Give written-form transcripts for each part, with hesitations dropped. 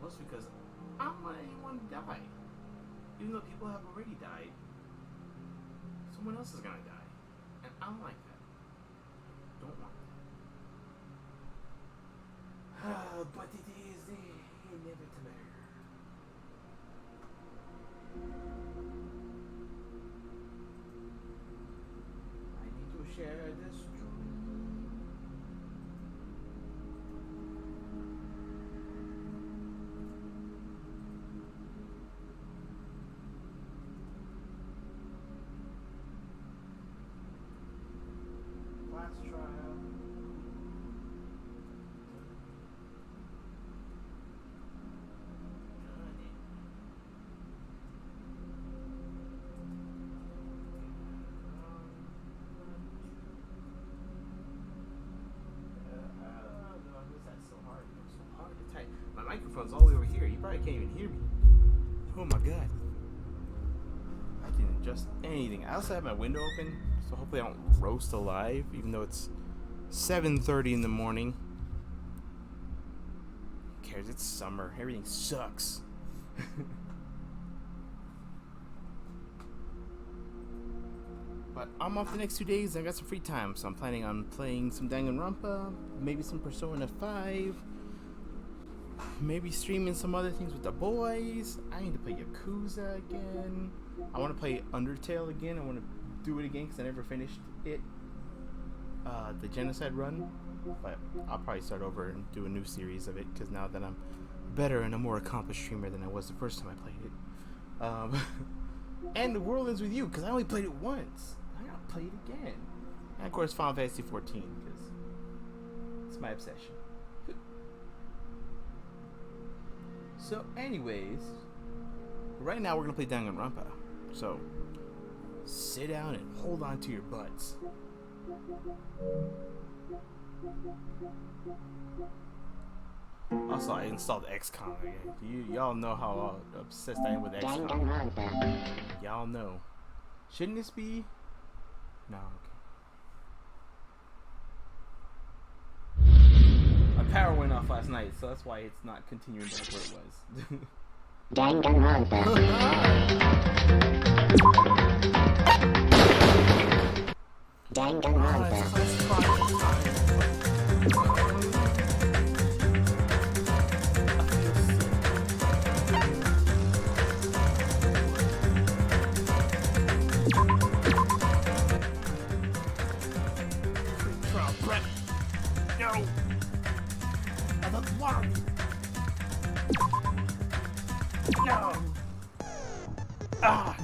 Mostly because I don't want anyone to die. Even though people have already died, someone else is gonna die. And I don't like that. Don't want that. But it is the inevitable. I need to share this dream. Class trial. My microphone's all the way over here. You probably can't even hear me. Oh my god. I didn't adjust anything. I also have my window open, so hopefully I don't roast alive, even though it's 7:30 in the morning. Who cares? It's summer. Everything sucks. But I'm off the next 2 days. I got some free time, so I'm planning on playing some Danganronpa, maybe some Persona 5. Maybe streaming some other things with the boys. I need to play Yakuza again. I want to play Undertale again. I want to do it again because I never finished it. The Genocide run. But I'll probably start over and do a new series of it because now that I'm better and a more accomplished streamer than I was the first time I played it. And The World Ends With You because I only played it once. I gotta play it again. And of course Final Fantasy 14 because it's my obsession. So anyways, right now we're going to play Danganronpa. So, sit down and hold on to your butts. Also, I installed XCOM again. Y'all know how obsessed I am with XCOM. Y'all know. Shouldn't this be? No, okay. My power went off last night, so that's why it's not continuing back where it was. Danganronpa. Danganronpa. No! I don't want it! No! Ah!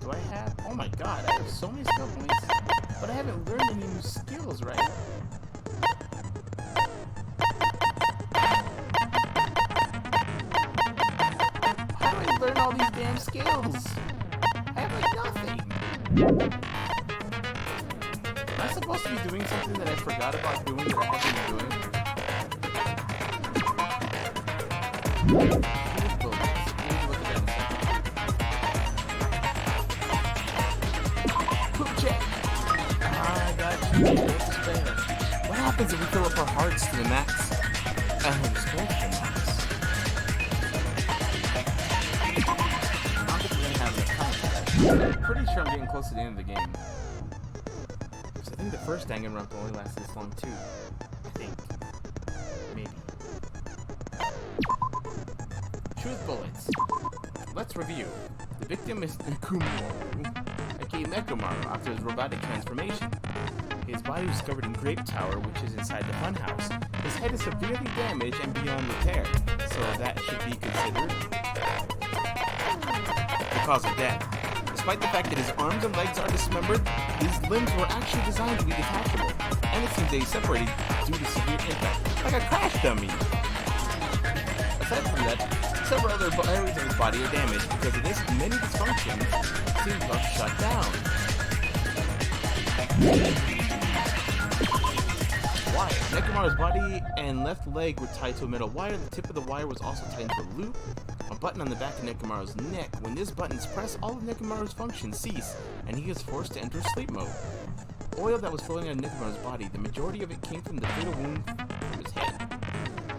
Do I have? Oh my god, I have so many skill points, but I haven't learned any new skills, right? How do I learn all these damn skills? I have like nothing! Am I supposed to be doing something that I forgot about doing that I haven't been doing? Poop check! Ah, I got you. What happens if we fill up our hearts to the max? Not to the max. I'm pretty sure I'm getting close to the end of the game. I think the first Danganronpa only lasted this long too. I think. Maybe. Truth bullets. Let's review. The victim is Nekomaru, aka Nekomaru, after his robotic transformation. His body was discovered in Grape Tower, which is inside the funhouse. His head is severely damaged and beyond repair, so that should be considered the cause of death. Despite the fact that his arms and legs are dismembered, his limbs were actually designed to be detachable, and it seems they separated due to severe impact, like a crash dummy. Aside from that, several other areas of his body are damaged because of this. Many dysfunctions seem to have shut down. Wire. Nekomaru's body and left leg were tied to a metal wire. The tip of the wire was also tied into a loop. A button on the back of Nekomaru's neck. When this button is pressed, all of Nekomaru's functions cease, and he is forced to enter sleep mode. Oil that was flowing out of Nekomaru's body, the majority of it came from the fatal wound from his head.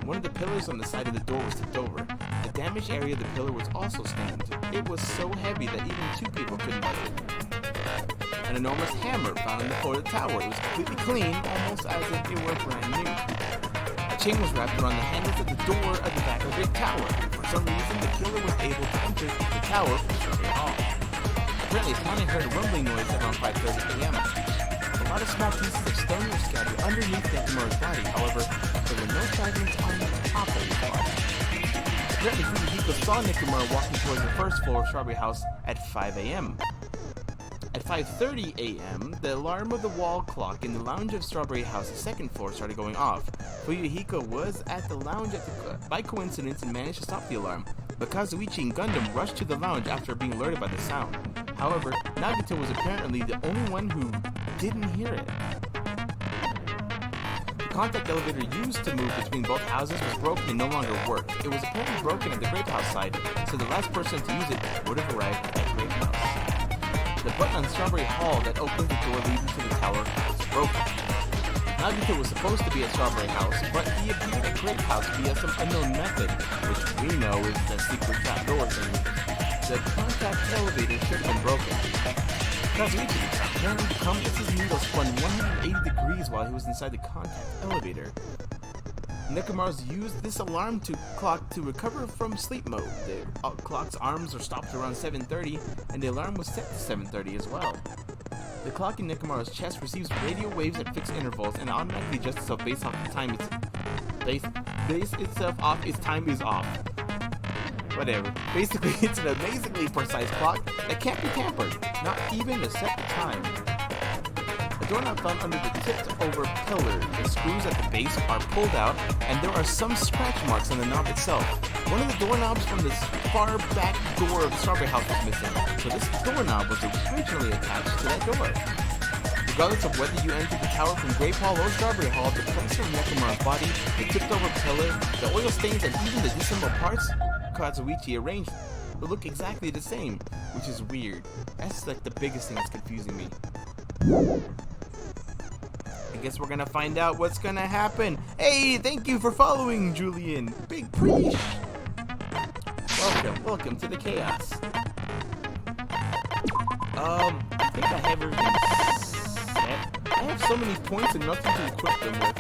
One of the pillars on the side of the door was tipped over. The damaged area of the pillar was also stained. It was so heavy that even 2 people couldn't lift it. An enormous hammer found on the floor of the tower. It was completely clean, almost as if it were brand new. A chain was wrapped around the handles of the door at the back of the tower. For some reason, the killer was able to enter the tower from Strawberry Hall. Apparently, Connie heard a rumbling noise around 5:30 a.m. A lot of small pieces of stone were scattered underneath Nekomaru's body. However, there were no fragments on the top of his body. Apparently, Fuyuhiko saw Nekomaru walking towards the first floor of Strawberry House at 5 a.m. At 5:30 a.m., the alarm of the wall clock in the lounge of Strawberry House's second floor started going off. Fuyuhiko was at the lounge by coincidence and managed to stop the alarm, but Kazuichi and Gundam rushed to the lounge after being alerted by the sound. However, Nagito was apparently the only one who didn't hear it. The contact elevator used to move between both houses was broken and no longer worked. It was apparently broken at the Grape House side, so the last person to use it would have arrived at Grape House. The button on Strawberry Hall that opens the door leading to the tower was broken. Nagito was supposed to be at Strawberry House, but he appeared at Grape House via some unknown method, which we know is the secret trapdoor thing. The contact elevator should have been broken. Kazuichi apparently the compass's needle spun 180 degrees while he was inside the contact elevator. Nekomaru's used this alarm clock to recover from sleep mode. The clock's arms were stopped around 7:30, and the alarm was set to 7:30 as well. The clock in Nekomaru's chest receives radio waves at fixed intervals and automatically adjusts itself based off the time its time is off. Whatever. Basically, it's an amazingly precise clock that can't be tampered, not even to set the time. A doorknob found under the tipped-over pillar. The screws at the base are pulled out, and there are some scratch marks on the knob itself. One of the doorknobs from the far back door of the Strawberry House was missing, so this doorknob was originally attached to that door. Regardless of whether you enter the tower from Grape Hall or Strawberry Hall, the place of Nekomaru's body, the tipped-over pillar, the oil stains, and even the disassembled parts Kazuichi arranged will look exactly the same, which is weird. That's like the biggest thing that's confusing me. I guess we're gonna find out what's gonna happen. Hey, thank you for following, Julian. Big preach. Welcome to the chaos. I think I have everything set. I have so many points and nothing to equip them with.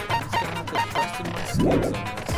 I'm just gonna have to trust in my skills on this.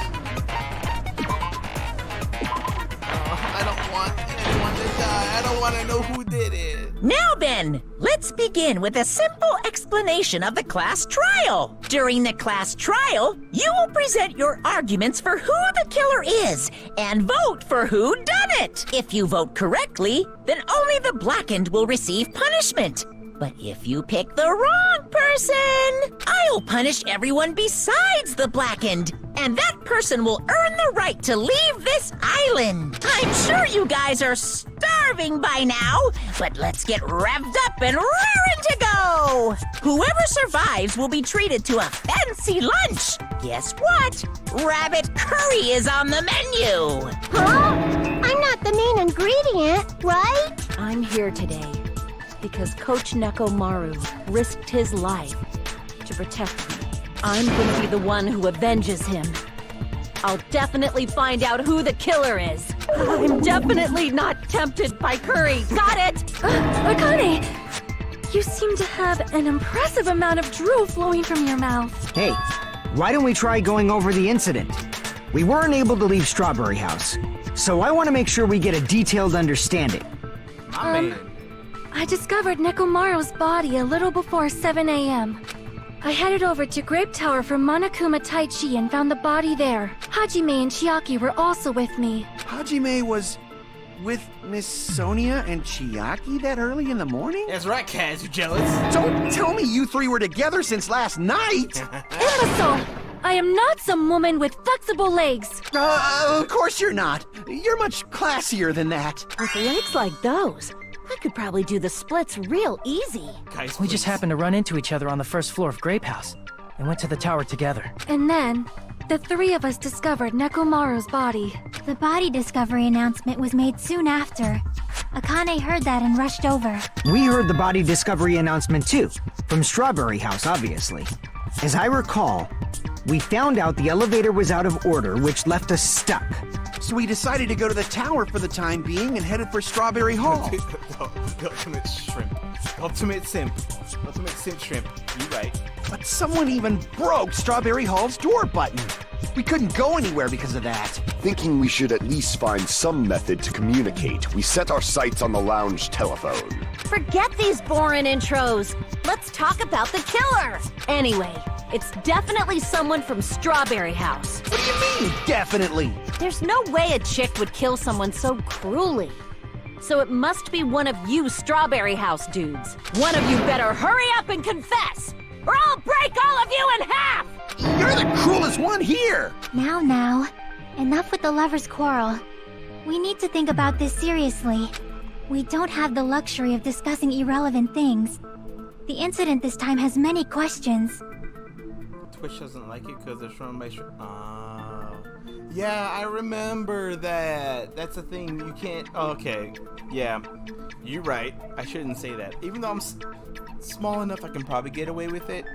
I don't want anyone to die. I don't want to know who did it. Now then, let's begin with a simple explanation of the class trial. During the class trial, you will present your arguments for who the killer is and vote for who done it. If you vote correctly, then only the blackened will receive punishment. But if you pick the wrong person, I'll punish everyone besides the blackened, and that person will earn the right to leave this island. I'm sure you guys are starving by now, but let's get revved up and raring to go. Whoever survives will be treated to a fancy lunch. Guess what? Rabbit curry is on the menu. Huh? I'm not the main ingredient, right? I'm here today because Coach Nekomaru risked his life to protect me. I'm gonna be the one who avenges him. I'll definitely find out who the killer is. I'm definitely not tempted by curry. Got it? Akane, you seem to have an impressive amount of drool flowing from your mouth. Hey, why don't we try going over the incident? We weren't able to leave Strawberry House, so I want to make sure we get a detailed understanding. I discovered Nekomaru's body a little before 7 a.m. I headed over to Grape Tower from Monokuma Taichi and found the body there. Hajime and Chiaki were also with me. Hajime was with Miss Sonia and Chiaki that early in the morning? That's right, Kaz, you jealous? Don't tell me you three were together since last night! Imbecile! I am not some woman with flexible legs. Of course you're not. You're much classier than that. With legs like those, I could probably do the splits real easy. Guys, We just happened to run into each other on the first floor of Grape House and went to the tower together. And then, the three of us discovered Nekomaru's body. The body discovery announcement was made soon after. Akane heard that and rushed over. We heard the body discovery announcement too, from Strawberry House, obviously. As I recall, we found out the elevator was out of order, which left us stuck. So we decided to go to the tower for the time being and headed for Strawberry Hall. The ultimate shrimp. Ultimate simp. Ultimate simp shrimp. You right. But someone even broke Strawberry Hall's door button. We couldn't go anywhere because of that. Thinking we should at least find some method to communicate, we set our sights on the lounge telephone. Forget these boring intros. Let's talk about the killer. Anyway, it's definitely someone from Strawberry House. What do you mean, definitely? There's no way a chick would kill someone so cruelly. So it must be one of you Strawberry House dudes. One of you better hurry up and confess, or I'll break all of you in half! You're the cruelest one here! Now. Enough with the lovers' quarrel. We need to think about this seriously. We don't have the luxury of discussing irrelevant things. The incident this time has many questions. Twitch doesn't like it because it's run by yeah, I remember that. That's a thing you can't. Okay, yeah, you're right. I shouldn't say that. Even though I'm small enough, I can probably get away with it.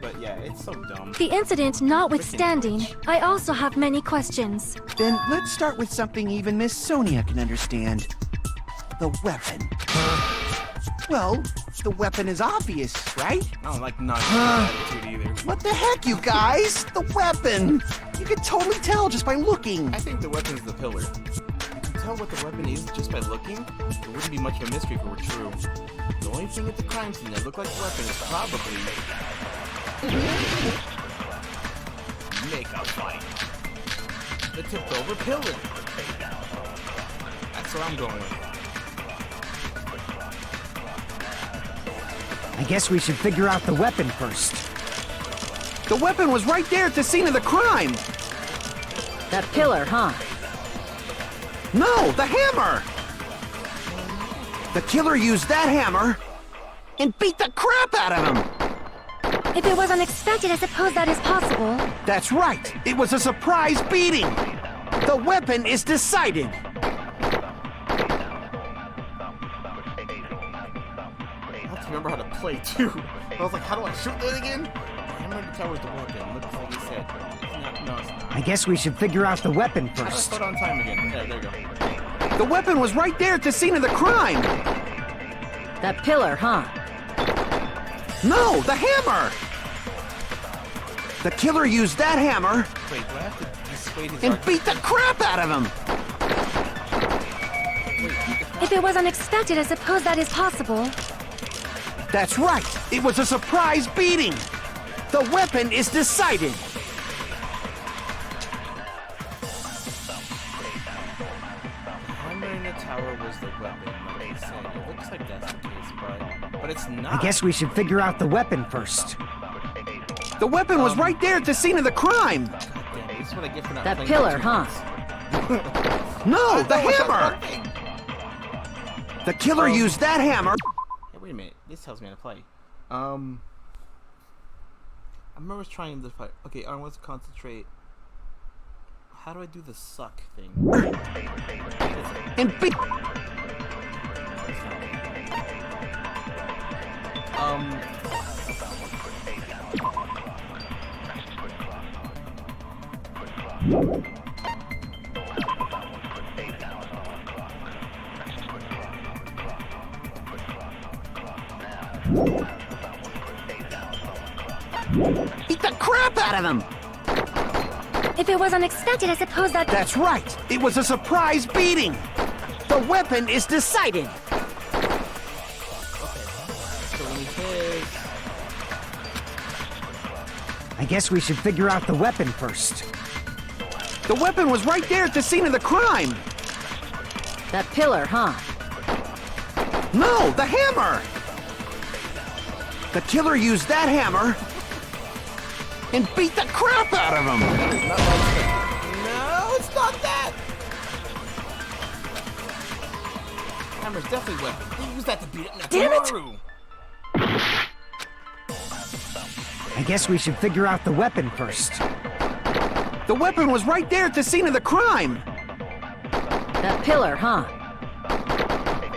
But yeah, it's so dumb. The incident notwithstanding, I also have many questions. Then let's start with something even Miss Sonia can understand. The weapon. Well, the weapon is obvious, right? I don't like not attitude either. What the heck, you guys? The weapon! You can totally tell just by looking. I think the weapon is the pillar. You can tell what the weapon is just by looking. It wouldn't be much of a mystery if it were true. The only thing at the crime scene that looked like a weapon is probably makeup fight. The tipped over pillar. That's what I'm going with. I guess we should figure out the weapon first. The weapon was right there at the scene of the crime. That pillar, huh? No, the hammer! The killer used that hammer and beat the crap out of him! If it was unexpected, I suppose that is possible. That's right! It was a surprise beating! The weapon is decided! I have to remember how to play too. I was like, how do I shoot that again? I remember the tower's the weapon. Looks like he said. No, it's not. I guess we should figure out the weapon How do I first. start on time again? Yeah, there you go. The weapon was right there at the scene of the crime! That pillar, huh? No, the hammer! The killer used that hammer Wait, do I have to dissuade his and argument? beat the crap out of him! If it was unexpected, I suppose that is possible. That's right! It was a surprise beating! The weapon is decided! Hammer in the tower was the weapon, like I said. It looks like that's the case, but it's not. I guess we should figure out the weapon first. The weapon was right there at the scene of the crime! God damn it, this is what I get for not That playing pillar, for 2 huh? months. No, the Oh, what's hammer! up? The killer used that hammer Hey, wait a minute. This tells me how to play. I remember trying to fight. Okay, I want to concentrate. How do I do the suck thing? and beat... beat the crap out of him! If it was unexpected, I suppose that... That's right! It was a surprise beating! The weapon is decided! So when he says, I guess we should figure out the weapon first. The weapon was right there at the scene of the crime! That pillar, huh? No, the hammer! The killer used that hammer and beat the crap out of him! no, it's not that. Hammer's definitely a weapon. He used that to beat up Damn it! Nakamura. I guess we should figure out the weapon first. The weapon was right there at the scene of the crime! That pillar, huh?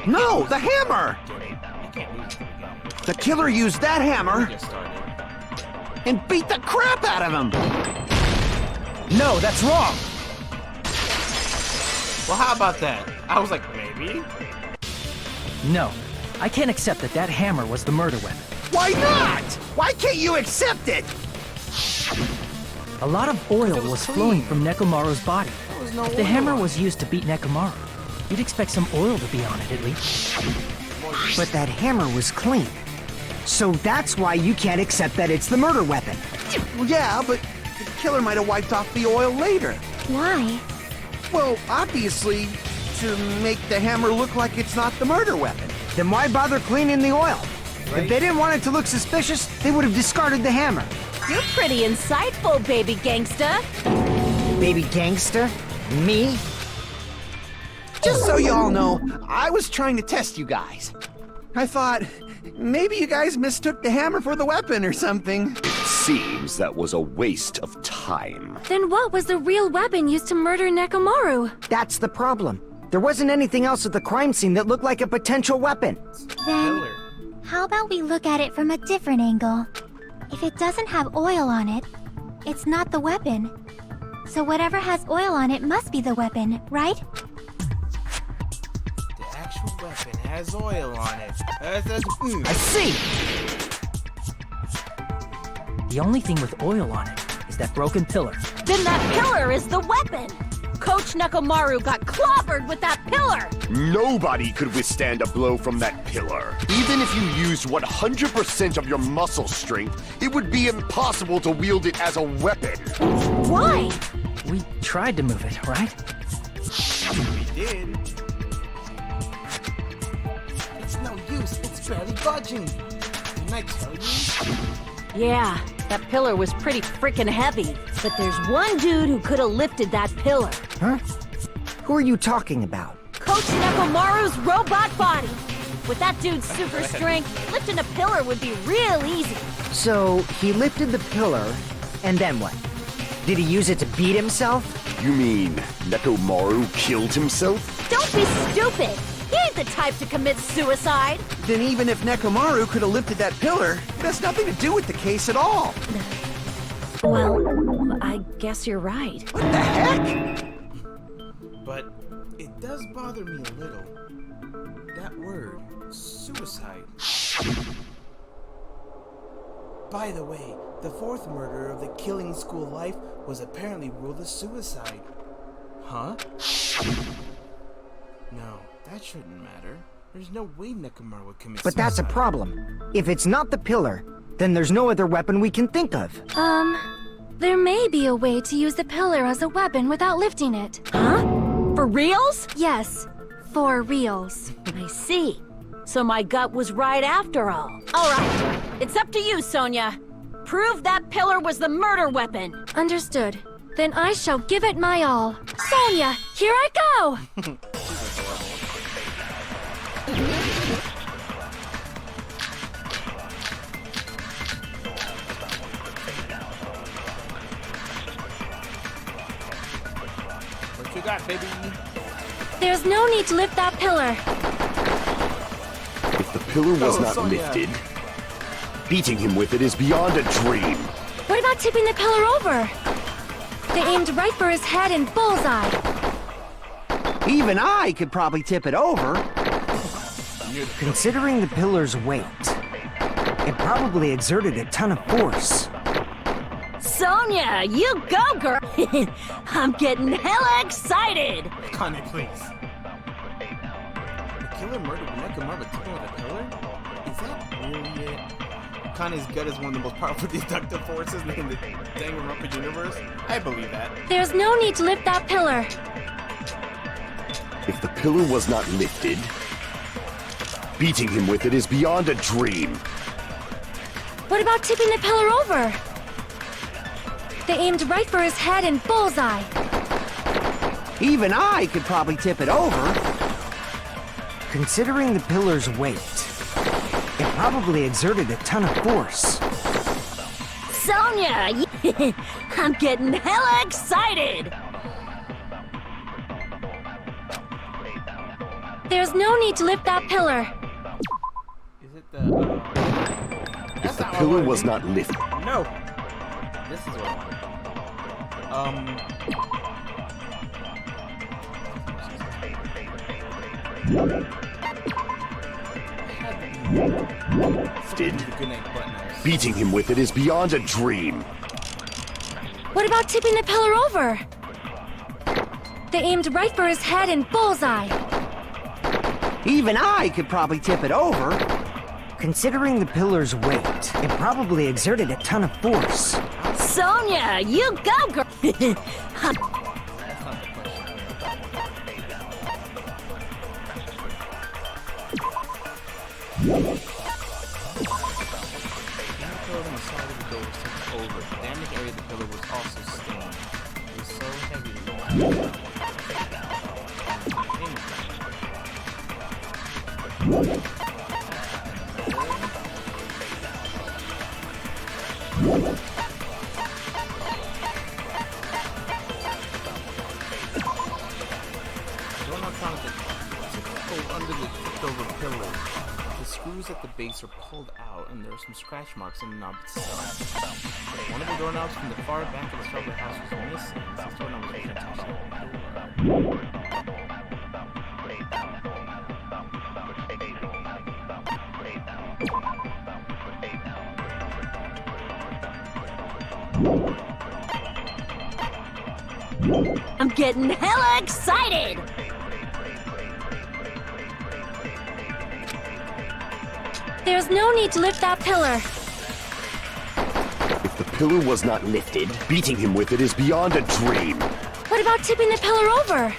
No, the hammer! I can't lose to the game. The killer used that hammer Just started. and beat the crap out of him! No, that's wrong! Well, how about that? I was like, maybe? No, I can't accept that that hammer was the murder weapon. Why not? Why can't you accept it? A lot of oil was flowing from Nekomaru's body. There was no If the oil hammer on was used to beat Nekomaru, you'd expect some oil to be on it at least. But that hammer was clean. So that's why you can't accept that it's the murder weapon. Well, yeah, but the killer might have wiped off the oil later. Why? Well, obviously, to make the hammer look like it's not the murder weapon. Then why bother cleaning the oil? Right. If they didn't want it to look suspicious, they would have discarded the hammer. You're pretty insightful, baby gangsta. Baby gangster? Me? Just so you all know, I was trying to test you guys. I thought, maybe you guys mistook the hammer for the weapon or something. Seems that was a waste of time. Then what was the real weapon used to murder Nekomaru? That's the problem. There wasn't anything else at the crime scene that looked like a potential weapon. Then, Killer. how about we look at it from a different angle? If it doesn't have oil on it, it's not the weapon. So whatever has oil on it must be the weapon, right? The actual weapon has oil on it. I see! The only thing with oil on it is that broken pillar. Then that pillar is the weapon! Coach Nekomaru got clobbered with that pillar! Nobody could withstand a blow from that pillar. Even if you used 100% of your muscle strength, it would be impossible to wield it as a weapon. Why? We tried to move it, right? We did. It's no use. It's barely budging. Didn't I tell you? Yeah, that pillar was pretty freaking heavy. But there's one dude who could have lifted that pillar. Huh? Who are you talking about? Coach Nekomaru's robot body. With that dude's super strength, lifting a pillar would be real easy. So, he lifted the pillar, and then what? Did he use it to beat himself? You mean Nekomaru killed himself? Don't be stupid! He ain't the type to commit suicide! Then even if Nekomaru could have lifted that pillar, it has nothing to do with the case at all. Well, I guess you're right. What the heck? But it does bother me a little. That word, suicide. By the way, the fourth murder of the killing school life was apparently ruled a suicide. Huh? No, that shouldn't matter. There's no way Nekomaru would commit But suicide. that's a problem. If it's not the pillar, then there's no other weapon we can think of. There may be a way to use the pillar as a weapon without lifting it. Huh? For reals? Yes, for reals. I see. So my gut was right after all. All right, it's up to you, Sonia. Prove that pillar was the murder weapon. Understood. Then I shall give it my all. Sonia, here I go! What you got, baby? There's no need to lift that pillar. If the pillar was Oh, not Sonia. lifted, beating him with it is beyond a dream. What about tipping the pillar over? They aimed right for his head and bullseye. Even I could probably tip it over. Considering the pillar's weight, it probably exerted a ton of force. Sonia, you go, girl! I'm getting hella excited! Connie, please. The killer murdered Nekomaru tipping with a pillar? Is that really it? Connie's gut is one of the most powerful deductive forces in the Danganronpa universe. I believe that. There's no need to lift that pillar. If the pillar was not lifted, beating him with it is beyond a dream. What about tipping the pillar over? They aimed right for his head and bullseye. Even I could probably tip it over. Considering the pillar's weight, it probably exerted a ton of force. Sonia, I'm getting hella excited! There's no need to lift that pillar. Is it the... If the pillar was not lifted, No. this is what I want. Did. The good night button. Beating him with it is beyond a dream. What about tipping the pillar over? They aimed right for his head and bullseye. Even I could probably tip it over. Considering the pillar's weight, it probably exerted a ton of force. Sonia, you go, girl! That's not the question. On the side of the door was tipped over. The damaged area of the pillar was also stained. It was so heavy that under the tipped over pillar. The screws at the base are pulled out, and there are some scratch marks on the knob itself. One of the doorknobs from the far back of the strawberry house was missing, since this doorknob was attached to the door. I'm getting hella excited! There's no need to lift that pillar. If the pillar was not lifted, beating him with it is beyond a dream. What about tipping the pillar over?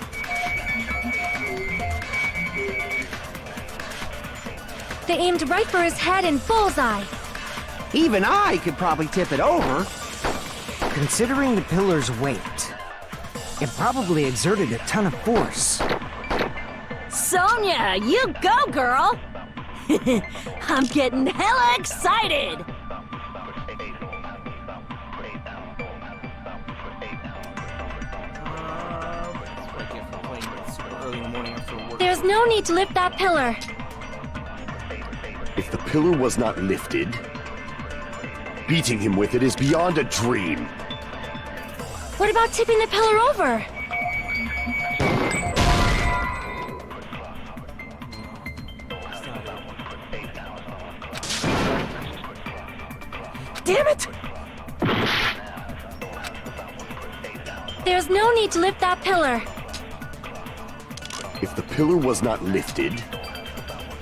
They aimed right for his head and bullseye. Even I could probably tip it over. Considering the pillar's weight, it probably exerted a ton of force. Sonia, you go, girl! I'm getting hella excited! There's no need to lift that pillar. If the pillar was not lifted, beating him with it is beyond a dream. What about tipping the pillar over? Damn it! There's no need to lift that pillar. If the pillar was not lifted,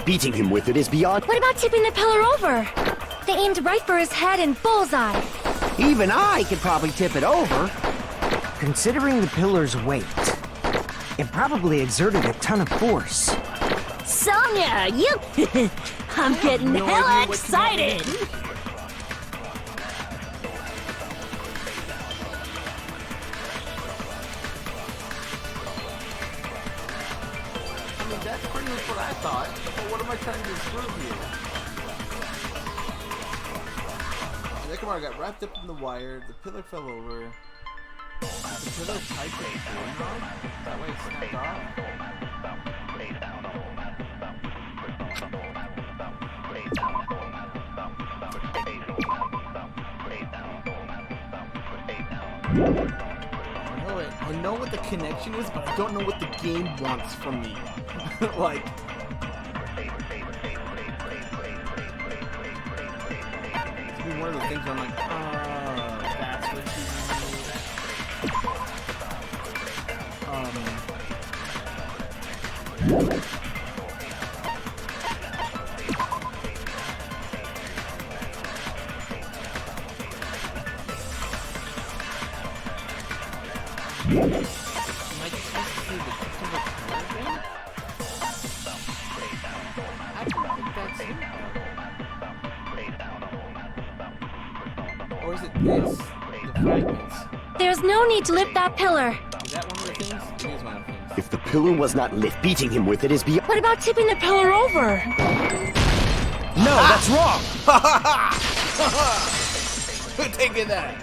beating him with it is beyond... What about tipping the pillar over? They aimed right for his head and bullseye. Even I could probably tip it over. Considering the pillar's weight, it probably exerted a ton of force. Sonia, you... I'm getting hella excited! I mean, that's pretty much what I thought. But what am I trying to disprove here? Nekomar got wrapped up in the wire, the pillar fell over. The pillar tied to the doorknob? That way it snapped off? I know what the connection is, but I don't know what the game wants from me. Like... It's been one of the things where I'm like, that's what Am I just supposed to see the color again? I don't think that's it. Or is it this? The fragments? There's no need to lift that pillar. Is that one of the things? It is one of the things. If the pillar was not lifted, beating him with it is beyond... What about tipping the pillar over? No, that's wrong! Taking that!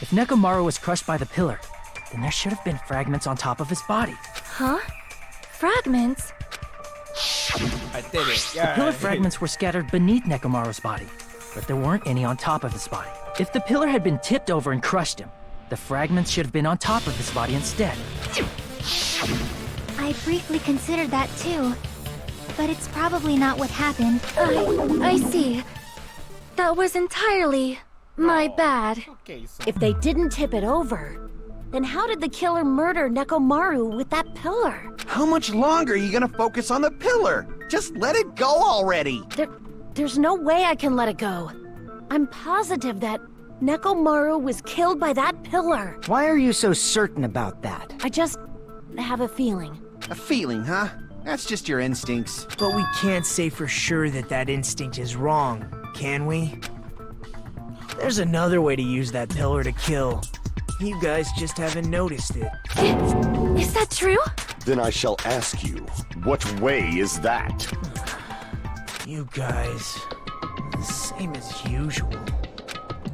If Nekomaru was crushed by the pillar, then there should have been fragments on top of his body. Huh? Fragments? I did it. The pillar fragments were scattered beneath Nekomaru's body. but there weren't any on top of his body. If the pillar had been tipped over and crushed him, the fragments should have been on top of his body instead. I briefly considered that too. But it's probably not what happened. I see. That was entirely my bad. Okay, so If they didn't tip it over, then how did the killer murder Nekomaru with that pillar? How much longer are you gonna focus on the pillar? Just let it go already! There's no way I can let it go. I'm positive that Nekomaru was killed by that pillar. Why are you so certain about that? I just have a feeling. A feeling, huh? That's just your instincts. But we can't say for sure that that instinct is wrong, can we? There's another way to use that pillar to kill. You guys just haven't noticed it. Is that true? Then I shall ask you, what way is that? You guys, the same as usual.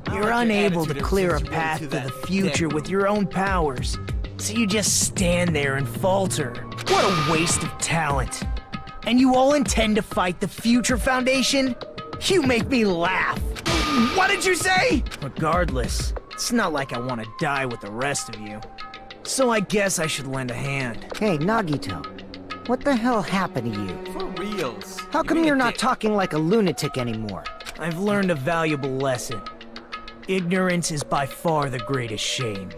I You're like your unable to attitude clear a since you went path to to the that future deck. with your own powers. So you just stand there and falter. What a waste of talent. And you all intend to fight the Future Foundation? You make me laugh. What did you say? Regardless, it's not like I want to die with the rest of you. So I guess I should lend a hand. Hey, Nagito. What the hell happened to you? for reals. How come being a you're not dick. talking like a lunatic anymore? I've learned a valuable lesson. Ignorance is by far the greatest shame.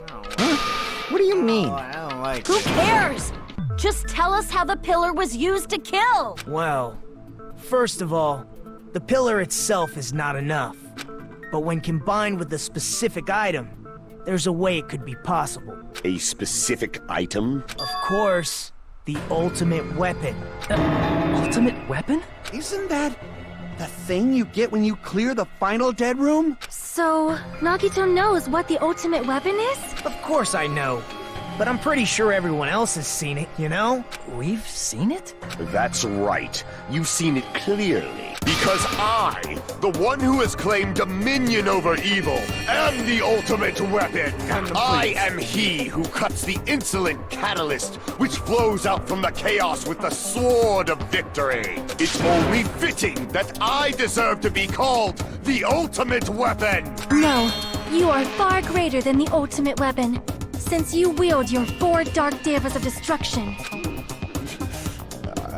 What do you mean? Oh, I don't like Who it. cares? Just tell us how the pillar was used to kill. Well, first of all, the pillar itself is not enough. But when combined with a specific item, there's a way it could be possible. A specific item? Of course, the ultimate weapon. Ultimate weapon? Isn't that the thing you get when you clear the final dead room? So, Nagito knows what the ultimate weapon is? Of course I know. But I'm pretty sure everyone else has seen it, you know? We've seen it? That's right. You've seen it clearly. Because I, the one who has claimed dominion over evil, am the ultimate weapon. I am he who cuts the insolent catalyst which flows out from the chaos with the sword of victory. It's only fitting that I deserve to be called the ultimate weapon. No, you are far greater than the ultimate weapon, since you wield your 4 dark devas of destruction.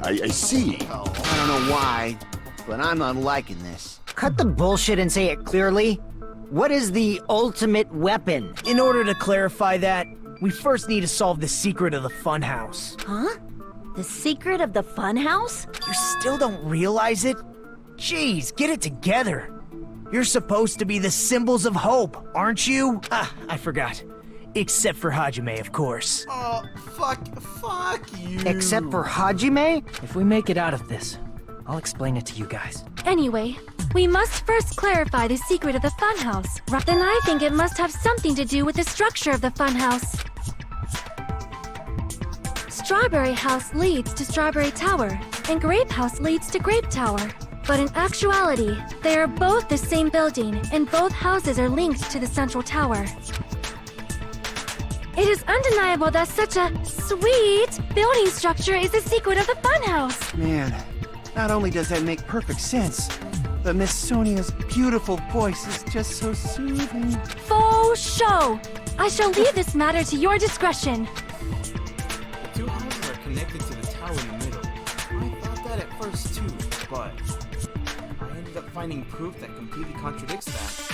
I see. I don't know why, but I'm not liking this. Cut the bullshit and say it clearly. What is the ultimate weapon? In order to clarify that, we first need to solve the secret of the funhouse. Huh? The secret of the funhouse? You still don't realize it? Jeez, get it together. You're supposed to be the symbols of hope, aren't you? Ah, I forgot. Except for Hajime, of course. Oh, fuck you. Except for Hajime? If we make it out of this, I'll explain it to you guys. Anyway, we must first clarify the secret of the funhouse. Then I think it must have something to do with the structure of the funhouse. Strawberry House leads to Strawberry Tower, and Grape House leads to Grape Tower. But in actuality, they are both the same building, and both houses are linked to the central tower. It is undeniable that such a sweet building structure is the secret of the funhouse. Man, not only does that make perfect sense, but Miss Sonia's beautiful voice is just so soothing. Faux show! I shall leave this matter to your discretion. The 2 houses are connected to the tower in the middle. I thought that at first too, but I ended up finding proof that completely contradicts that.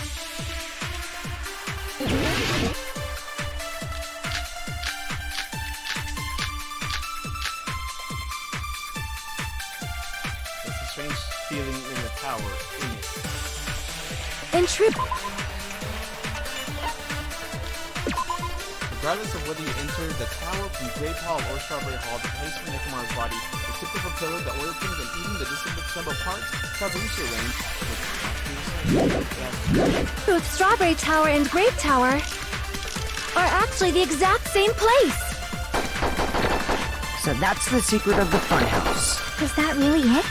There's a strange feeling in the tower, in it. In truth, Regardless of whether you enter the tower from Grape Hall or Strawberry Hall, the place for Nekomaru's body, the tip of a pillar, the oil pins, and even the disassembled parts cause a reach range. Strawberry Tower and Grape Tower are actually the exact same place. So that's the secret of the funhouse. Is that really it?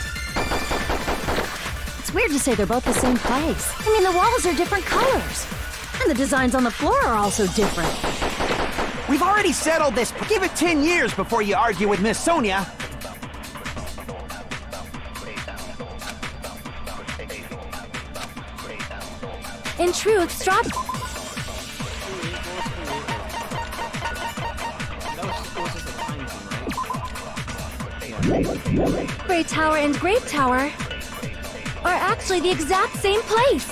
It's weird to say they're both the same place. I mean, the walls are different colors. And the designs on the floor are also different. We've already settled this. Give it 10 years before you argue with Miss Sonia. In truth, That was just a time thing, right? Strawberry Tower and Grape Tower are actually the exact same place.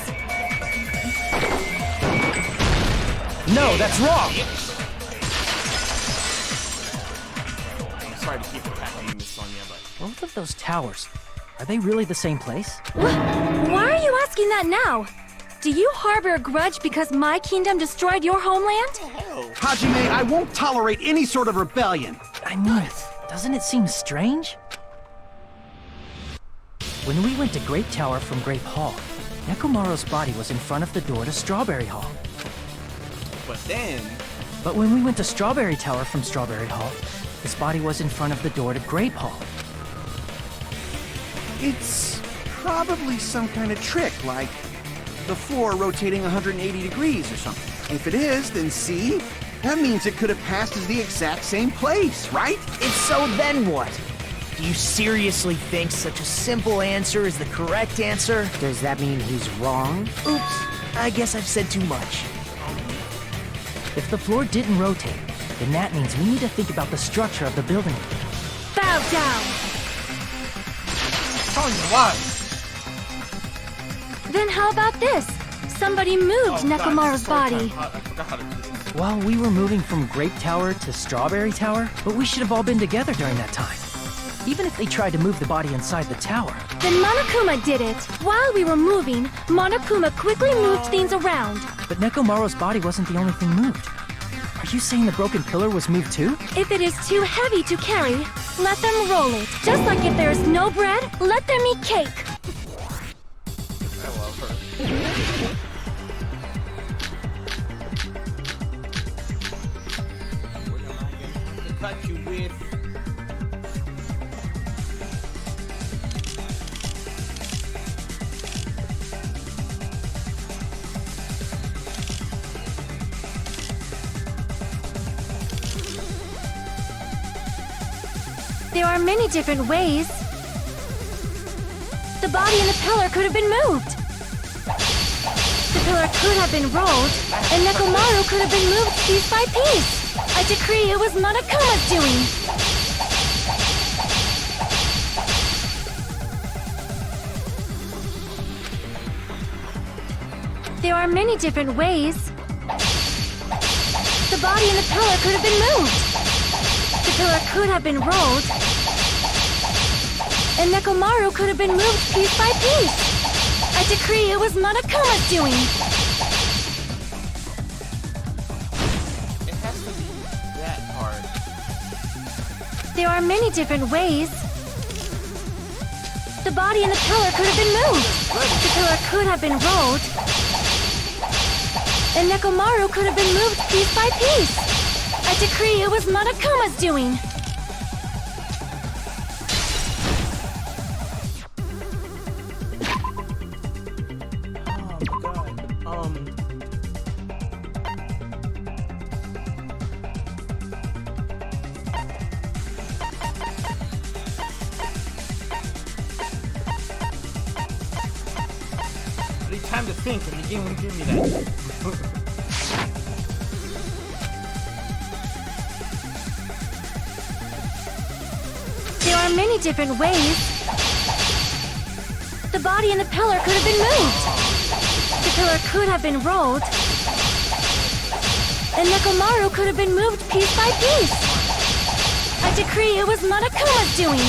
No, that's wrong! I'm sorry to keep attacking you, Miss Sonia, but Both of those towers, are they really the same place? Why are you asking that now? Do you harbor a grudge because my kingdom destroyed your homeland? Hajime, I won't tolerate any sort of rebellion. I mean, doesn't it seem strange? When we went to Grape Tower from Grape Hall, Nekomaru's body was in front of the door to Strawberry Hall. But when we went to Strawberry Tower from Strawberry Hall, his body was in front of the door to Grape Hall. It's probably some kind of trick, like the floor rotating 180 degrees or something. If it is, then see? That means it could have passed as the exact same place, right? If so, then what? Do you seriously think such a simple answer is the correct answer? Does that mean he's wrong? Oops, I guess I've said too much. If the floor didn't rotate, then that means we need to think about the structure of the building. Bow down! Then how about this? Somebody moved Nekomaru's body. Well, we were moving from Grape Tower to Strawberry Tower, but we should have all been together during that time. Even if they tried to move the body inside the tower. Then Monokuma did it. While we were moving, Monokuma quickly moved things around. But Nekomaru's body wasn't the only thing moved. Are you saying the broken pillar was moved too? If it is too heavy to carry, let them roll it. Just like if there is no bread, let them eat cake. I love her. What am I going to cut you with? There are many different ways. The body and the pillar could have been moved. The pillar could have been rolled, and Nekomaru could have been moved piece by piece. I decree it was Monokuma's doing. There are many different ways. The body and the pillar could have been moved. The pillar could have been rolled, and Nekomaru could have been moved piece by piece. I decree it was Monokuma's doing. It has to be that hard. There are many different ways. The body and the pillar could have been moved. The pillar could have been rolled, and Nekomaru could have been moved piece by piece. I decree it was Monokuma's doing. I need time to think, and the game won't give me that. There are many different ways. The body and the pillar could have been moved. The pillar could have been rolled, and Nekomaru could have been moved piece by piece. I decree it was Monokuma's doing.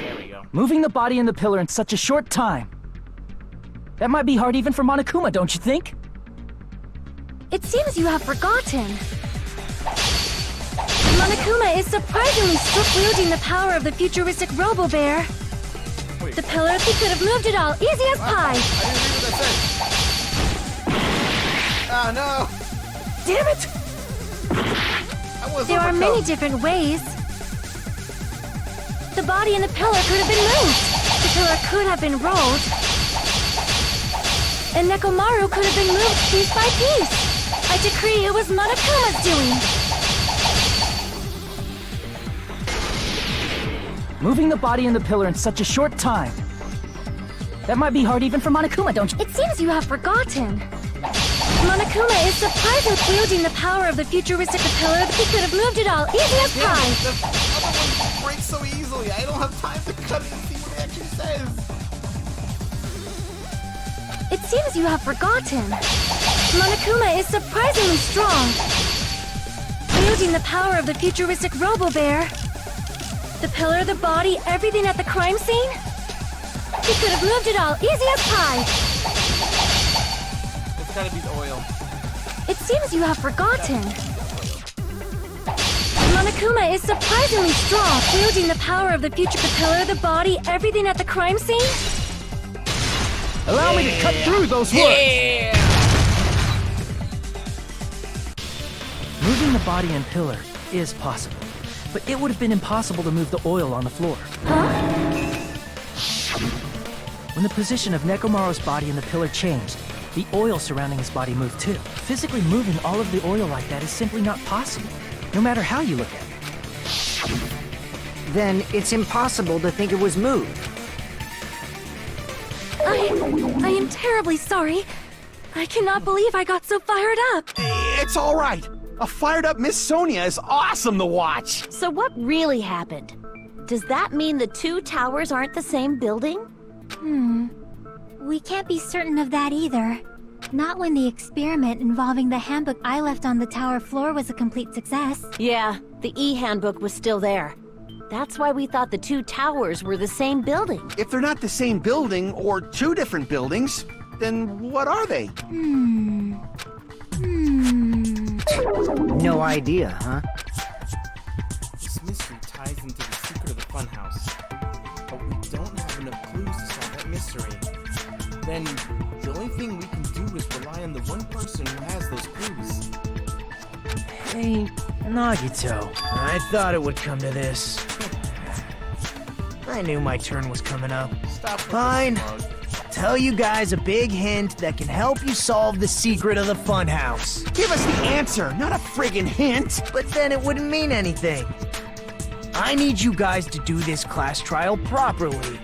There we go. Moving the body and the pillar in such a short time. That might be hard even for Monokuma, don't you think? It seems you have forgotten. Monokuma is surprisingly still wielding the power of the futuristic Robo-Bear. Wait. The pillar, he could have moved it all, easy as pie. I didn't read what that said. Ah, no! Damn it! I was There are overcome. many different ways. The body and the pillar could have been moved. The pillar could have been rolled, and Nekomaru could have been moved piece by piece. I decree it was Monokuma's doing. Moving the body and the pillar in such a short time. That might be hard even for Monokuma, don't you? It seems you have forgotten. Monokuma is surprisingly wielding the power of the futuristic pillar. He could have moved it all easy as Damn, pie. the other one breaks so easily. I don't have time to cut it and see what it actually says. It seems you have forgotten. Monokuma is surprisingly strong. Wielding the power of the futuristic Robo-Bear. The pillar, the body, everything at the crime scene? He could have moved it all easy as pie. It's gotta be the oil. It seems you have forgotten. Monokuma is surprisingly strong. Wielding the power of the future, the pillar, the body, everything at the crime scene? Allow me to cut through those words! Moving the body and pillar is possible, but it would have been impossible to move the oil on the floor. When the position of Nekomaru's body and the pillar changed, the oil surrounding his body moved too. Physically moving all of the oil like that is simply not possible, no matter how you look at it. Then it's impossible to think it was moved. I am terribly sorry. I cannot believe I got so fired up. It's all right. A fired up Miss Sonia is awesome to watch. So what really happened? Does that mean the two towers aren't the same building? We can't be certain of that either. Not when the experiment involving the handbook I left on the tower floor was a complete success. Yeah, the e-handbook was still there. That's why we thought the two towers were the same building. If they're not the same building or two different buildings, then what are they? No idea, huh? This mystery ties into the secret of the funhouse. But we don't have enough clues to solve that mystery. Then the only thing we can do is rely on the one person who has those clues. Hey, Nagito. I thought it would come to this. I knew my turn was coming up. Stop with Fine. this mug. Tell you guys a big hint that can help you solve the secret of the funhouse. Give us the answer, not a friggin' hint. But then it wouldn't mean anything. I need you guys to do this class trial properly.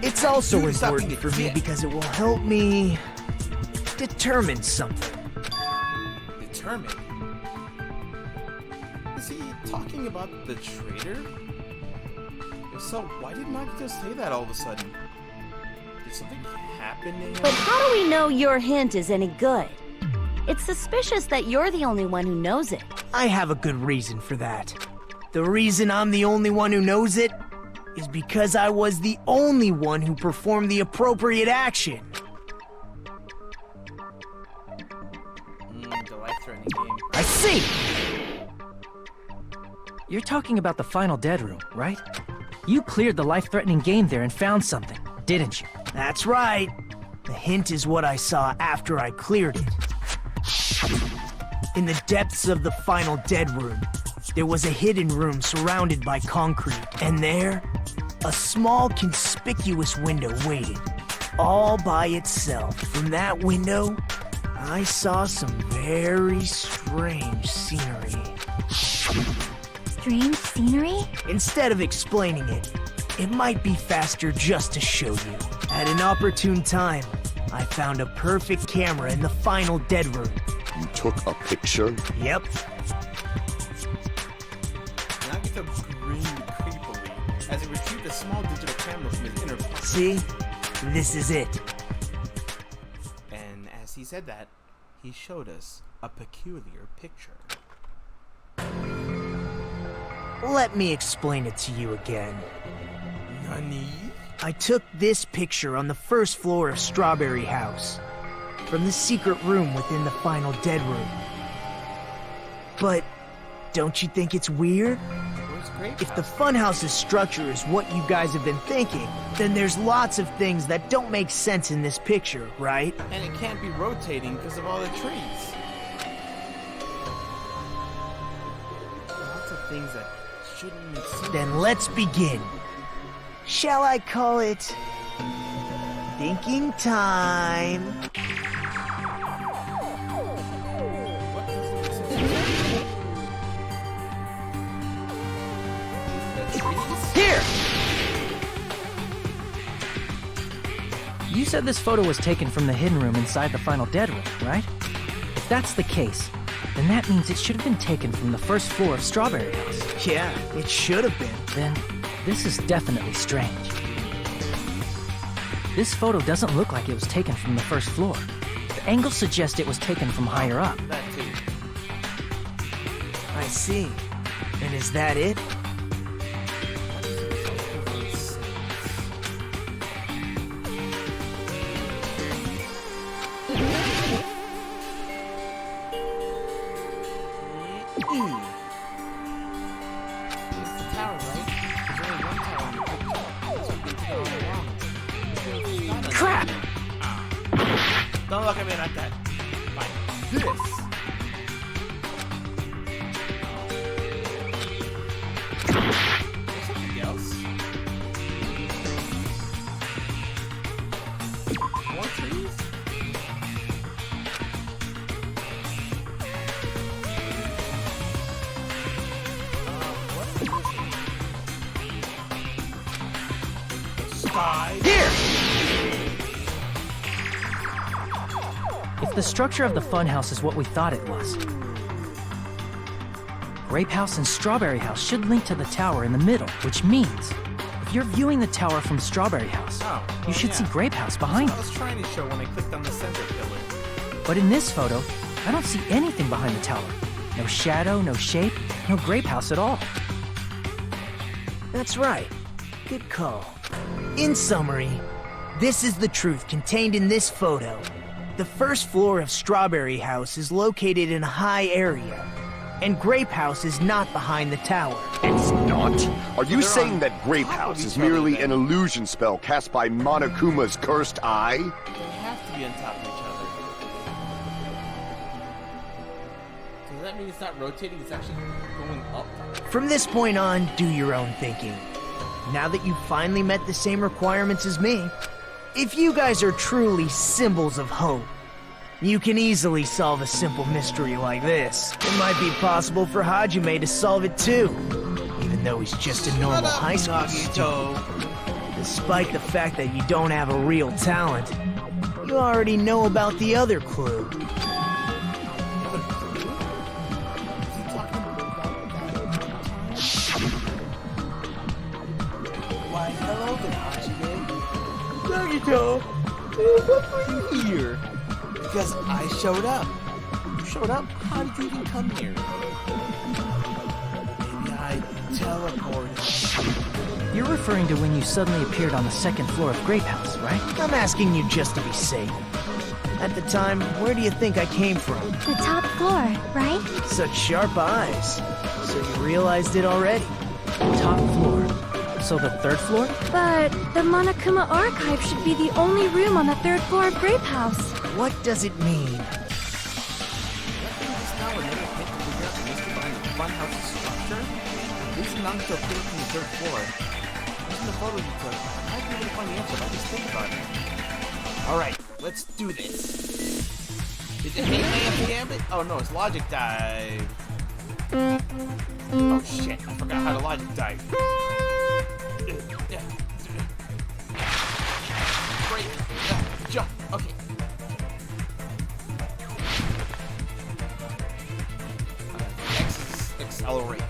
It's also Dude, stop important being a for me dick. because it will help me determine something. Determined. Is he talking about the traitor? If so, why did Nagito say that all of a sudden? Did something happen to him? But how do we know your hint is any good? It's suspicious that you're the only one who knows it. I have a good reason for that. The reason I'm the only one who knows it is because I was the only one who performed the appropriate action. The life-threatening game. I see! You're talking about the final dead room, right? You cleared the life-threatening game there and found something, didn't you? That's right. The hint is what I saw after I cleared it. In the depths of the final dead room, there was a hidden room surrounded by concrete, and there, a small conspicuous window waited, all by itself. From that window, I saw some very strange scenery. Strange scenery? Instead of explaining it, it might be faster just to show you. At an opportune time, I found a perfect camera in the final dead room. You took a picture? Yep, Nagito grinned creepily as he retrieved a small digital camera from his inner pocket. see? This is it. And as he said that, he showed us a peculiar picture. Let me explain it to you again. Nani? I took this picture on the first floor of Strawberry House, from the secret room within the final dead room. But don't you think it's weird? Where's Grape If the House? funhouse's structure is what you guys have been thinking, then there's lots of things that don't make sense in this picture, right? And it can't be rotating because of all the trees. Lots of things that shouldn't make sense. Then let's begin. Shall I call it thinking time? What doesn't make sense? The trees? Here! You said this photo was taken from the hidden room inside the final dead room, right? If that's the case, then that means it should have been taken from the first floor of Strawberry House. Yeah, it should have been. Then, this is definitely strange. This photo doesn't look like it was taken from the first floor. The angles suggest it was taken from higher up. That too. I see. And is that it? Crap! Don't look at me like that. Like this. There's something else. More trees? What is this? Sky? Here! If the structure of the funhouse is what we thought it was, Grape House and Strawberry House should link to the tower in the middle, which means if you're viewing the tower from Strawberry House, you should see Grape House behind I it. was trying to show when I clicked on the center pillar. But in this photo, I don't see anything behind the tower. No shadow, no shape, no Grape House at all. That's right. Good call. In summary, this is the truth contained in this photo. The first floor of Strawberry House is located in a high area, and Grape House is not behind the tower. It's not? Are you they're saying on that Grape top of House each is other merely then. an illusion spell cast by Monokuma's cursed eye? They have to be on top of each other. So does that mean it's not rotating, it's actually going up? From this point on, do your own thinking. Now that you've finally met the same requirements as me, if you guys are truly symbols of hope, you can easily solve a simple mystery like this. It might be possible for Hajime to solve it too, even though he's just a normal high school student. Despite the fact that you don't have a real talent, you already know about the other clue. Why, hello there, Hajime. Nagito, what are you here? Because I showed up. You showed up? How did you even come here? Maybe I teleported. You're referring to when you suddenly appeared on the second floor of Grape House, right? I'm asking you just to be safe. At the time, where do you think I came from? The top floor, right? Such sharp eyes. So you realized it already? Top floor. So the third floor? But the Monokuma archive should be the only room on the third floor of Grape House. What does it mean? Just now another hint to figure out the mystery behind the funhouse's structure? This Nagito appeared from the third floor. Using the photo you took, I might be able to find the answer if I just think about it. Alright, let's do this. Is it Mayhem Gambit? Oh no, it's Logic Dive. Oh shit, I forgot how to Logic Dive. Break. Jump. Okay. X is accelerate.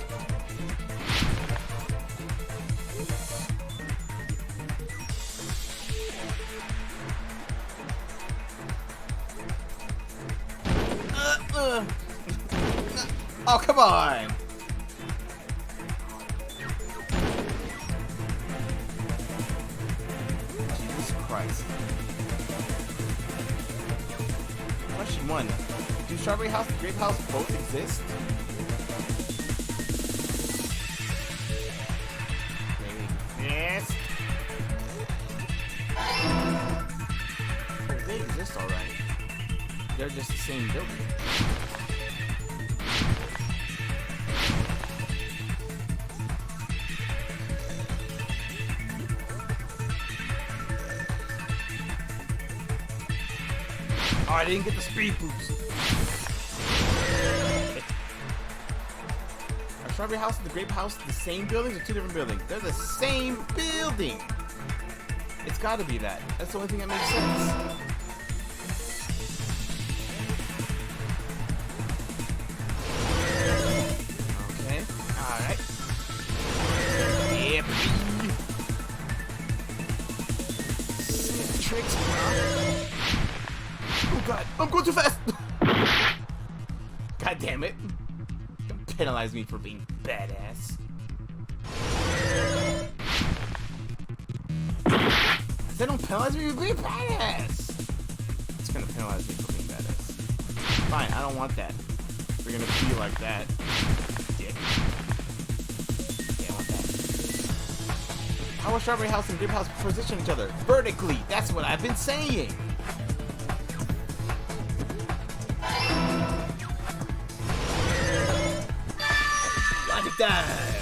Oh, come on! Jesus Christ. Question 1. Do Strawberry House and Grape House both exist? Yes. Oh, they exist already. They're just the same building. Oh, I didn't get the speed boost. Are Strawberry House and the Grape House the same buildings or two different buildings? They're the same building. It's gotta be that. That's the only thing that makes sense. Okay. Alright. Yep. Tricks, oh god, I'm going too fast! God damn it. Don't penalize me for being badass. They don't penalize me for being badass. It's gonna penalize me for being badass. Fine, I don't want that. We're gonna feel like that. Dick. Yeah, I want that. How will Strawberry House and Grape House position each other? Vertically! That's what I've been saying! Logic time!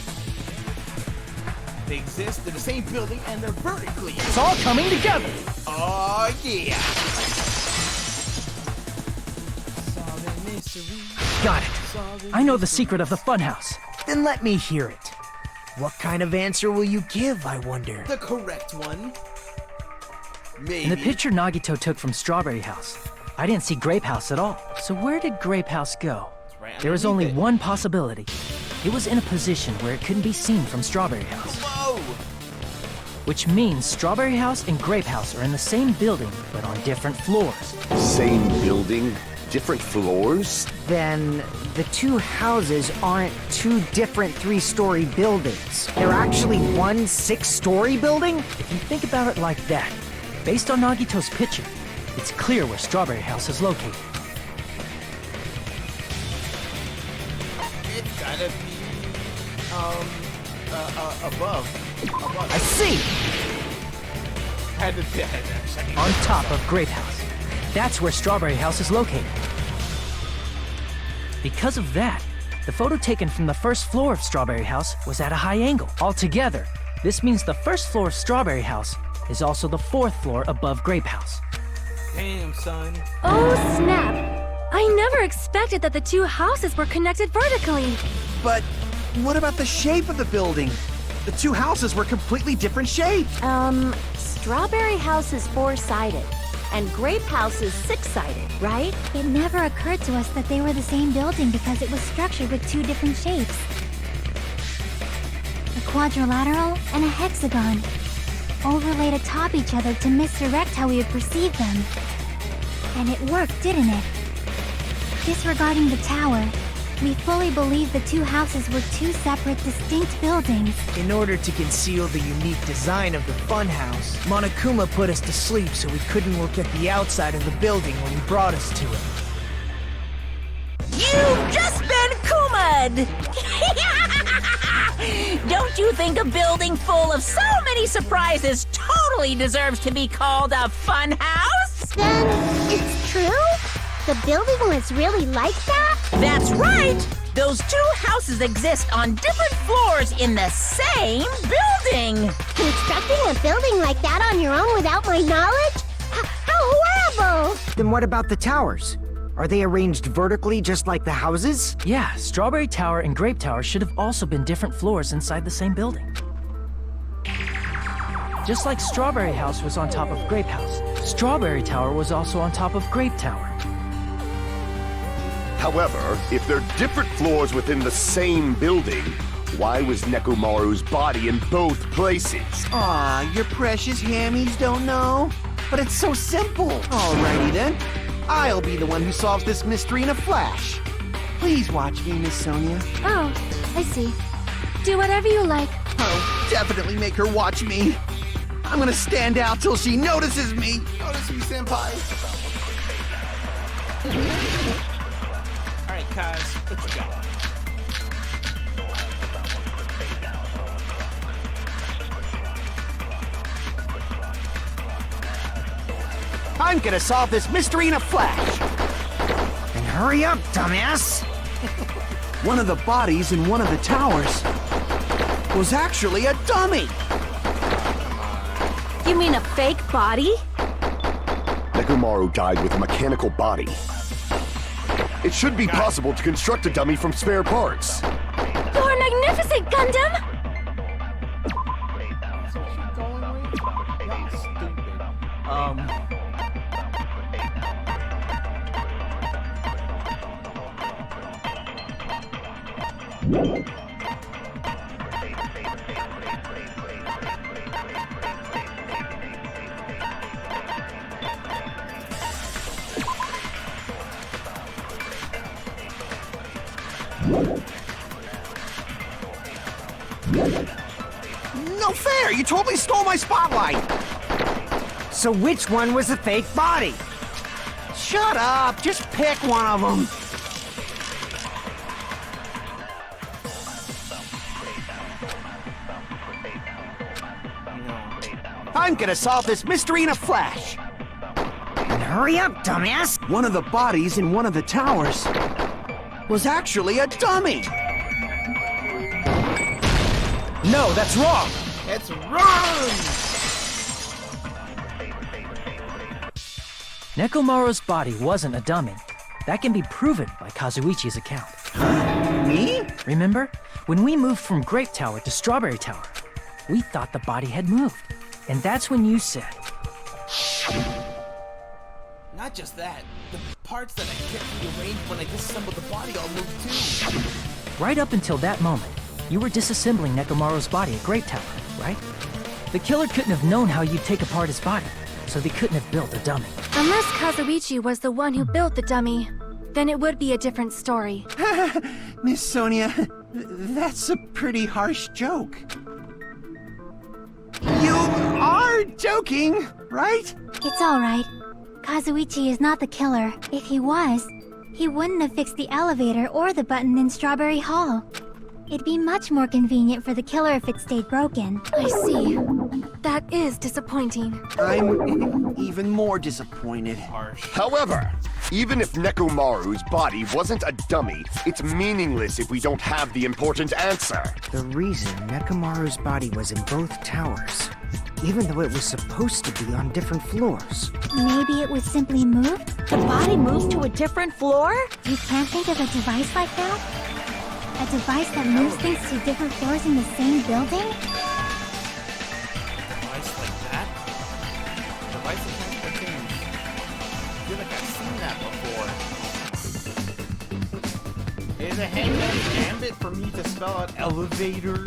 They exist in the same building and they're vertically. It's all coming together. Oh yeah! Got it. I know the secret of the funhouse. Then let me hear it. What kind of answer will you give, I wonder? The correct one. Maybe. In the picture Nagito took from Strawberry House, I didn't see Grape House at all. So where did Grape House go? Right There is only underneath it. one possibility. It was in a position where it couldn't be seen from Strawberry House. Whoa! Which means Strawberry House and Grape House are in the same building, but on different floors. Same building, different floors? Then the two houses aren't two different 3-story buildings. They're actually one 6-story building? If you think about it like that, based on Nagito's picture, it's clear where Strawberry House is located. It's gotta be above. I see! Had to check. On top of Grape House. That's where Strawberry House is located. Because of that, the photo taken from the first floor of Strawberry House was at a high angle. Altogether, this means the first floor of Strawberry House is also the 4th floor above Grape House. Damn, son. Oh, snap! I never expected that the two houses were connected vertically. But what about the shape of the building? The two houses were completely different shapes. Strawberry House is 4-sided, and Grape House is 6-sided, right? It never occurred to us that they were the same building because it was structured with two different shapes. A quadrilateral and a hexagon, overlaid atop each other to misdirect how we would perceive them. And it worked, didn't it? Disregarding the tower, we fully believed the two houses were two separate, distinct buildings. In order to conceal the unique design of the funhouse, Monokuma put us to sleep so we couldn't look at the outside of the building when he brought us to it. You've just been Kuma'd! Don't you think a building full of so many surprises totally deserves to be called a fun house? Then, it's true? The building was really like that? That's right! Those two houses exist on different floors in the same building! Constructing a building like that on your own without my knowledge? How horrible! Then what about the towers? Are they arranged vertically just like the houses? Yeah, Strawberry Tower and Grape Tower should have also been different floors inside the same building. Just like Strawberry House was on top of Grape House, Strawberry Tower was also on top of Grape Tower. However, if they're different floors within the same building, why was Nekomaru's body in both places? Aw, your precious hammies don't know? But it's so simple. Alrighty then. I'll be the one who solves this mystery in a flash. Please watch me, Miss Sonia. Oh, I see. Do whatever you like. Oh, definitely make her watch me. I'm gonna stand out till she notices me. Notice me, senpai. Alright, Kaz, let's go. I'm gonna solve this mystery in a flash. Then hurry up, dumbass! One of the bodies in one of the towers was actually a dummy. You mean a fake body? Nekomaru died with a mechanical body. It should be possible to construct a dummy from spare parts. You're magnificent, Gundam! No fair! You totally stole my spotlight! So which one was the fake body? Shut up! Just pick one of them! I'm gonna solve this mystery in a flash! Hurry up, dumbass! One of the bodies in one of the towers was actually a dummy! No, that's wrong! It's wrong! Nekomaru's body wasn't a dummy. That can be proven by Kazuichi's account. Me? Remember? When we moved from Grape Tower to Strawberry Tower, we thought the body had moved. And that's when you said... Not just that, the parts that I kept rearranged when I disassembled the body all moved too. Right up until that moment, you were disassembling Nekomaru's body at Grape Tower, right? The killer couldn't have known how you'd take apart his body, so they couldn't have built a dummy. Unless Kazuichi was the one who built the dummy, then it would be a different story. Miss Sonia, that's a pretty harsh joke. You are joking, right? It's alright. Kazuichi is not the killer. If he was, he wouldn't have fixed the elevator or the button in Strawberry Hall. It'd be much more convenient for the killer if it stayed broken. I see. That is disappointing. I'm even more disappointed. However, even if Nekomaru's body wasn't a dummy, it's meaningless if we don't have the important answer. The reason Nekomaru's body was in both towers, even though it was supposed to be on different floors. Maybe it was simply moved? The body moved to a different floor? You can't think of a device like that? A device that moves things to different floors in the same building? Device like that? Device that transportation. I feel like I've seen that before. Is a hangman's gambit for me to spell out elevator?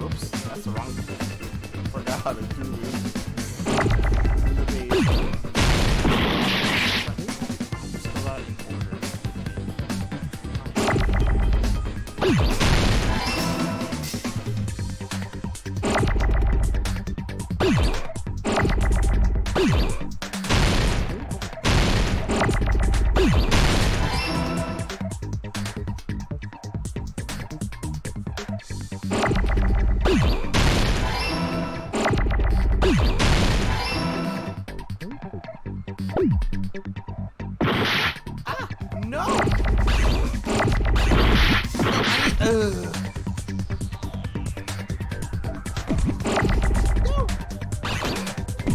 Oops, that's the wrong thing. Forgot how to do this. No!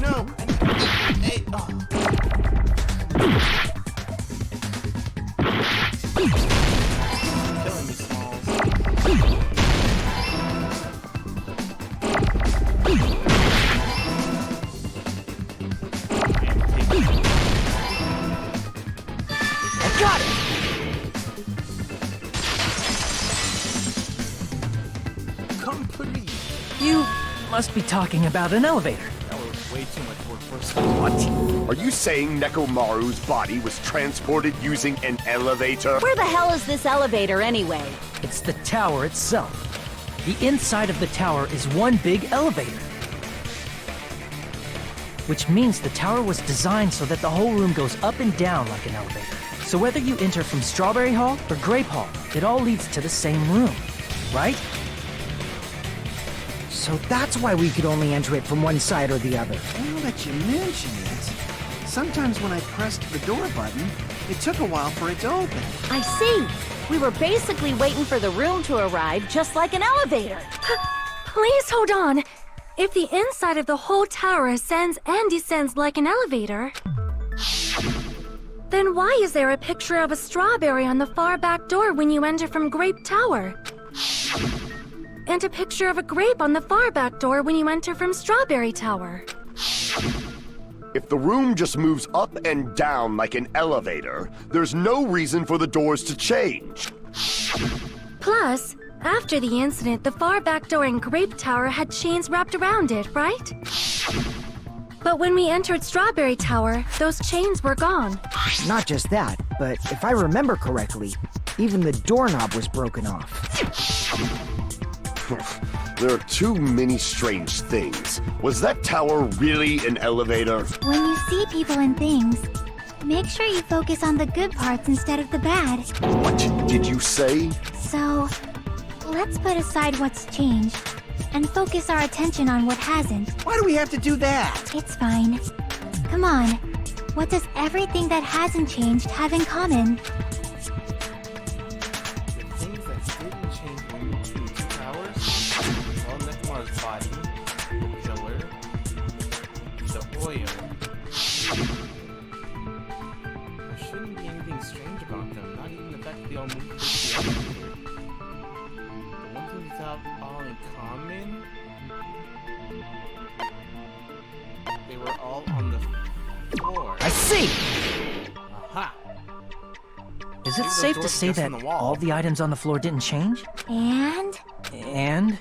No! Hey, oh. Killing me, Smalls. I got it! Complete! You must be talking about an elevator. That was way too much work for someone. What? Are you saying Nekomaru's body was transported using an elevator? Where the hell is this elevator anyway? It's the tower itself. The inside of the tower is one big elevator. Which means the tower was designed so that the whole room goes up and down like an elevator. So whether you enter from Strawberry Hall or Grape Hall, it all leads to the same room, right? So that's why we could only enter it from one side or the other. Now that you mention it, sometimes when I pressed the door button, it took a while for it to open. I see. We were basically waiting for the room to arrive, just like an elevator. Please hold on. If the inside of the whole tower ascends and descends like an elevator, then why is there a picture of a strawberry on the far back door when you enter from Grape Tower? And a picture of a grape on the far back door when you enter from Strawberry Tower. If the room just moves up and down like an elevator, there's no reason for the doors to change. Plus, after the incident, the far back door in Grape Tower had chains wrapped around it, right? But when we entered Strawberry Tower, those chains were gone. Not just that, but if I remember correctly, even the doorknob was broken off. There are too many strange things. Was that tower really an elevator? When you see people and things, make sure you focus on the good parts instead of the bad. What did you say? So, let's put aside what's changed and focus our attention on what hasn't. Why do we have to do that? It's fine. Come on. What does everything that hasn't changed have in common? The things that didn't change when we went to the two towers, well, Nekomaru's body, the pillar, the oil. There shouldn't be anything strange about them, not even the fact that they all moved to the elevator. The one thing they have all in common, they were all on the floor. I see! Aha! Is it Maybe safe those to doors say are just that on the wall. all the items on the floor didn't change? And And?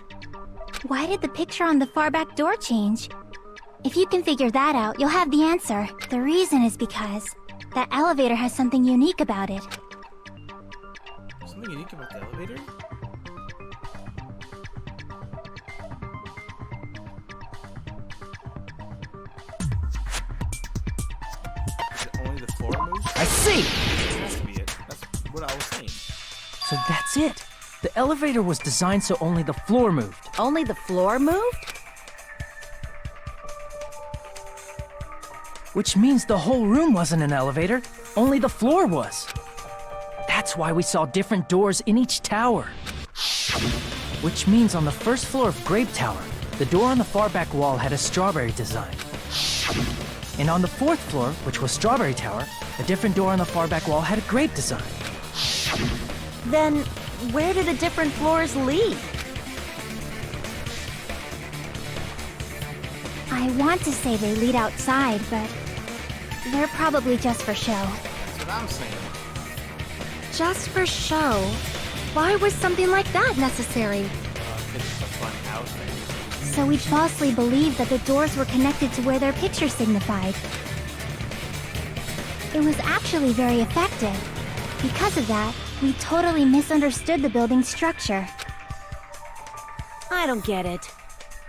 why did the picture on the far back door change? If you can figure that out, you'll have the answer. The reason is because that elevator has something unique about it. Something unique about the elevator? Is it only the floor moves? I see! That has to be it. That's what I was saying. So that's it. The elevator was designed so only the floor moved. Only the floor moved? Which means the whole room wasn't an elevator, only the floor was. That's why we saw different doors in each tower. Which means on the first floor of Grape Tower, the door on the far back wall had a strawberry design. And on the fourth floor, which was Strawberry Tower, a different door on the far back wall had a grape design. Then, where do the different floors lead? I want to say they lead outside, but they're probably just for show. That's what I'm saying. Just for show. Why was something like that necessary? Because it's a fun house thing. So we'd falsely believe that the doors were connected to where their picture signified. It was actually very effective. Because of that, we totally misunderstood the building's structure. I don't get it.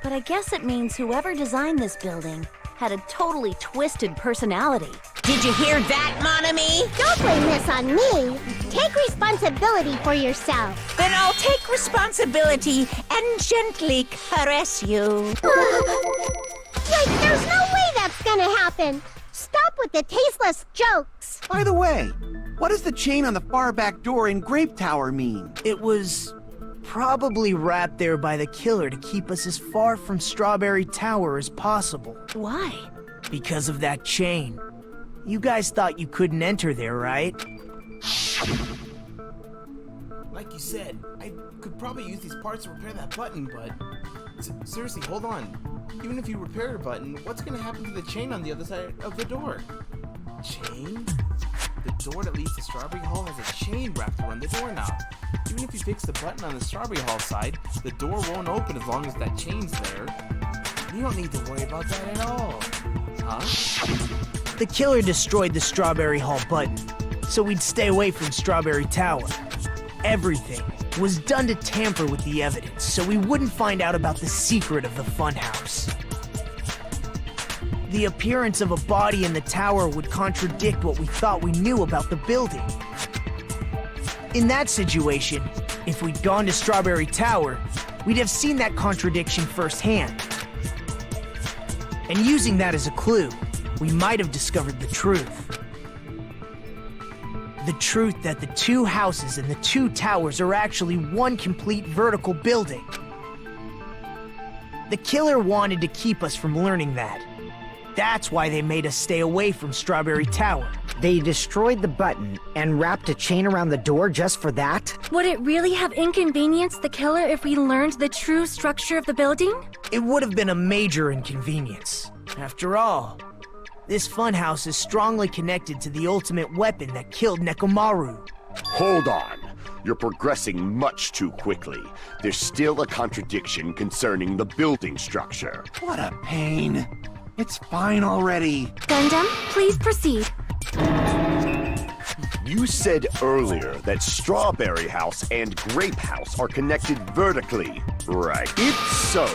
But I guess it means whoever designed this building had a totally twisted personality. Did you hear that, mon ami? Don't blame this on me. Take responsibility for yourself. Then I'll take responsibility and gently caress you. Like, there's no way that's gonna happen. Stop with the tasteless jokes. By the way, what does the chain on the far back door in Grape Tower mean? It was probably wrapped there by the killer to keep us as far from Strawberry Tower as possible. Why? Because of that chain. You guys thought you couldn't enter there, right? Like you said, I could probably use these parts to repair that button, but seriously, hold on. Even if you repair a button, what's gonna happen to the chain on the other side of the door? Chain? The door that leads to Strawberry Hall has a chain wrapped around the doorknob. Even if you fix the button on the Strawberry Hall side, the door won't open as long as that chain's there. You don't need to worry about that at all. Huh? The killer destroyed the Strawberry Hall button, so we'd stay away from Strawberry Tower. Everything was done to tamper with the evidence, so we wouldn't find out about the secret of the funhouse. The appearance of a body in the tower would contradict what we thought we knew about the building. In that situation, if we'd gone to Strawberry Tower, we'd have seen that contradiction firsthand. And using that as a clue, we might have discovered the truth. The truth that the two houses and the two towers are actually one complete vertical building. The killer wanted to keep us from learning that. That's why they made us stay away from Strawberry Tower. They destroyed the button and wrapped a chain around the door just for that? Would it really have inconvenienced the killer if we learned the true structure of the building? It would have been a major inconvenience. After all, This funhouse is strongly connected to the ultimate weapon that killed Nekomaru. Hold on. You're progressing much too quickly. There's still a contradiction concerning the building structure. What a pain. It's fine already. Gundam, please proceed. You said earlier that Strawberry House and Grape House are connected vertically, right? If so,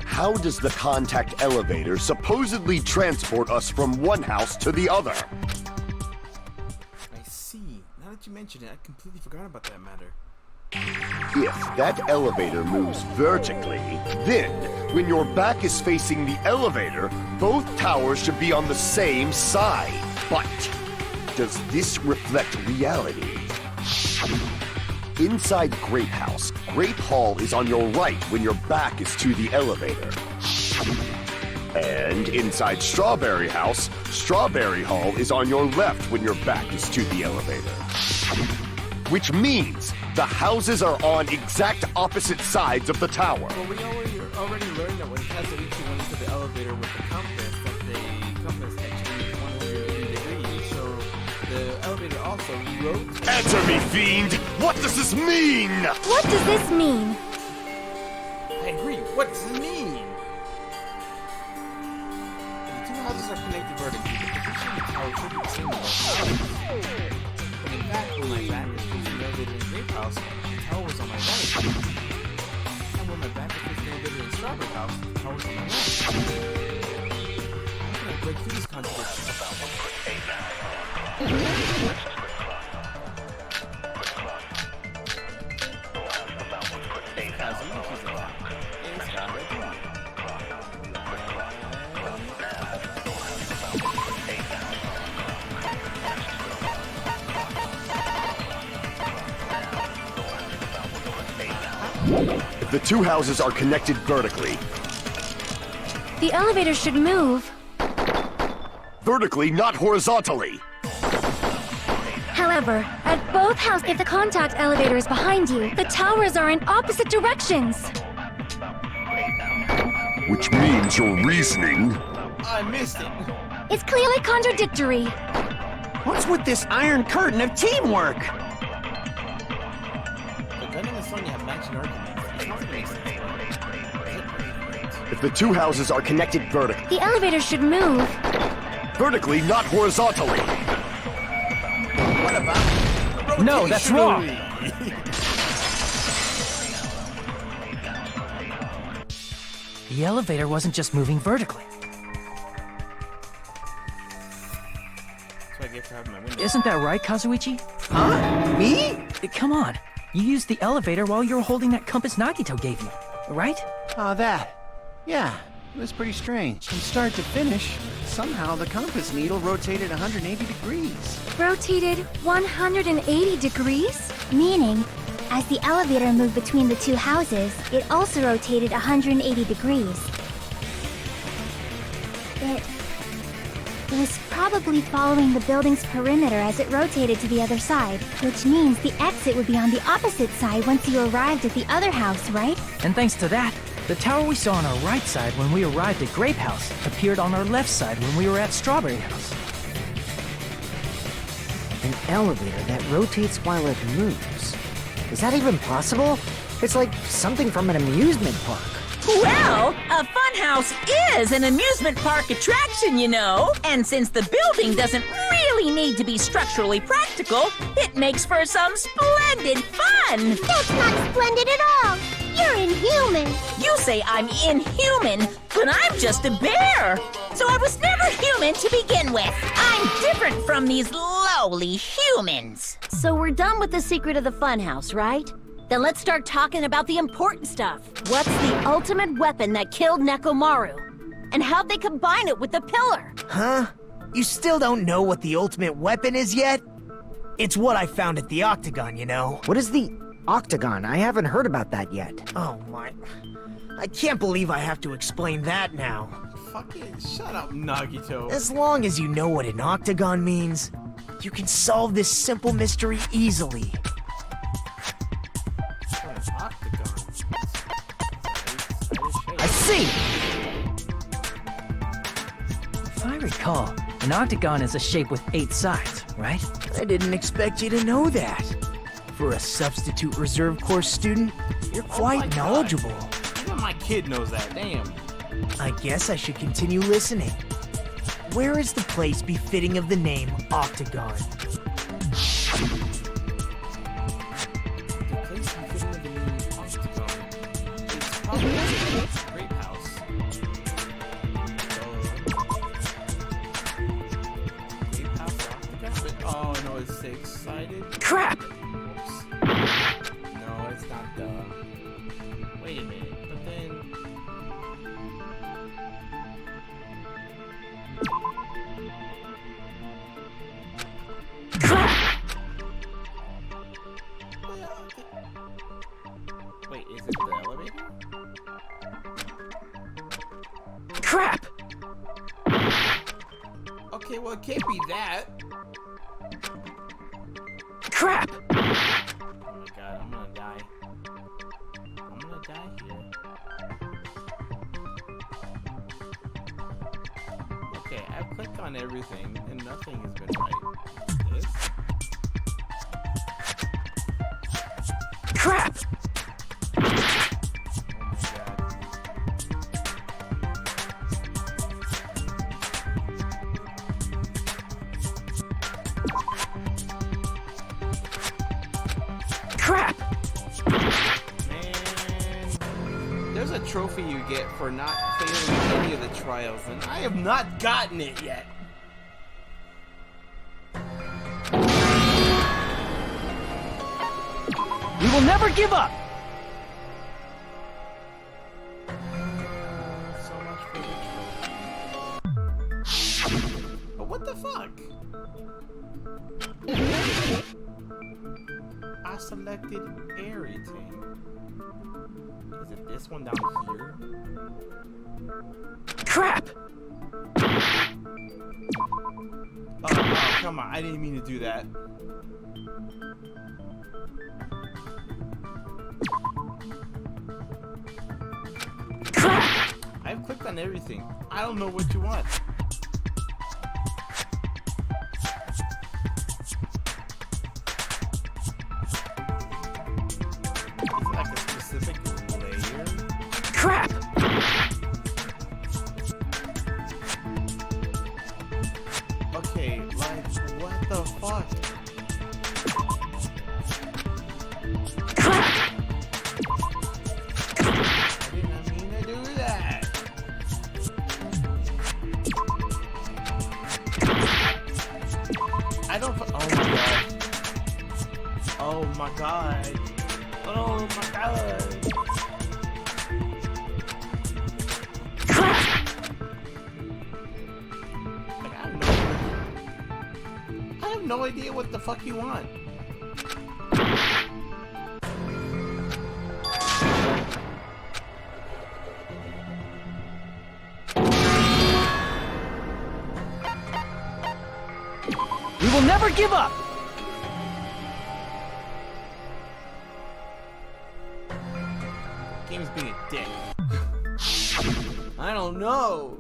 how does the contact elevator supposedly transport us from one house to the other? I see. Now that you mention it, I completely forgot about that matter. If that elevator moves vertically, then when your back is facing the elevator, both towers should be on the same side. But does this reflect reality? Inside Grape House, Grape Hall is on your right when your back is to the elevator. And inside Strawberry House, Strawberry Hall is on your left when your back is to the elevator. Which means the houses are on exact opposite sides of the tower. Well, we already learned that when Kazuichi went into the elevator with the compass, that the compass had changed 180 degrees, so the elevator also rotated. Answer me, fiend! What does this mean? What does this mean? I agree. What does it mean? The two houses are connected vertically. The position of the tower should be the same as both houses. But in fact, when my back is facing the elevator in Grape House, the tower was on my right. And when my back is facing the elevator in Strawberry House, the tower was on my left. How can I break through this contradiction? Kazuichi's attack is got it done. If the two houses are connected vertically, The elevator should move. vertically, not horizontally. However, at both houses, if the contact elevator is behind you, the towers are in opposite directions. Which means your reasoning. I missed it. It's clearly contradictory. What's with this iron curtain of teamwork? The Gundam and Sonya have matching arguments. It's not gonna make sense. If the two houses are connected vertically, The elevator should move. vertically, not horizontally. What about No, that's wrong. The elevator wasn't just moving vertically. That's what I get for having my window. Isn't that right, Kazuichi? Huh? Me? Come on. You used the elevator while you were holding that compass Nagito gave you, right? Oh, that. Yeah, it was pretty strange. From start to finish, somehow the compass needle rotated 180 degrees. Rotated 180 degrees? Meaning, as the elevator moved between the two houses, it also rotated 180 degrees. It was probably following the building's perimeter as it rotated to the other side, which means the exit would be on the opposite side once you arrived at the other house, right? And thanks to that, the tower we saw on our right side when we arrived at Grape House appeared on our left side when we were at Strawberry House. An elevator that rotates while it moves. Is that even possible? It's like something from an amusement park. Well, a funhouse is an amusement park attraction, you know. And since the building doesn't really need to be structurally practical, it makes for some splendid fun. That's not splendid at all. You're inhuman. You say I'm inhuman, but I'm just a bear. So I was never human to begin with. I'm different from these lowly humans. So we're done with the secret of the funhouse, right? Then let's start talking about the important stuff. What's the ultimate weapon that killed Nekomaru? And how'd they combine it with the pillar? Huh? You still don't know what the ultimate weapon is yet? It's what I found at the Octagon, you know. What is the Octagon? I haven't heard about that yet. Oh my... I can't believe I have to explain that now. Fucking shut up, Nagito. As long as you know what an Octagon means, you can solve this simple mystery easily. I see! If I recall, An octagon is a shape with 8 sides, right? I didn't expect you to know that. For a substitute reserve course student, you're quite knowledgeable. Even my kid knows that, damn. I guess I should continue listening. Where is the place befitting of the name Octagon? The place befitting of the name Octagon. It's probably the Grape House. Grape House Octagon? Oh no, it's 6-sided. Crap! Oops. No, it's not the... Wait a minute, but then... Wait, is it the elevator? Crap! Okay, well it can't be that. Crap! Oh my god, I'm gonna die. I'm gonna die here. Okay, I've clicked on everything and nothing has been right. This? Crap! Oh my god. Crap! Man, there's a trophy you get for not failing any of the trials, and I have not gotten it yet. We will never give up! So much for the trophy. But what the fuck? I selected everything. Is it this one down here? Crap! Oh, come on. I didn't mean to do that. Crap! I've clicked on everything. I don't know what you want. Is it like a specific layer? Crap! Okay, like, what the fuck? Crap! I did not mean to do that. I don't. Oh my god. Oh my god. Oh my god. Crap! Like, I have no idea what the fuck you want. We will never give up! Game's being a dick. I don't know.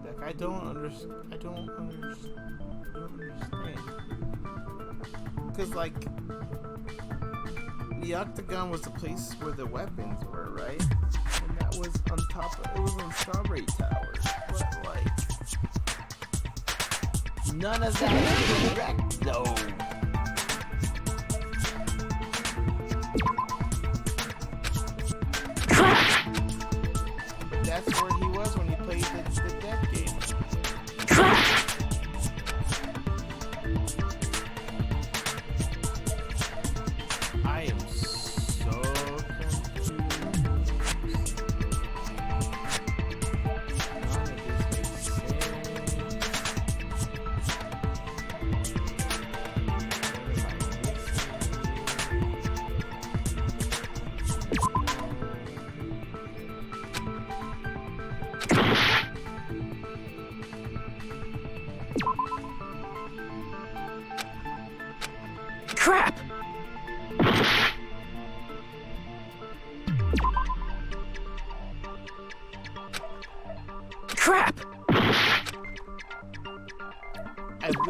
Like, I don't understand. Because, like, the octagon was the place where the weapons were, right? And that was on top of, it was on Strawberry Tower. But, like, none of that is correct, though. But that's where he was when he played the death game. I am so confused. None of this makes sense. What am I missing?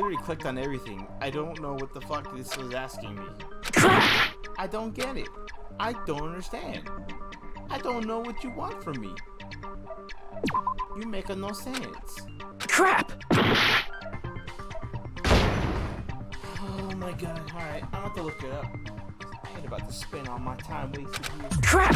literally clicked on everything. I don't know what the fuck this was asking me. I don't get it. I don't understand. I don't know what you want from me. You make no sense. Crap! Oh my god. Alright, I'm about to look it up. I ain't about to spend all my time wasted here. Crap!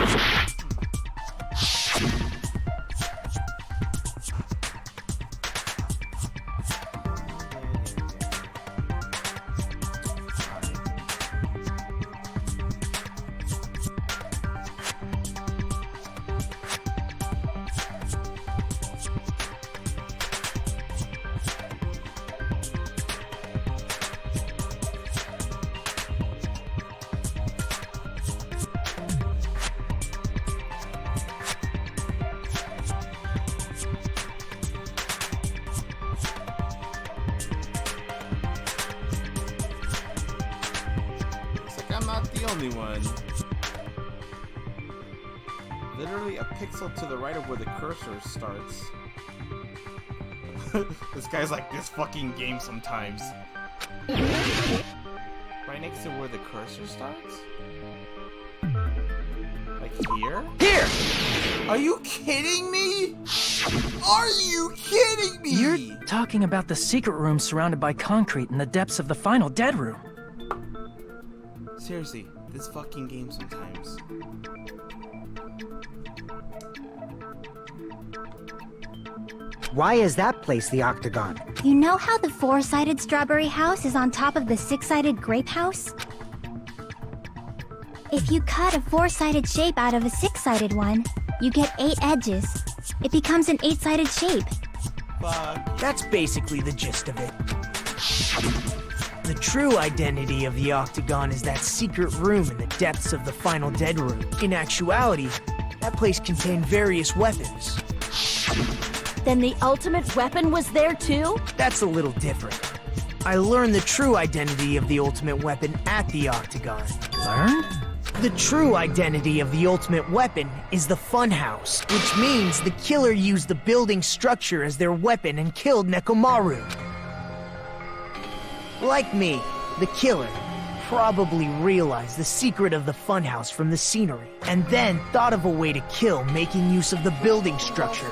I'm not the only one. Literally a pixel to the right of where the cursor starts. This guy's like this fucking game sometimes. Right next to where the cursor starts? Like here? Here! Are you kidding me? Are you kidding me? You're talking about the secret room surrounded by concrete in the depths of the final dead room. Seriously, this fucking game sometimes. Why is that place the Octagon? You know how the four-sided strawberry house is on top of the six-sided grape house? If you cut a four-sided shape out of a six-sided one, you get 8 edges. It becomes an 8-sided shape. Fuck. That's basically the gist of it. The true identity of the Octagon is that secret room in the depths of the final dead room. In actuality, that place contained various weapons. Then the ultimate weapon was there too? That's a little different. I learned the true identity of the ultimate weapon at the Octagon. Learned? The true identity of the ultimate weapon is the Funhouse, which means the killer used the building structure as their weapon and killed Nekomaru. Like me, the killer probably realized the secret of the funhouse from the scenery, and then thought of a way to kill making use of the building structure.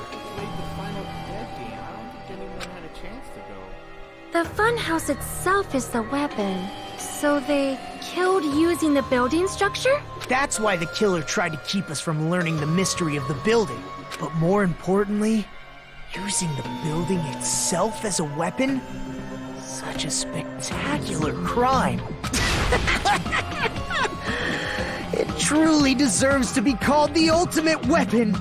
The funhouse itself is the weapon. So they killed using the building structure? That's why the killer tried to keep us from learning the mystery of the building. But more importantly, using the building itself as a weapon? Such a spectacular crime. It truly deserves to be called the ultimate weapon.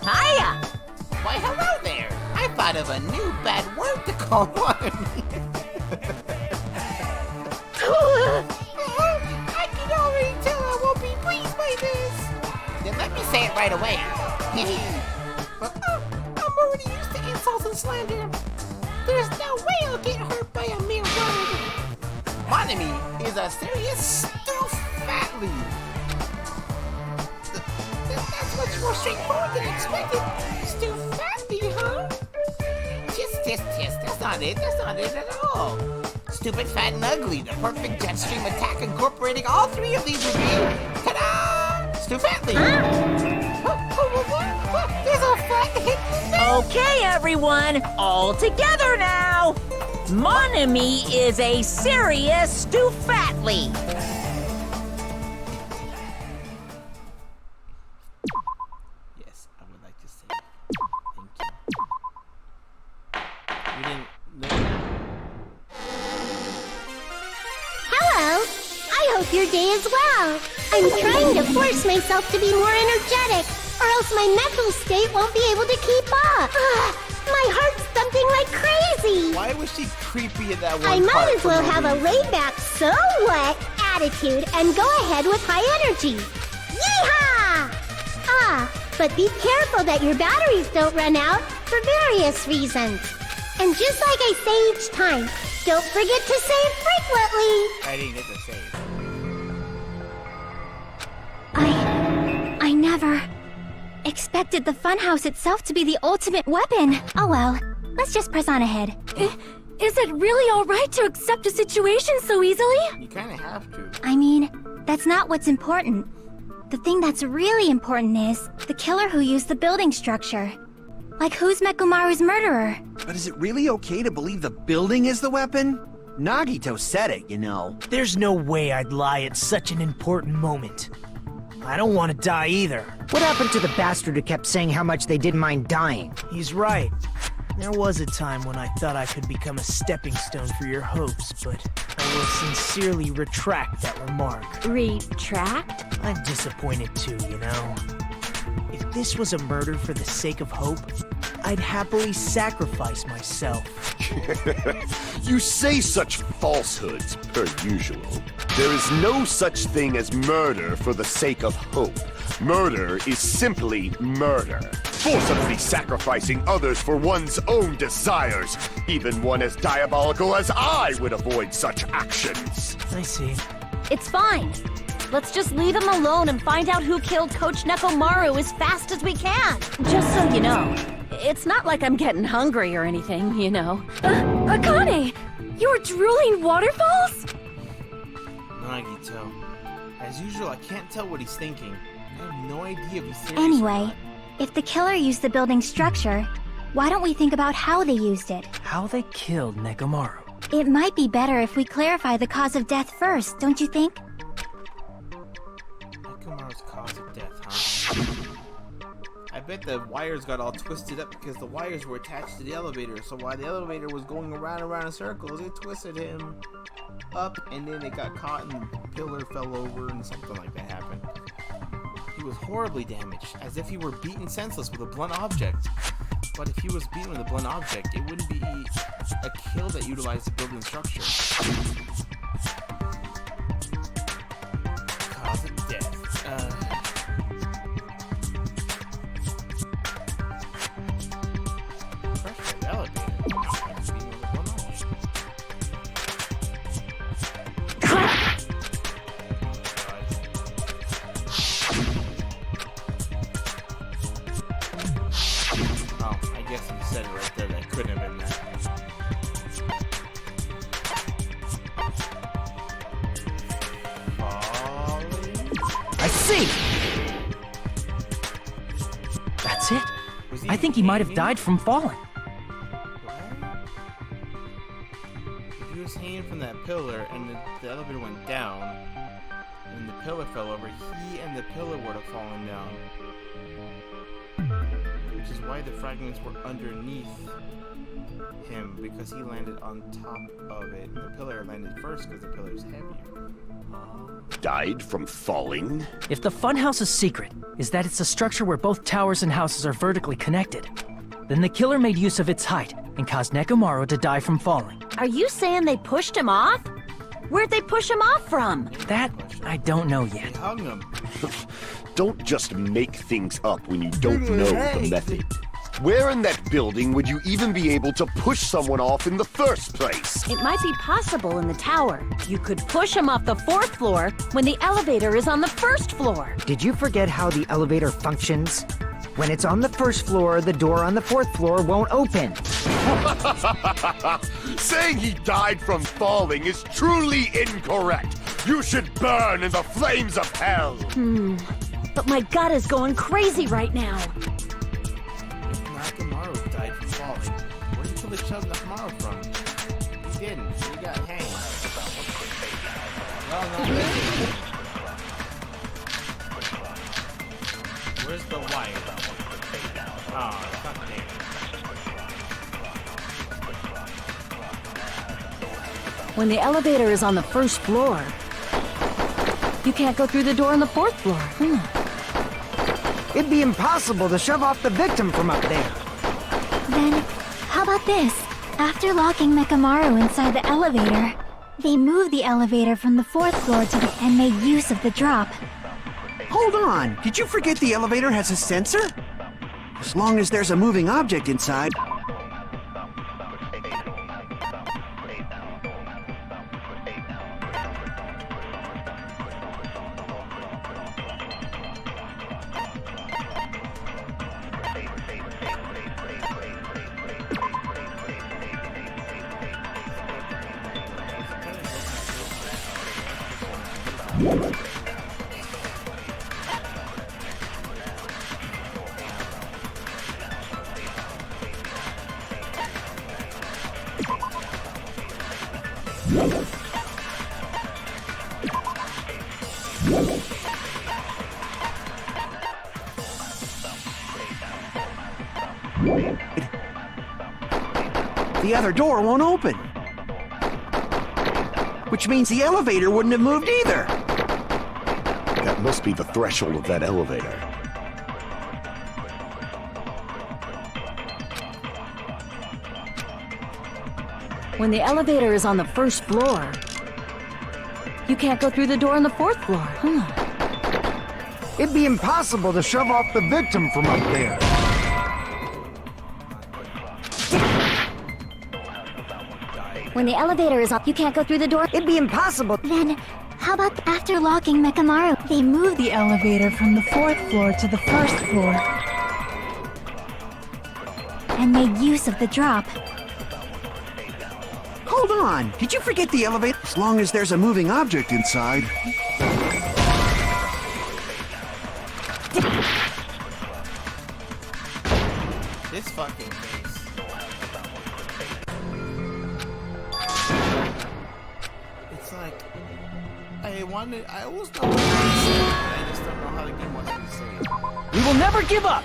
Hiya! Why, hello there! I thought of a new bad word to call one. I can already tell I won't be pleased by this. Then let me say it right away. I'm already used to insults and slander. There's no way I'll get hurt by a mere word. Monami is a serious fatly. That's much more straightforward than expected. Fatly, huh? Tisk. That's not it. That's not it at all. Stupid, fat, and ugly. The perfect jet stream attack incorporating all three of these would be... Ta-da! Stufatly. There's a fat hit. Okay, everyone. All together now. Monami is a serious Stufatly. Yes, I would like to say thank you. You didn't know. Hello! I hope your day is well. I'm trying to force myself to be more energetic, or else my mental state won't be able to keep up. My heart's thumping like crazy. Why was she creepy in that one I might part as well for no have a reason? laid-back so what attitude and go ahead with high energy. Yeehaw! But be careful that your batteries don't run out for various reasons. And just like I say each time, don't forget to save frequently. I didn't get to save. I never expected the funhouse itself to be the ultimate weapon. Oh well, let's just press on ahead. Is it really alright to accept a situation so easily? You kind of have to. I mean, that's not what's important. The thing that's really important is the killer who used the building structure. Like, who's Mekumaru's murderer? But is it really okay to believe the building is the weapon? Nagito said it, you know. There's no way I'd lie at such an important moment. I don't want to die either. What happened to the bastard who kept saying how much they didn't mind dying? He's right. There was a time when I thought I could become a stepping stone for your hopes, but I will sincerely retract that remark. Retract? I'm disappointed too, you know. If this was a murder for the sake of hope, I'd happily sacrifice myself. You say such falsehoods, per usual. There is no such thing as murder for the sake of hope. Murder is simply murder. Forcibly sacrificing others for one's own desires. Even one as diabolical as I would avoid such actions. I see. It's fine. Let's just leave him alone and find out who killed Coach Nekomaru as fast as we can. Just so you know, it's not like I'm getting hungry or anything, you know. Akane! You were drooling waterfalls? Nagito. As usual, I can't tell what he's thinking. I have no idea if he's serious. Anyway, if the killer used the building structure, why don't we think about how they used it? How they killed Nekomaru. It might be better if we clarify the cause of death first, don't you think? Nekomaru's cause of death, huh? I bet the wires got all twisted up because the wires were attached to the elevator. So while the elevator was going around in circles, it twisted him up, and then it got caught and the pillar fell over and something like that happened. He was horribly damaged, as if he were beaten senseless with a blunt object. But if he was beaten with a blunt object, it wouldn't be a kill that utilized the building structure. Cause of death. That's it. I think he might have died from falling. If he was hanging from that pillar and the elevator went down and the pillar fell over, he and the pillar would have fallen down. Which is why the fragments were underneath him, because he landed on top of it and the pillar landed first because the pillar is heavier. Died from falling? If the funhouse's secret is that it's a structure where both towers and houses are vertically connected, then the killer made use of its height and caused Nekomaru to die from falling. Are you saying they pushed him off? Where'd they push him off from? That I don't know yet. They hung him. Don't just make things up when you don't know the method. Where in that building would you even be able to push someone off in the first place? It might be possible in the tower. You could push him off the 4th floor when the elevator is on the 1st floor. Did you forget how the elevator functions? When it's on the 1st floor, the door on the 4th floor won't open. Saying he died from falling is truly incorrect. You should burn in the flames of hell. But my gut is going crazy right now. Nekomaru died from falling. Where did they shove Nekomaru from? He didn't. He got hanged. Well, no. Where's the wire? Oh, fuck damn. When the elevator is on the 1st floor, you can't go through the door on the 4th floor. It'd be impossible to shove off the victim from up there. Then, how about this? After locking Mekamaru inside the elevator, They moved the elevator from the 4th floor to the and made use of the drop. Hold on, did you forget the elevator has a sensor? As long as there's a moving object inside. The other door won't open. Which means the elevator wouldn't have moved either. That must be the threshold of that elevator. When the elevator is on the 1st floor, you can't go through the door on the 4th floor. It'd be impossible to shove off the victim from up there. When the elevator is up, you can't go through the door. It'd be impossible. Then, how about after locking Mekamaru? They moved the elevator from the 4th floor to the 1st floor and made use of the drop. Hold on, did you forget the elevator? As long as there's a moving object inside. This fucking case. It's like I always know what to say, but I just don't know how the game wants me to say it. We will never give up!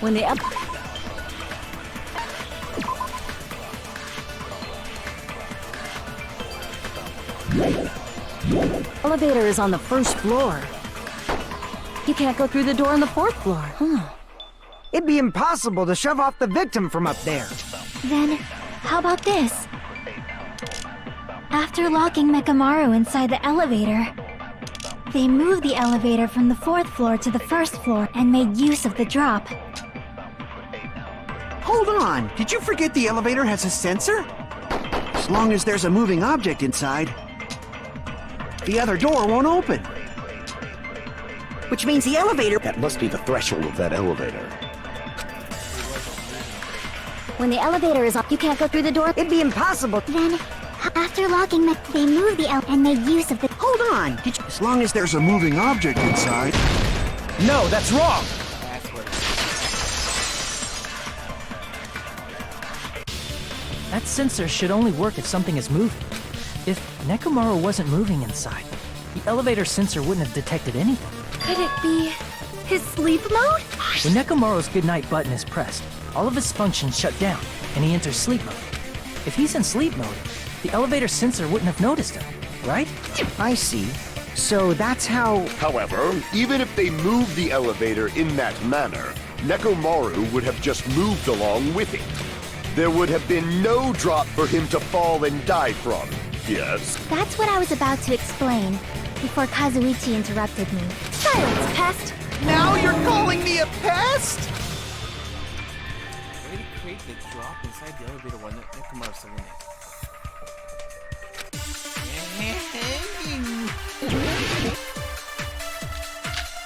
When the elevator is on the 1st floor, you can't go through the door on the 4th floor. It'd be impossible to shove off the victim from up there. Then, how about this? After locking Mekamaru inside the elevator, they moved the elevator from the 4th floor to the 1st floor and made use of the drop. Hold on, did you forget the elevator has a sensor? As long as there's a moving object inside, the other door won't open. Which means the elevator... That must be the threshold of that elevator. When the elevator is up, you can't go through the door. It'd be impossible. Then, after locking they moved the and made use of the... Hold on, did you... As long as there's a moving object inside... No, that's wrong! That's what it is. That sensor should only work if something is moving. If Nekomaru wasn't moving inside, the elevator sensor wouldn't have detected anything. Could it be his sleep mode? When Nekomaru's goodnight button is pressed, all of his functions shut down, and he enters sleep mode. If he's in sleep mode, the elevator sensor wouldn't have noticed him, right? I see. So that's how... However, even if they moved the elevator in that manner, Nekomaru would have just moved along with it. There would have been no drop for him to fall and die from. Yes? That's what I was about to explain before Kazuichi interrupted me. Silence, pest! Now you're calling me a pest? Way to create the drop inside the elevator while Nekomaru's still in it.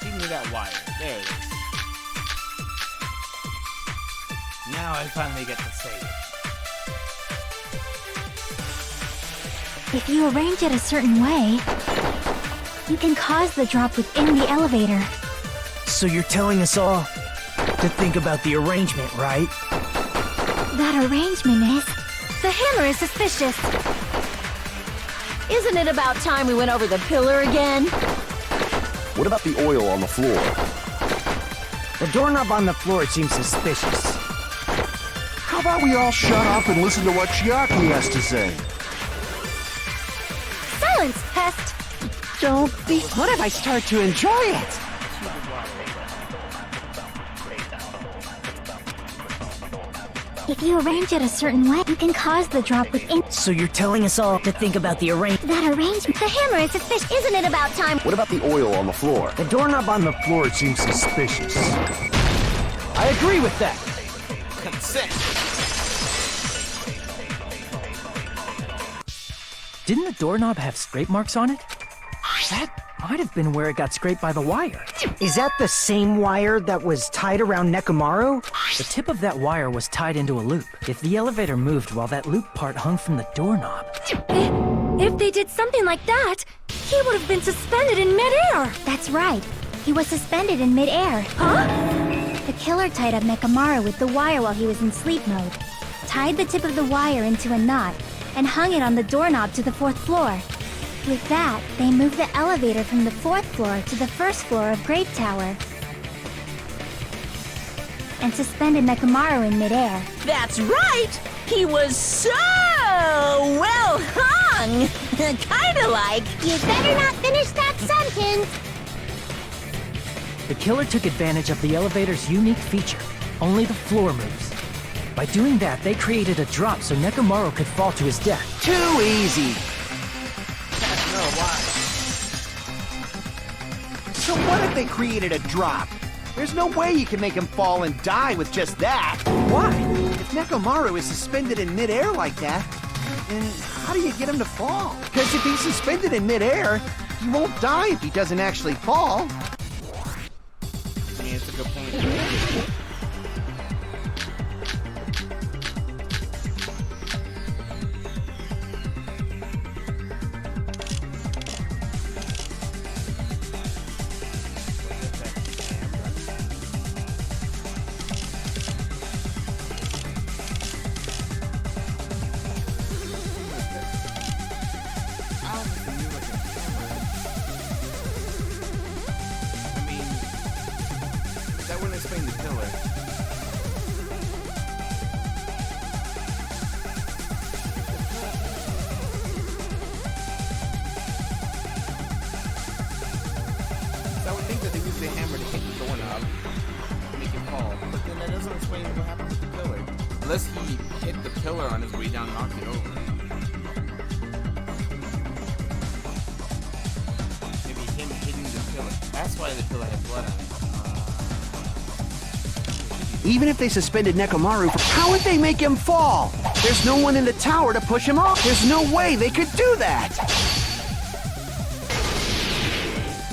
Give me that wire. There it is. Now I finally get to say it. If you arrange it a certain way, you can cause the drop within the elevator. So you're telling us all to think about the arrangement, right? That arrangement is... The hammer is suspicious. Isn't it about time we went over the pillar again? What about the oil on the floor? The doorknob on the floor seems suspicious. How about we all shut up and listen to what Chiaki has to say? Silence, pest! Don't be. What if I start to enjoy it? If you arrange it a certain way, you can cause the drop with ink. So you're telling us all to think about the arrangement? That arrangement. The hammer is a fish. Isn't it about time? What about the oil on the floor? The doorknob on the floor seems suspicious. I agree with that. Consent. Didn't the doorknob have scrape marks on it? That might have been where it got scraped by the wire. Is that the same wire that was tied around Nekomaru? The tip of that wire was tied into a loop. If the elevator moved while that loop part hung from the doorknob... If they did something like that, he would have been suspended in midair. That's right. He was suspended in midair. Huh? The killer tied up Nekomaru with the wire while he was in sleep mode, tied the tip of the wire into a knot, and hung it on the doorknob to the 4th floor. With that, they moved the elevator from the 4th floor to the 1st floor of Grape Tower and suspended Nekomaru in midair. That's right! He was so well hung! Kinda like... You better not finish that sentence! The killer took advantage of the elevator's unique feature. Only the floor moves. By doing that, they created a drop so Nekomaru could fall to his death. Too easy. No, why? So what if they created a drop? There's no way you can make him fall and die with just that. Why? If Nekomaru is suspended in midair like that, then how do you get him to fall? Because if he's suspended in midair, he won't die if he doesn't actually fall. I mean, it's a good point. That wouldn't explain the killer. So I would think that they use the hammer to hit the doorknob, make it fall. But then that doesn't explain what happened with the killer. Unless he hit the killer on his way down and knocked it over. Maybe him hitting the killer. That's why the killer had blood on it. Even if they suspended Nekomaru, how would they make him fall? There's no one in the tower to push him off. There's no way they could do that.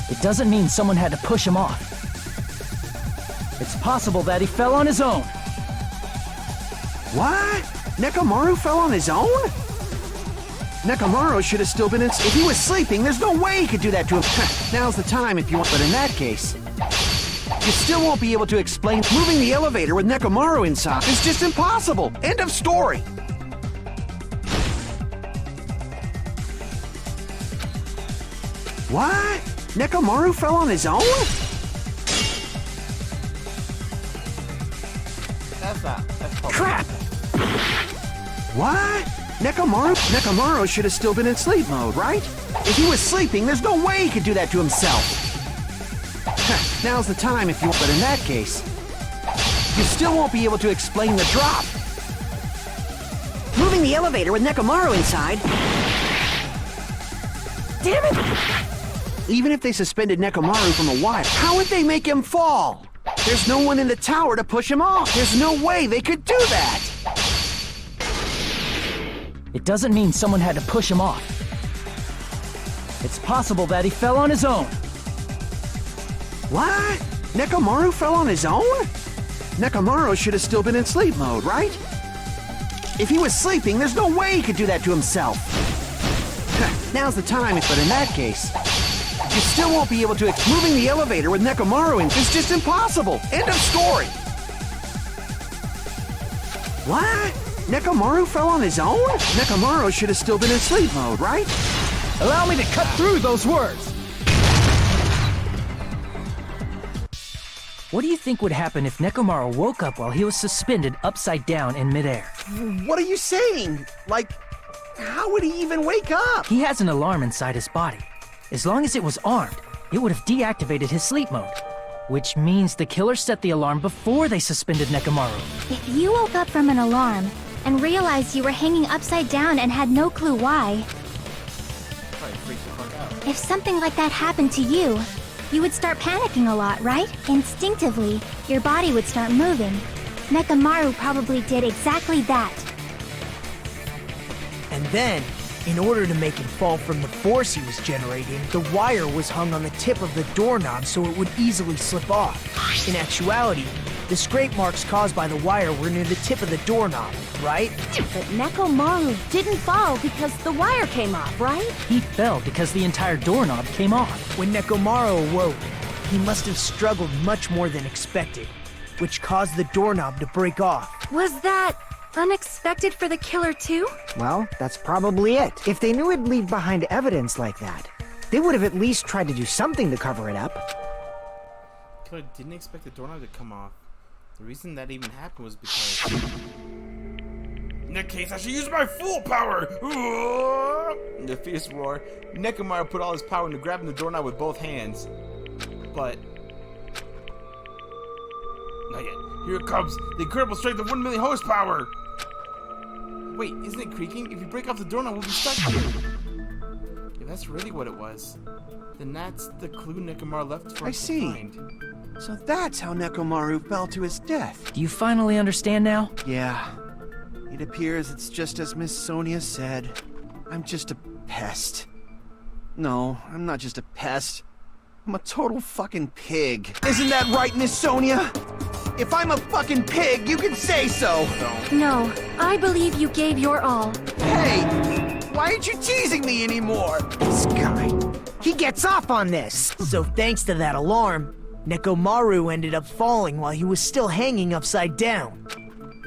It doesn't mean someone had to push him off. It's possible that he fell on his own. What? Nekomaru fell on his own? Nekomaru should have still been in... If he was sleeping, there's no way he could do that to him. Now's the time if you want. But in that case, you still won't be able to explain. Moving the elevator with Nekomaru inside is just impossible. End of story. What? Nekomaru fell on his own? That's probably... Crap! What? Nekomaru should have still been in sleep mode, right? If he was sleeping, there's no way he could do that to himself. Now's the time if you want, but in that case, you still won't be able to explain the drop. Moving the elevator with Nekomaru inside. Damn it! Even if they suspended Nekomaru from a wire, how would they make him fall? There's no one in the tower to push him off. There's no way they could do that. It doesn't mean someone had to push him off. It's possible that he fell on his own. What? Nekomaru fell on his own? Nekomaru should have still been in sleep mode, right? If he was sleeping, there's no way he could do that to himself. Now's the time, but in that case, you still won't be able to... Moving the elevator with Nekomaru in is just impossible. End of story. What? Nekomaru fell on his own? Nekomaru should have still been in sleep mode, right? Allow me to cut through those words. What do you think would happen if Nekomaru woke up while he was suspended upside down in midair? What are you saying? Like, how would he even wake up? He has an alarm inside his body. As long as it was armed, it would have deactivated his sleep mode. Which means the killer set the alarm before they suspended Nekomaru. If you woke up from an alarm and realized you were hanging upside down and had no clue why, Probably freaked the fuck out. if something like that happened to you, you would start panicking a lot, right? Instinctively, your body would start moving. Nekomaru probably did exactly that. And then, in order to make him fall from the force he was generating, the wire was hung on the tip of the doorknob so it would easily slip off. In actuality, the scrape marks caused by the wire were near the tip of the doorknob, right? But Nekomaru didn't fall because the wire came off, right? He fell because the entire doorknob came off. When Nekomaru awoke, he must have struggled much more than expected, which caused the doorknob to break off. Was that unexpected for the killer too? Well, that's probably it. If they knew it'd leave behind evidence like that, they would have at least tried to do something to cover it up. Killer didn't expect the doorknob to come off. The reason that even happened was because... In that case, I should use my full power! In the fierce roar, Nekomaru put all his power into grabbing the doorknob with both hands. But... not yet. Here it comes! The incredible strength of 1 million horsepower! Wait, isn't it creaking? If you break off the doorknob, we'll be stuck here! If that's really what it was, then that's the clue Nekomaru left for us to find. So that's how Nekomaru fell to his death. Do you finally understand now? Yeah. It appears it's just as Miss Sonia said. I'm just a pest. No, I'm not just a pest. I'm a total fucking pig. Isn't that right, Miss Sonia? If I'm a fucking pig, you can say so! No, I believe you gave your all. Hey! Why aren't you teasing me anymore? This guy, he gets off on this. So thanks to that alarm, Nekomaru ended up falling while he was still hanging upside down.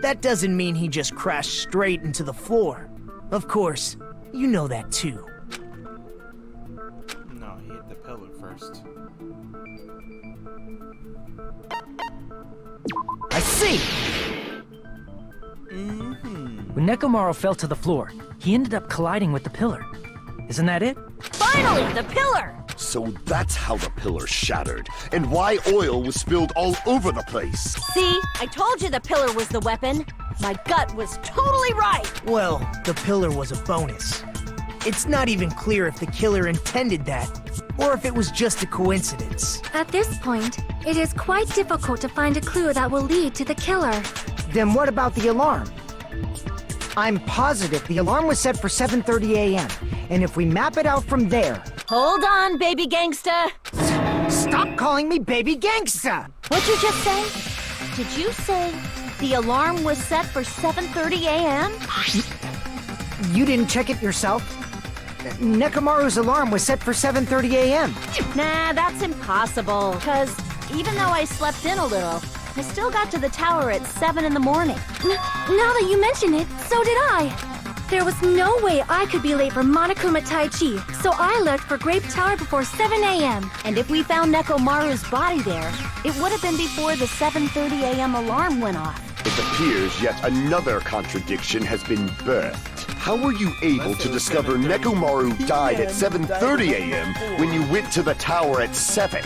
That doesn't mean he just crashed straight into the floor. Of course, you know that too. No, he hit the pillar first. I see! When Nekomaru fell to the floor, he ended up colliding with the pillar. Isn't that it? Finally, the pillar! So that's how the pillar shattered, and why oil was spilled all over the place. See, I told you the pillar was the weapon. My gut was totally right. Well, the pillar was a bonus. It's not even clear if the killer intended that, or if it was just a coincidence. At this point, it is quite difficult to find a clue that will lead to the killer. Then what about the alarm? I'm positive the alarm was set for 7:30 a.m. And if we map it out from there... Hold on, baby gangsta. Stop calling me baby gangsta! What'd you just say? Did you say the alarm was set for 7:30 a.m.? You didn't check it yourself? Nekomaru's alarm was set for 7:30 a.m. Nah, that's impossible. Because even though I slept in a little, I still got to the tower at 7 in the morning. Now that you mention it, so did I. There was no way I could be late for Monokuma Tai Chi, so I left for Grape Tower before 7 a.m. And if we found Nekomaru's body there, it would have been before the 7:30 a.m. alarm went off. It appears yet another contradiction has been birthed. How were you able to discover Nekomaru died at 7:30 a.m. when you went to the tower at 7?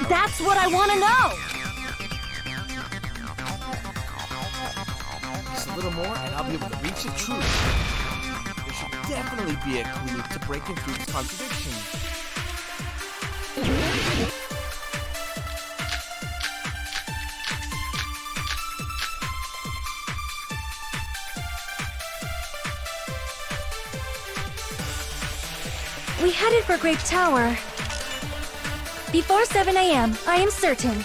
That's what I want to know! Just a little more, and I'll be able to reach the truth. There should definitely be a clue to breaking through this contradiction. We headed for Grape Tower. Before 7 a.m., I am certain.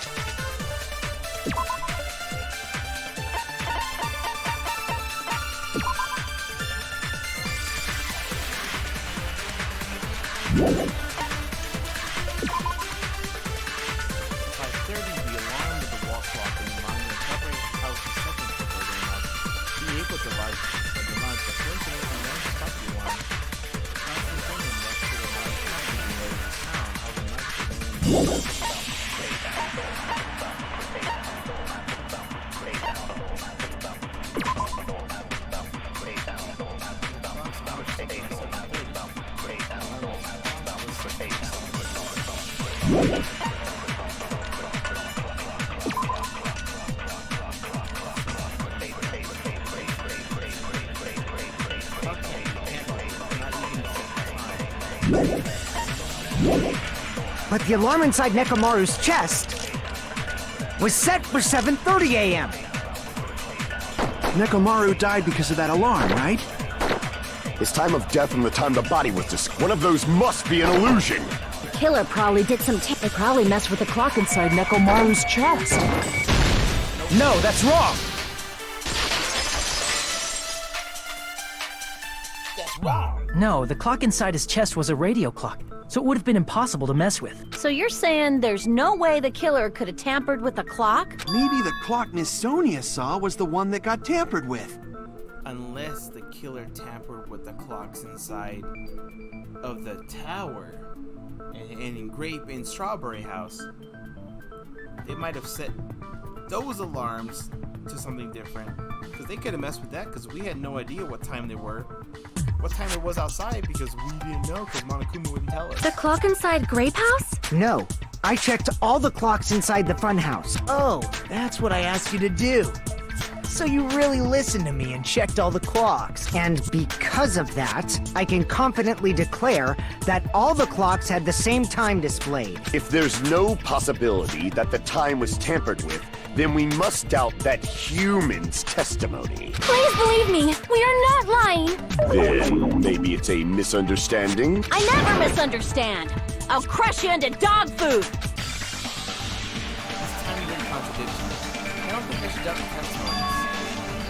But the alarm inside Nekomaru's chest was set for 7:30 a.m. Nekomaru died because of that alarm, right? His time of death and the time the body was one of those must be an illusion. The killer probably did some they probably messed with the clock inside Nekomaru's chest. No, that's wrong! No, the clock inside his chest was a radio clock, so it would have been impossible to mess with. So you're saying there's no way the killer could have tampered with the clock? Maybe the clock Miss Sonia saw was the one that got tampered with. Unless the killer tampered with the clocks inside of the tower and in Grape and Strawberry House. They might have set those alarms to something different. Because they could have messed with that because we had no idea what time they were. What time it was outside because we didn't know because Monokuma wouldn't tell us. The clock inside Grape House? No, I checked all the clocks inside the funhouse. Oh, that's what I asked you to do. So you really listened to me and checked all the clocks. And because of that, I can confidently declare that all the clocks had the same time displayed. If there's no possibility that the time was tampered with, then we must doubt that human's testimony. Please believe me, we are not lying. Then maybe it's a misunderstanding? I never misunderstand. I'll crush you into dog food. It's tiny little contradiction. I don't think I should doubt the testimonies.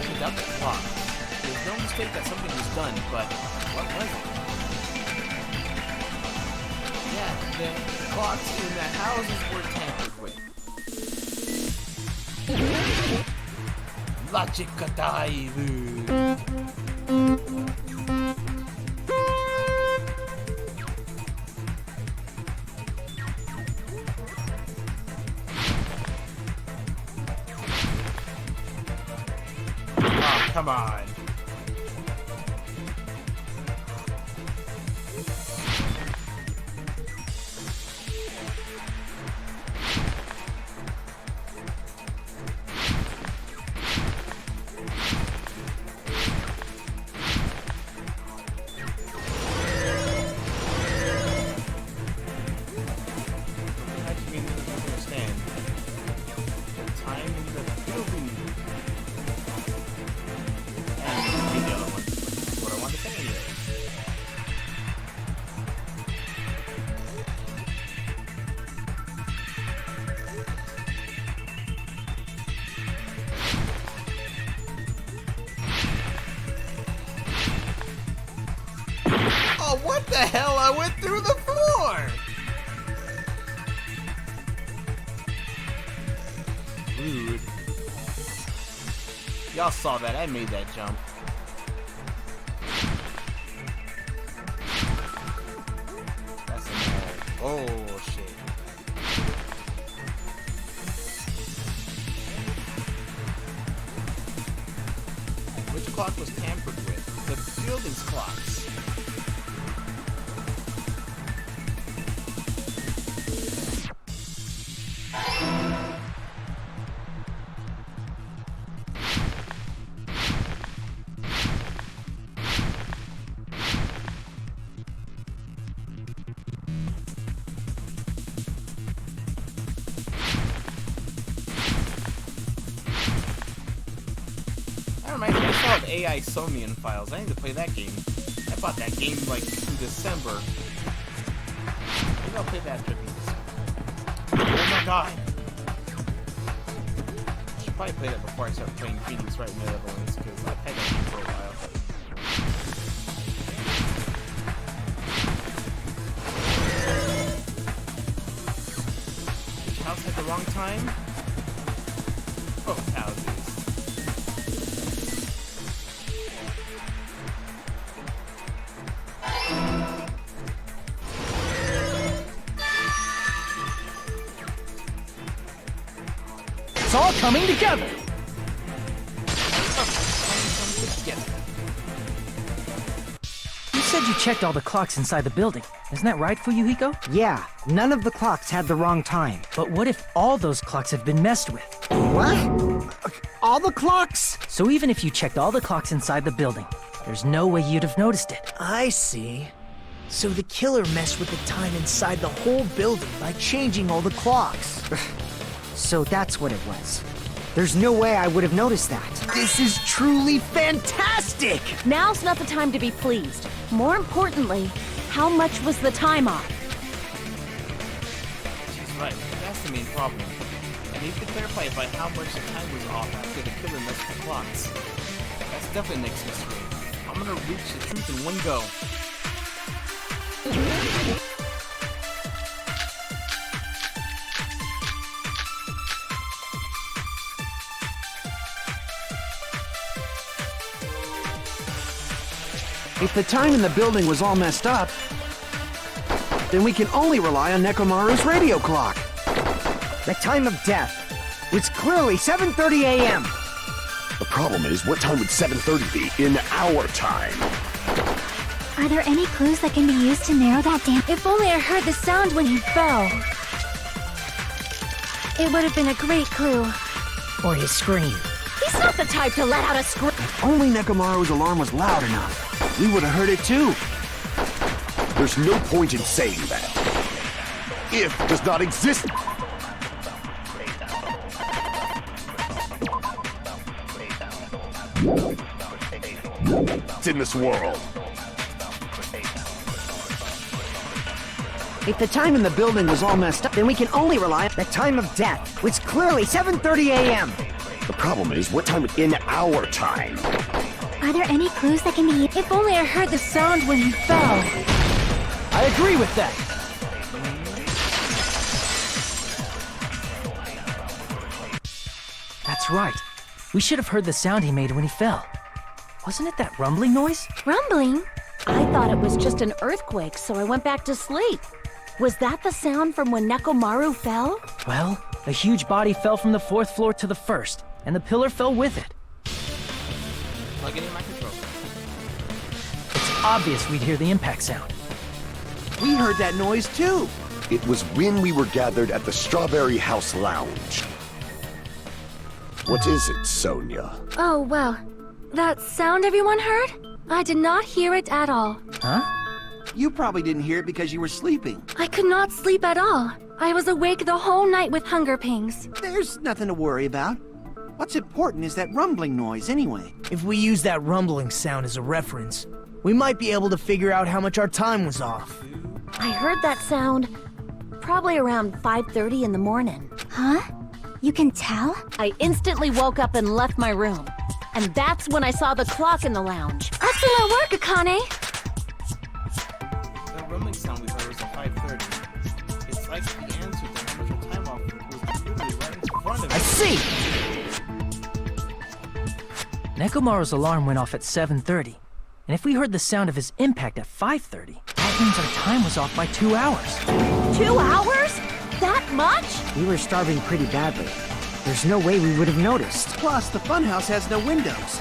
I should doubt the clock. There's no mistake that something was done, but what was it? Yeah, the clocks in the houses were tampered with. Logic dive. Oh, come on. Oh, what the hell? I went through the floor! Rude. Y'all saw that. I made that jump. That's a oh, shit. Which clock was tampered with? The building's clocks. I saw the AI Somian files. I need to play that game. I bought that game like in December. Maybe I'll play that trip in December. Oh my god! I should probably play that before I start playing Phoenix Wright Netherlands because I've had that game for a while. Which house had the wrong time? Both houses. It's all coming together! You said you checked all the clocks inside the building. Isn't that right, Fuyuhiko? Yeah, none of the clocks had the wrong time. But what if all those clocks have been messed with? What? All the clocks? So even if you checked all the clocks inside the building, there's no way you'd have noticed it. I see. So the killer messed with the time inside the whole building by changing all the clocks. So that's what it was. There's no way I would have noticed that. This is truly fantastic! Now's not the time to be pleased. More importantly, how much was the time off? She's right. That's the main problem. I need to clarify by how much the time was off after the killer messed with the clocks. That's definitely the next mystery. I'm gonna reach the truth in one go. If the time in the building was all messed up, then we can only rely on Nekomaru's radio clock. The time of death was clearly 7:30 a.m. The problem is, what time would 7:30 be in our time? Are there any clues that can be used to narrow that down? If only I heard the sound when he fell. It would have been a great clue. Or his scream. He's not the type to let out a scream. If only Nekomaru's alarm was loud enough, we would have heard it too. There's no point in saying that. If does not exist. It's in this world. If the time in the building was all messed up, then we can only rely on the time of death was clearly 7:30 a.m. The problem is, what time in our time? Are there any clues that can be used? If only I heard the sound when he fell. I agree with that. That's right. We should have heard the sound he made when he fell. Wasn't it that rumbling noise? Rumbling? I thought it was just an earthquake, so I went back to sleep. Was that the sound from when Nekomaru fell? Well, a huge body fell from the 4th floor to the 1st, and the pillar fell with it. Plug it in my controller. It's obvious we'd hear the impact sound. We heard that noise too. It was when we were gathered at the Strawberry House Lounge. What is it, Sonia? Oh, well. That sound everyone heard? I did not hear it at all. Huh? You probably didn't hear it because you were sleeping. I could not sleep at all. I was awake the whole night with hunger pangs. There's nothing to worry about. What's important is that rumbling noise anyway. If we use that rumbling sound as a reference, we might be able to figure out how much our time was off. I heard that sound probably around 5:30 in the morning. Huh? You can tell? I instantly woke up and left my room. And that's when I saw the clock in the lounge. Excellent work, Akane! The rumbling sound we heard was at 5:30. It's like the answer to how much our time off was literally right in front of us. I see! Nekomaru's alarm went off at 7:30, and if we heard the sound of his impact at 5:30, that means our time was off by 2 hours. 2 hours? That much? We were starving pretty badly. There's no way we would have noticed. Plus, the funhouse has no windows.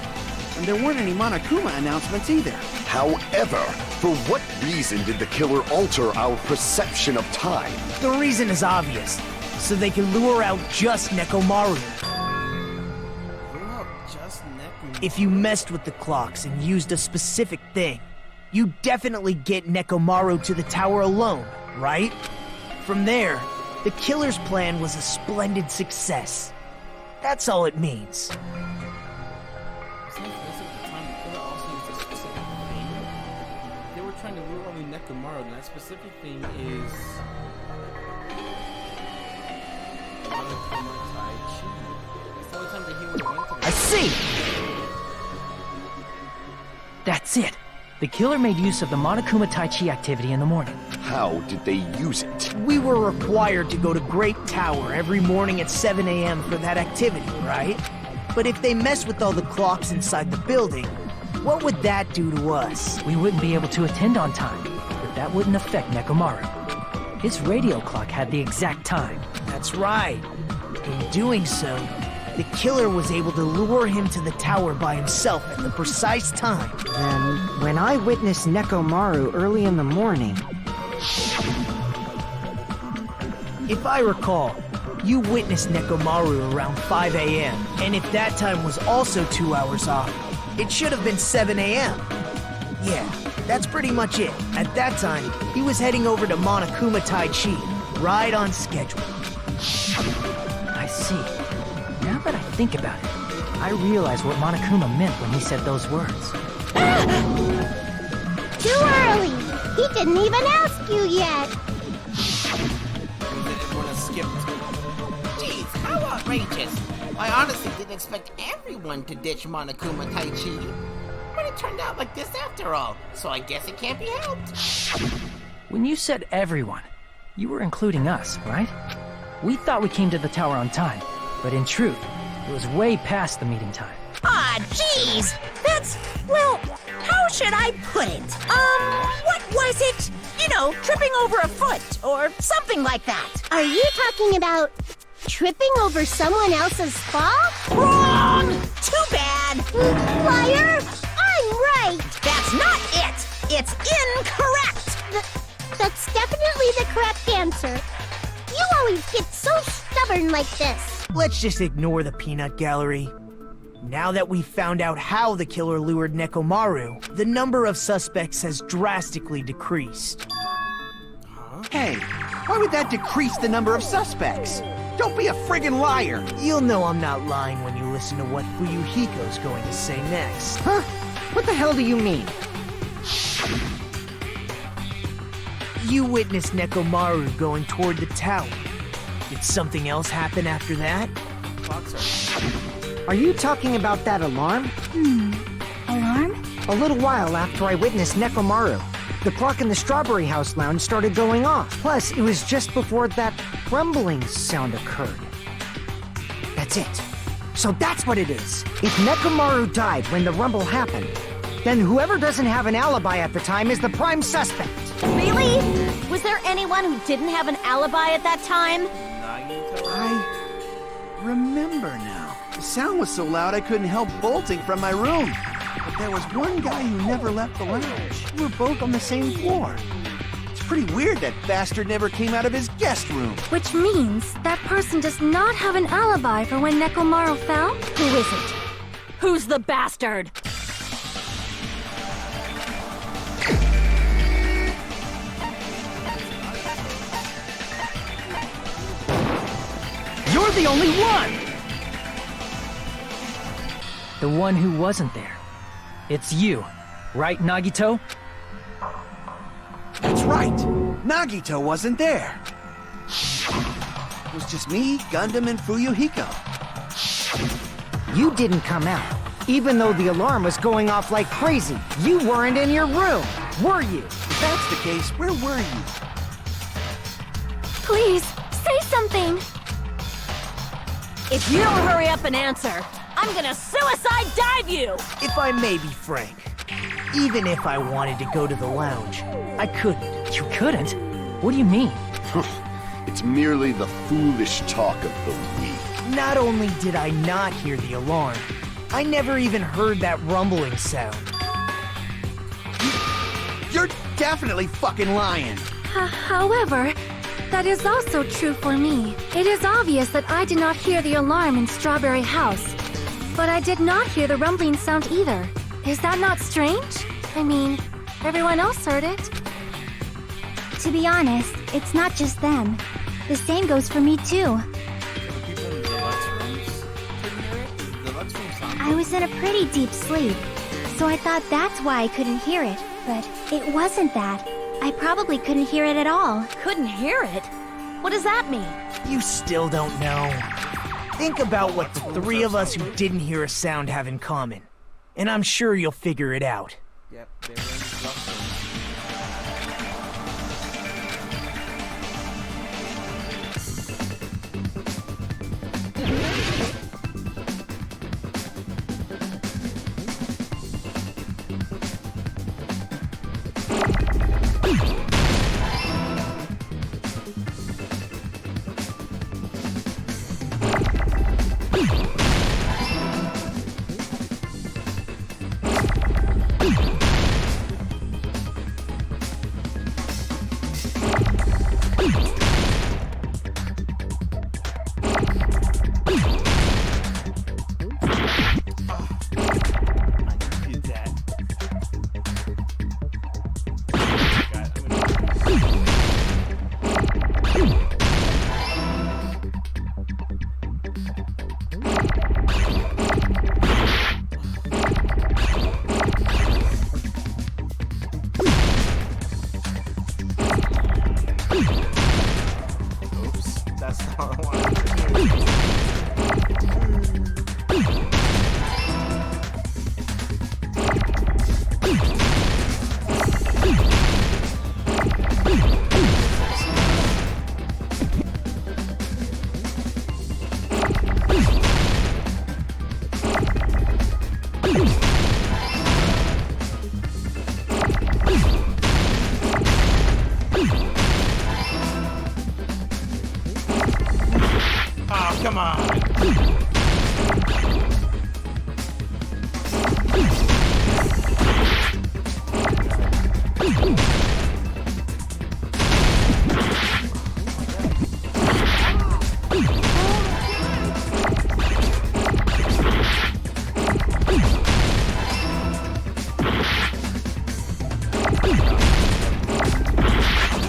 And there weren't any Monokuma announcements either. However, for what reason did the killer alter our perception of time? The reason is obvious. So they can lure out just Nekomaru. Well, just Nekomaru. If you messed with the clocks and used a specific thing, you definitely get Nekomaru to the tower alone, right? From there, the killer's plan was a splendid success. That's all it means. They were trying to rule only Nekomaru, and that specific thing is Monokuma Tai Chi. That's the only time that he would have went to I see! That's it. The killer made use of the Monokuma Tai Chi activity in the morning. How did they use it? We were required to go to Great Tower every morning at 7 a.m. for that activity, right? But if they mess with all the clocks inside the building, what would that do to us? We wouldn't be able to attend on time, but that wouldn't affect Nekomaru. His radio clock had the exact time. That's right. In doing so, the killer was able to lure him to the tower by himself at the precise time. Then, when I witnessed Nekomaru early in the morning... If I recall, you witnessed Nekomaru around 5 a.m., and if that time was also 2 hours off, it should have been 7 a.m. Yeah, that's pretty much it. At that time, he was heading over to Monokuma Taichi, right on schedule. I see. Now that I think about it, I realize what Monokuma meant when he said those words. Too early! He didn't even ask you yet! Everyone has skipped. Jeez, how outrageous! I honestly didn't expect everyone to ditch Monokuma Taichi. But it turned out like this after all, so I guess it can't be helped. When you said everyone, you were including us, right? We thought we came to the tower on time, but in truth, it was way past the meeting time. Ah, jeez! That's, well, how should I put it? What was it? You know, tripping over a foot, or something like that. Are you talking about tripping over someone else's fall? Wrong! Too bad! Liar! I'm right! That's not it! It's incorrect! That's definitely the correct answer. You always get so stubborn like this. Let's just ignore the peanut gallery. Now that we've found out how the killer lured Nekomaru, the number of suspects has drastically decreased. Hey, why would that decrease the number of suspects? Don't be a friggin' liar! You'll know I'm not lying when you listen to what Fuyuhiko's going to say next. Huh? What the hell do you mean? You witnessed Nekomaru going toward the tower. Did something else happen after that? Are you talking about that alarm? Alarm? A little while after I witnessed Nekomaru, the clock in the Strawberry House lounge started going off. Plus, it was just before that rumbling sound occurred. That's it. So that's what it is. If Nekomaru died when the rumble happened, then whoever doesn't have an alibi at the time is the prime suspect. Really? Was there anyone who didn't have an alibi at that time? I remember now. The sound was so loud I couldn't help bolting from my room. But there was one guy who never left the lounge. We were both on the same floor. It's pretty weird that bastard never came out of his guest room. Which means that person does not have an alibi for when Nekomaru fell? Who is it? Who's the bastard? You're the only one! The one who wasn't there. It's you, right, Nagito? That's right. Nagito wasn't there. It was just me, Gundam, and Fuyuhiko. You didn't come out, even though the alarm was going off like crazy. You weren't in your room, were you? If that's the case, where were you? Please, say something! If you don't hurry up and answer, I'm gonna suicide dive you! If I may be frank, even if I wanted to go to the lounge, I couldn't. You couldn't? What do you mean? It's merely the foolish talk of the weak. Not only did I not hear the alarm, I never even heard that rumbling sound. You're definitely fucking lying. However, that is also true for me. It is obvious that I did not hear the alarm in Strawberry House. But I did not hear the rumbling sound either. Is that not strange? I mean, everyone else heard it. To be honest, it's not just them. The same goes for me too. People in the deluxe rooms couldn't hear it? The deluxe room sound. I was in a pretty deep sleep, so I thought that's why I couldn't hear it. But it wasn't that. I probably couldn't hear it at all. Couldn't hear it? What does that mean? You still don't know. Think about what the three of us who didn't hear a sound have in common, and I'm sure you'll figure it out. Yep, they were in the deluxe room.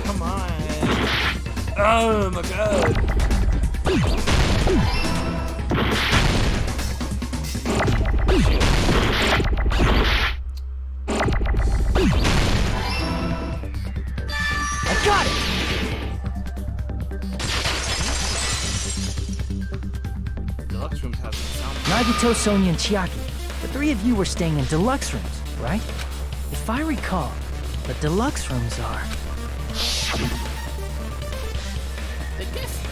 Come on. Oh my god. I got it! Deluxe rooms have some sound. Nagito, Sonia, and Chiaki. The three of you were staying in deluxe rooms, right? If I recall, the deluxe rooms are... The guest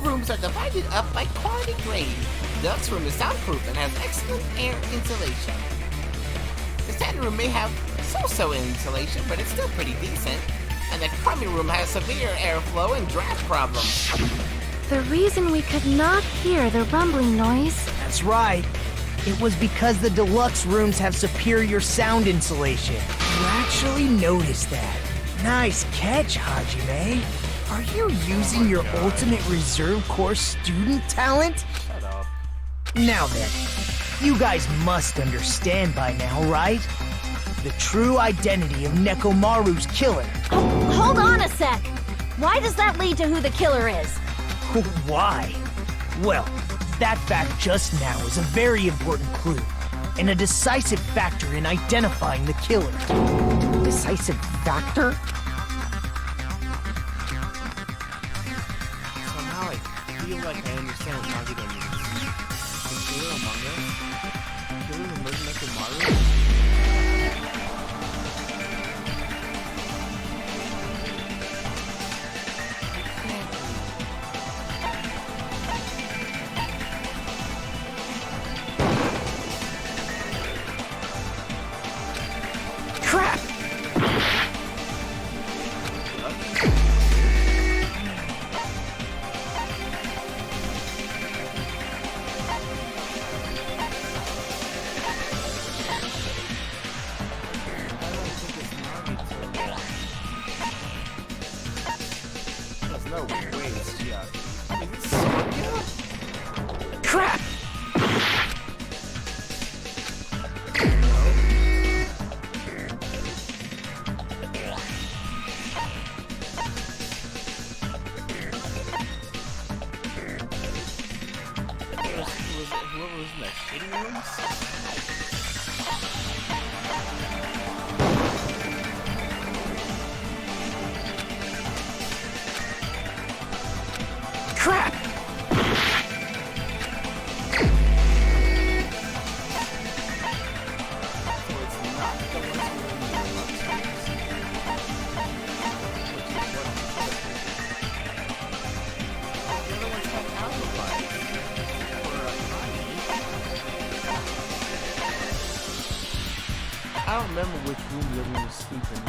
rooms are divided up by quality grade. The deluxe room is soundproof and has excellent air insulation. The standard room may have so-so insulation, but it's still pretty decent. And the economy room has severe airflow and draft problems. The reason we could not hear the rumbling noise. That's right. It was because the deluxe rooms have superior sound insulation. You actually noticed that. Nice catch, Hajime. Are you using your ultimate reserve corps student talent? Shut up. Now then, you guys must understand by now, right? The true identity of Nekomaru's killer. Hold on a sec. Why does that lead to who the killer is? Why? Well, that fact just now is a very important clue, and a decisive factor in identifying the killer. Decisive factor? Somehow I feel like I understand what Nagito means. The killer among us? The killer who murdered Nekomaru? Crap! There's no way it's Chiaki. Is this Sonya? Crap! Whoever was in the shitty rooms? Crap! So it's not the ones who are in the deluxe rooms. Which is what the other ones have alibis. For Akane. I don't remember which room the other one was sleeping.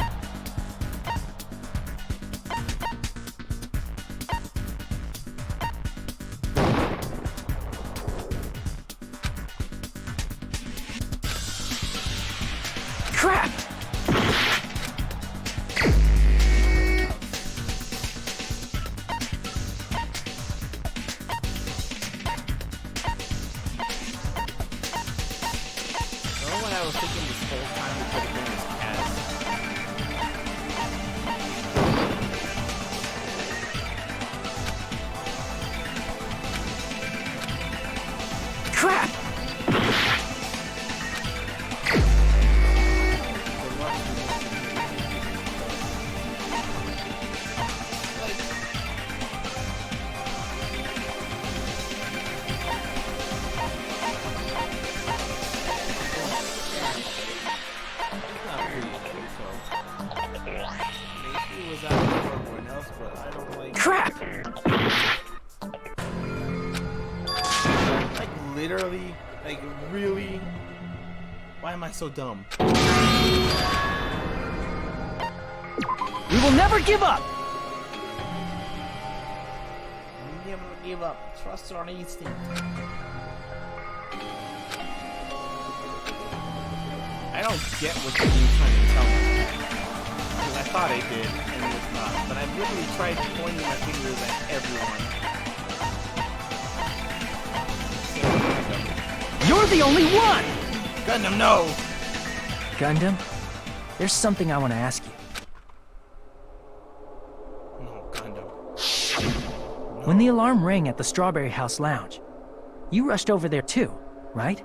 Crap! The only one I was thinking this whole time we could have been was Cass. Crap! Crap! Like literally, like really. Why am I so dumb? We will never give up! Yeah, give up. Trust our instinct. I don't get what the game's trying to tell me. Because I thought I did, and it was not. But I've literally tried pointing my fingers at everyone. You're the only one! Gundam, no! Gundam, there's something I want to ask you. No, Gundam. When the alarm rang at the Strawberry House Lounge, you rushed over there too, right?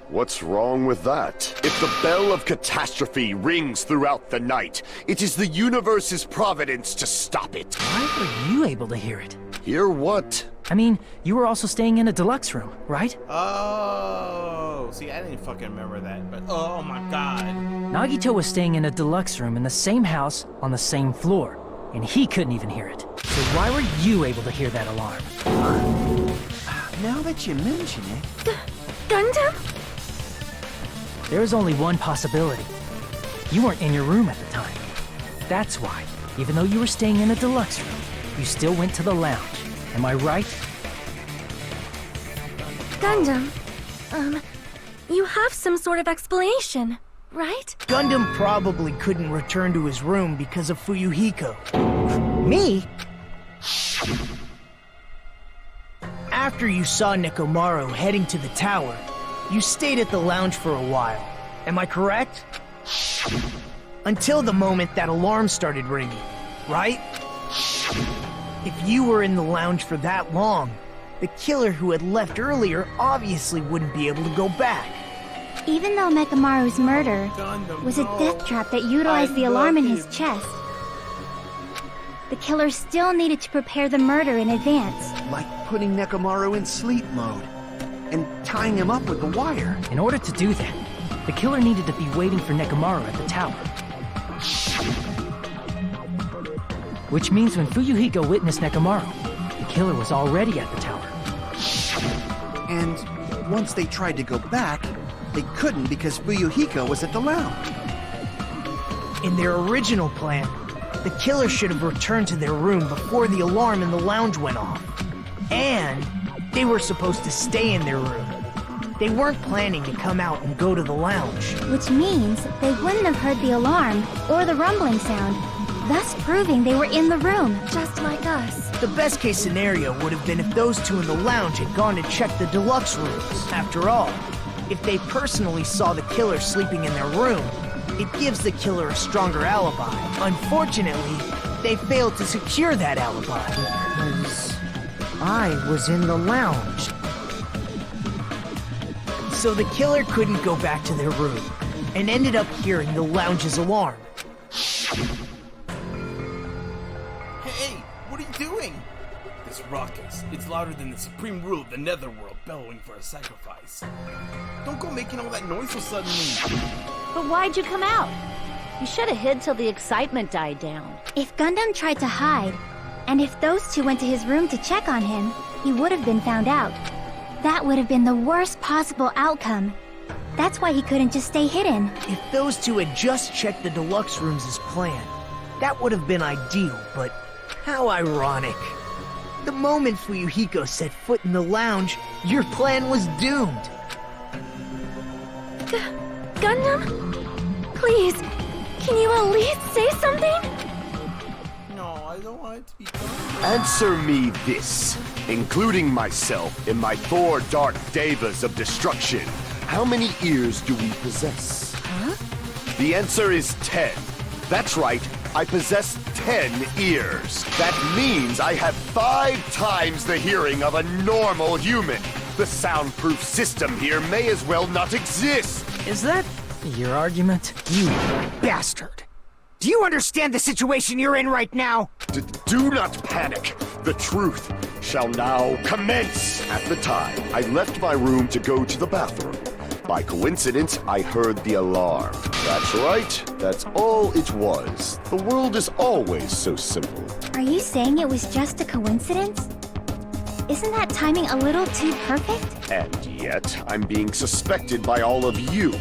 What's wrong with that? If the bell of catastrophe rings throughout the night, it is the universe's providence to stop it. Why were you able to hear it? Hear what? I mean, you were also staying in a deluxe room, right? Oh, see, I didn't fucking remember that, but oh my god. Nagito was staying in a deluxe room in the same house on the same floor, and he couldn't even hear it. So why were you able to hear that alarm? Now that you mention it... Gundam? There is only one possibility. You weren't in your room at the time. That's why, even though you were staying in a deluxe room, you still went to the lounge. Am I right? Gundam, you have some sort of explanation, right? Gundam probably couldn't return to his room because of Fuyuhiko. Me? After you saw Nekomaru heading to the tower, you stayed at the lounge for a while. Am I correct? Until the moment that alarm started ringing, right? If you were in the lounge for that long, the killer who had left earlier obviously wouldn't be able to go back. Even though Nekomaru's murder Gundam, was a no. death trap that utilized the alarm in his chest, the killer still needed to prepare the murder in advance. Like putting Nekomaru in sleep mode and tying him up with the wire. In order to do that, the killer needed to be waiting for Nekomaru at the tower. Which means when Fuyuhiko witnessed Nekomaru, the killer was already at the tower. And once they tried to go back, they couldn't because Fuyuhiko was at the lounge. In their original plan, the killer should have returned to their room before the alarm in the lounge went off. And they were supposed to stay in their room. They weren't planning to come out and go to the lounge. Which means they wouldn't have heard the alarm or the rumbling sound, thus proving they were in the room. Just like us. The best case scenario would have been if those two in the lounge had gone to check the deluxe rooms. After all, if they personally saw the killer sleeping in their room, it gives the killer a stronger alibi. Unfortunately, they failed to secure that alibi. Because I was in the lounge. So the killer couldn't go back to their room, and ended up hearing the lounge's alarm. Hey, what are you doing? This ruckus, it's louder than the supreme rule of the netherworld bellowing for a sacrifice. Don't go making all that noise so suddenly. But why'd you come out? You should have hid till the excitement died down. If Gundam tried to hide, and if those two went to his room to check on him, he would have been found out. That would have been the worst possible outcome. That's why he couldn't just stay hidden. If those two had just checked the deluxe rooms as planned, that would have been ideal, but how ironic. The moment Fuyuhiko set foot in the lounge, your plan was doomed. Gundam? Please, can you at least say something? No, I don't want it to be done. Answer me this. Including myself in my 4 dark devas of destruction, how many ears do we possess? Huh? The answer is 10. That's right, I possess 10 ears. That means I have 5 times the hearing of a normal human. The soundproof system here may as well not exist. Is that your argument? You bastard! Do you understand the situation you're in right now? Do not panic. The truth shall now commence. At the time, I left my room to go to the bathroom. By coincidence, I heard the alarm. That's right. That's all it was. The world is always so simple. Are you saying it was just a coincidence? Isn't that timing a little too perfect? And yet, I'm being suspected by all of you.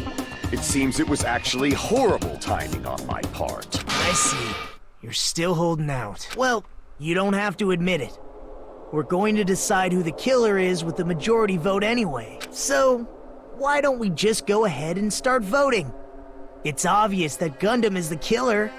It seems it was actually horrible timing on my part. I see. You're still holding out. Well, you don't have to admit it. We're going to decide who the killer is with the majority vote anyway. So, why don't we just go ahead and start voting? It's obvious that Gundam is the killer.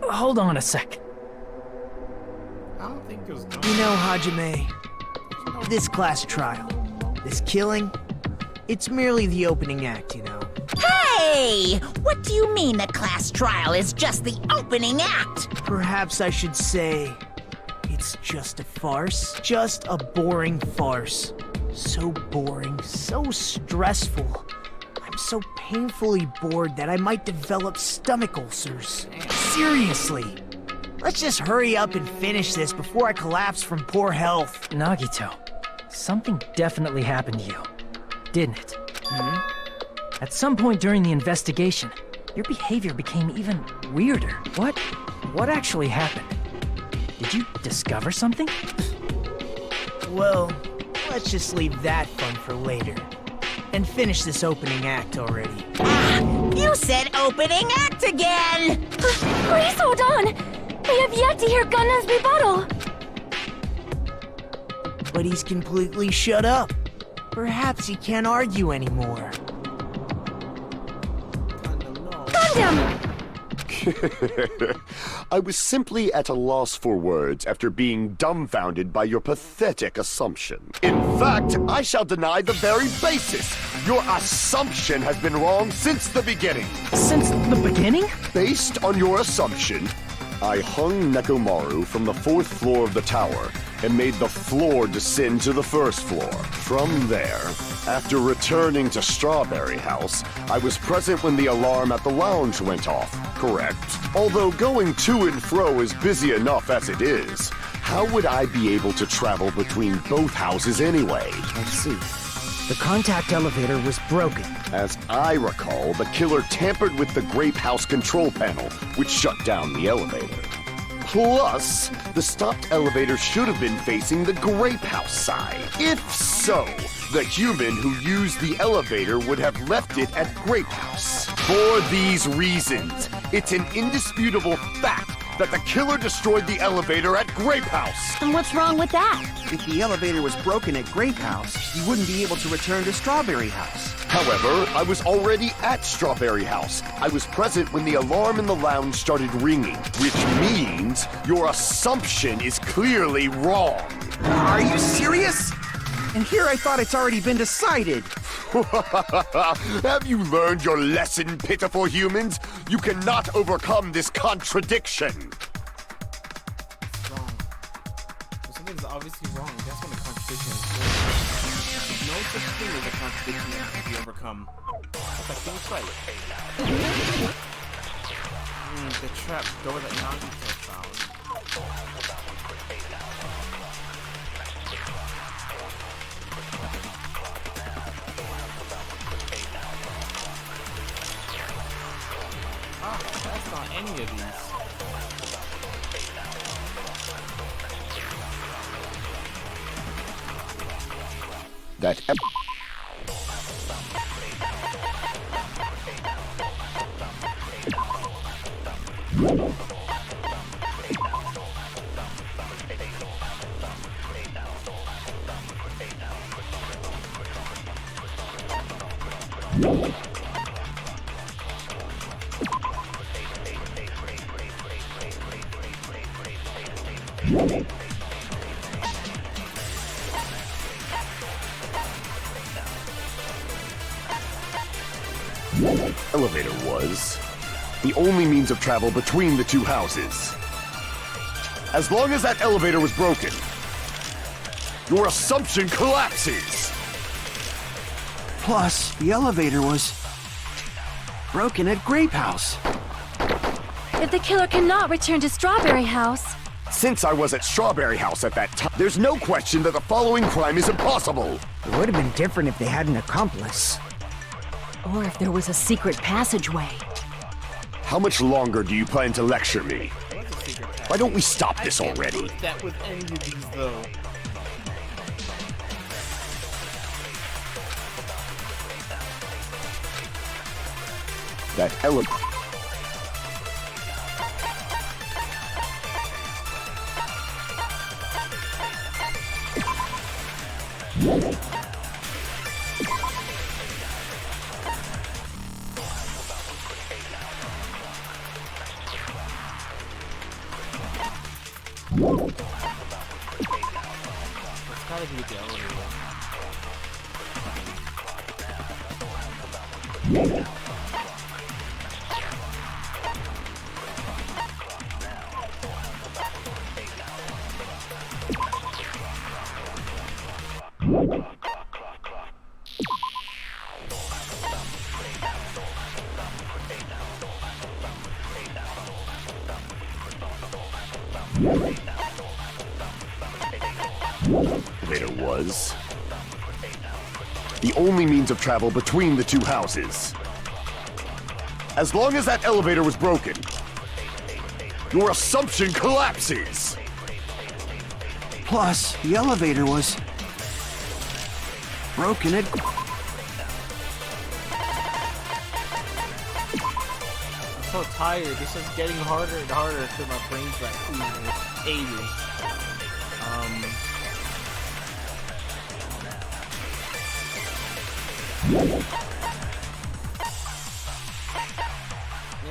Hold on a sec. I don't think it was done. You know, Hajime, this class trial, this killing, it's merely the opening act, you know. Hey! What do you mean the class trial is just the opening act? Perhaps I should say, it's just a farce. Just a boring farce. So boring, so stressful. I'm so painfully bored that I might develop stomach ulcers. Seriously. Let's just hurry up and finish this before I collapse from poor health. Nagito, something definitely happened to you, didn't it? At some point during the investigation, your behavior became even weirder. What actually happened? Did you discover something? Well, let's just leave that fun for later. And finish this opening act already. You said opening act again! Please hold on! I have yet to hear Gundam's rebuttal! But he's completely shut up. Perhaps he can't argue anymore. Gundam! I was simply at a loss for words after being dumbfounded by your pathetic assumption. In fact, I shall deny the very basis. Your assumption has been wrong since the beginning. Since the beginning? Based on your assumption, I hung Nekomaru from the 4th floor of the tower and made the floor descend to the 1st floor. From there, after returning to Strawberry House, I was present when the alarm at the lounge went off, correct? Although going to and fro is busy enough as it is, how would I be able to travel between both houses anyway? Let's see. The contact elevator was broken. As I recall, the killer tampered with the Grape House control panel, which shut down the elevator. Plus, the stopped elevator should have been facing the Grape House side. If so, the human who used the elevator would have left it at Grape House. For these reasons, it's an indisputable fact that the killer destroyed the elevator at Grape House. And what's wrong with that? If the elevator was broken at Grape House, he wouldn't be able to return to Strawberry House. However, I was already at Strawberry House. I was present when the alarm in the lounge started ringing, which means your assumption is clearly wrong. Are you serious? And here I thought it's already been decided. Have you learned your lesson, pitiful humans? You cannot overcome this contradiction. It's wrong. If something's obviously wrong, that's when the contradiction is wrong. No such thing as a contradiction that can be overcome. That's like things right. The trap door that Nagito found. That's not any of these. That elevator was the only means of travel between the two houses. As long as that elevator was broken, your assumption collapses. Plus, the elevator was broken at Grape House. If the killer cannot return to Strawberry House, Since I was at Strawberry House at that time, there's no question that the following crime is impossible. It would have been different if they had an accomplice. Or if there was a secret passageway. How much longer do you plan to lecture me? Why don't we stop this already? That with any of these though. That elevator. It's gotta be the elevator. Elevator was the only means of travel between the two houses. As long as that elevator was broken, your assumption collapses. Plus, the elevator was broken at... I'm so tired. This is getting harder and harder because my brain's like, ooh, it's aging. It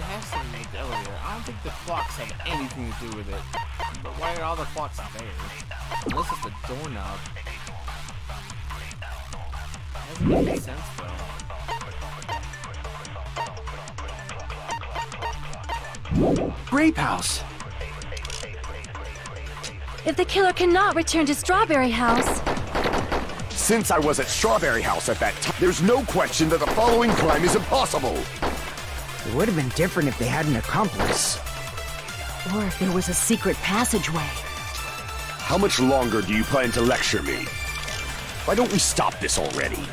has to be the elevator. I don't think the clocks have anything to do with it. But why are all the clocks there? Unless it's the doorknob. Doesn't make any sense though. Grape House. If the killer cannot return to Strawberry House, Since I was at Strawberry House at that time, there's no question that the following crime is impossible. It would have been different if they had an accomplice. Or if there was a secret passageway. How much longer do you plan to lecture me? Why don't we stop this already?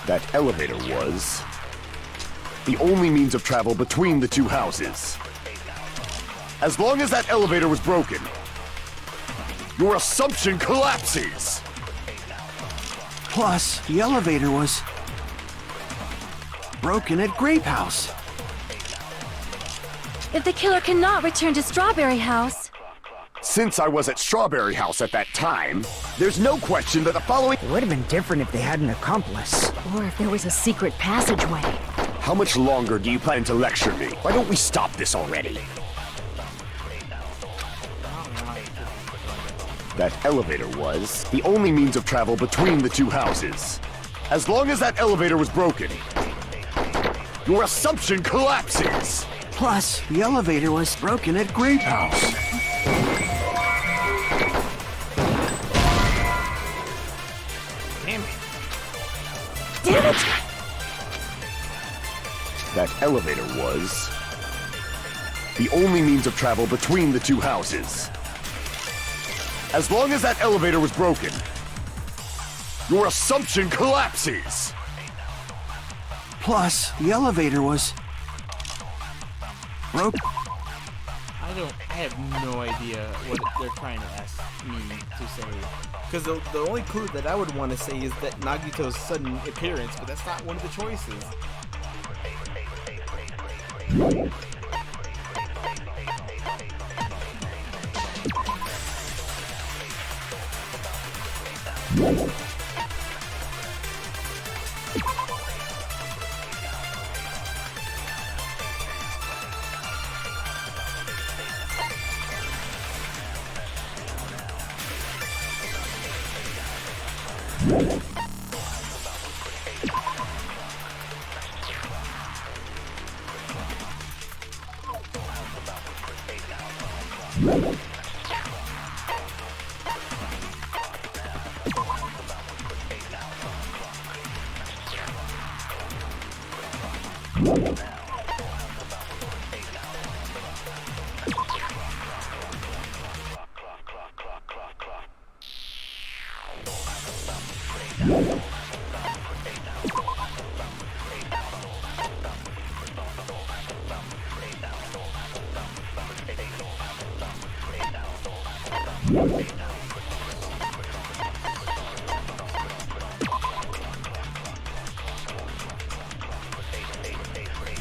That elevator was the only means of travel between the two houses. As long as that elevator was broken, your assumption collapses. Plus, the elevator was broken at Grape House. if the killer cannot return to Strawberry House, Since I was at Strawberry House at that time, there's no question that the following... It would have been different if they had an accomplice. Or if there was a secret passageway. How much longer do you plan to lecture me? Why don't we stop this already? That elevator was the only means of travel between the two houses. As long as that elevator was broken, your assumption collapses. Plus, the elevator was broken at Grape House. Damn it. Damn it! That elevator was the only means of travel between the two houses. As long as that elevator was broken, your assumption collapses. Plus, the elevator was broken. I have no idea what they're trying to ask me to say. Because the only clue that I would want to say is that Nagito's sudden appearance, but that's not one of the choices.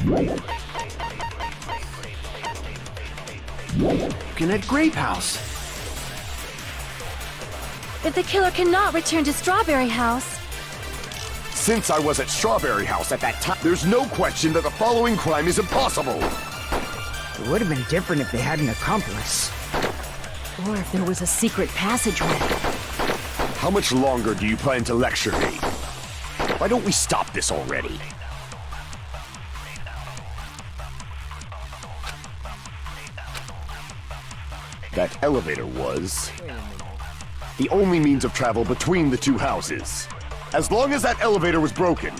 Looking at Grape House. If the killer cannot return to Strawberry House, Since I was at Strawberry House at that time, there's no question that the following crime is impossible. It would have been different if they had an accomplice. Or if there was a secret passageway. How much longer do you plan to lecture me? Why don't we stop this already? That elevator was the only means of travel between the two houses. As long as that elevator was broken,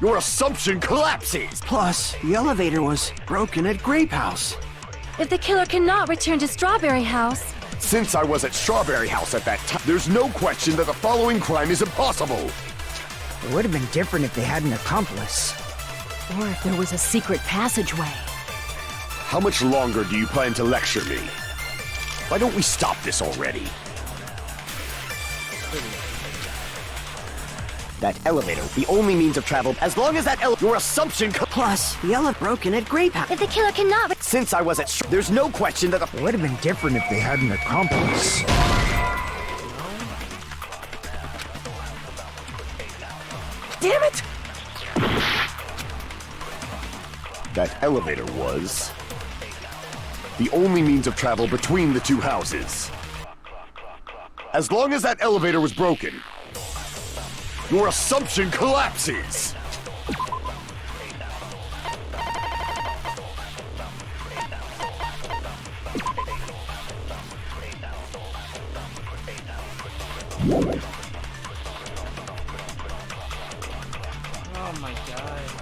your assumption collapses. Plus, the elevator was broken at Grape House. if the killer cannot return to Strawberry House, Since I was at Strawberry House at that time, there's no question that the following crime is impossible. It would have been different if they had an accomplice. Or if there was a secret passageway. How much longer do you plan to lecture me? Why don't we stop this already? That elevator, the only means of travel, as long as that your assumption Plus, the elevator broken at Grape House. if the killer cannot Since I was at there's no question that the It would have been different if they had an accomplice. Damn it! that elevator was the only means of travel between the two houses. As long as that elevator was broken, your assumption collapses. Oh my god.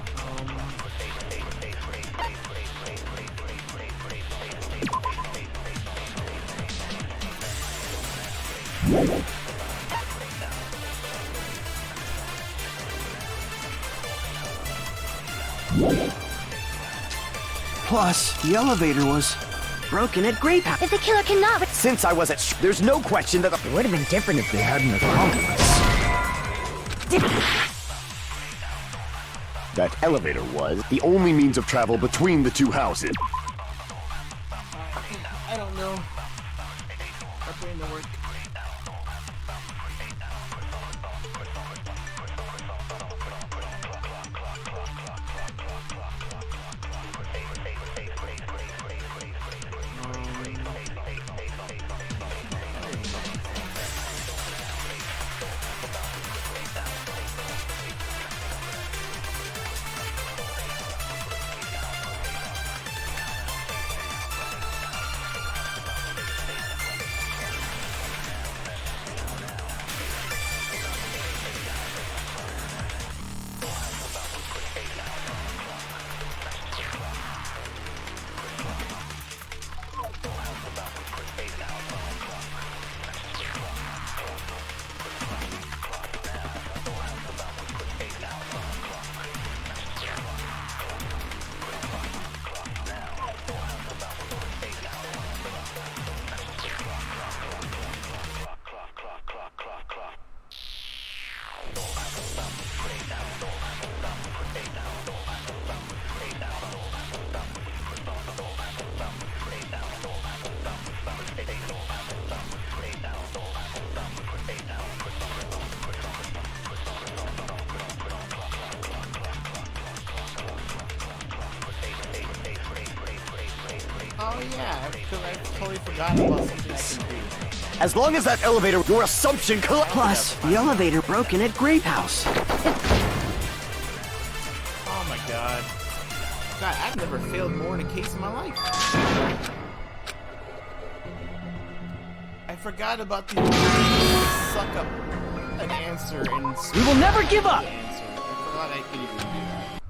Plus, the elevator was broken at Grape House. if the killer cannot Since I was at there's no question that the It would have been different if they had an accomplice. that elevator was the only means of travel between the two houses. I don't know. I'm putting the work. Oh yeah, because I totally forgot about something I can do. As long as that elevator, your assumption Plus, the elevator broken at Grape House. Oh my god. God, I've never failed more in a case in my life. I forgot about the suck up an answer and We will never give up! the answer. I forgot I could even do that.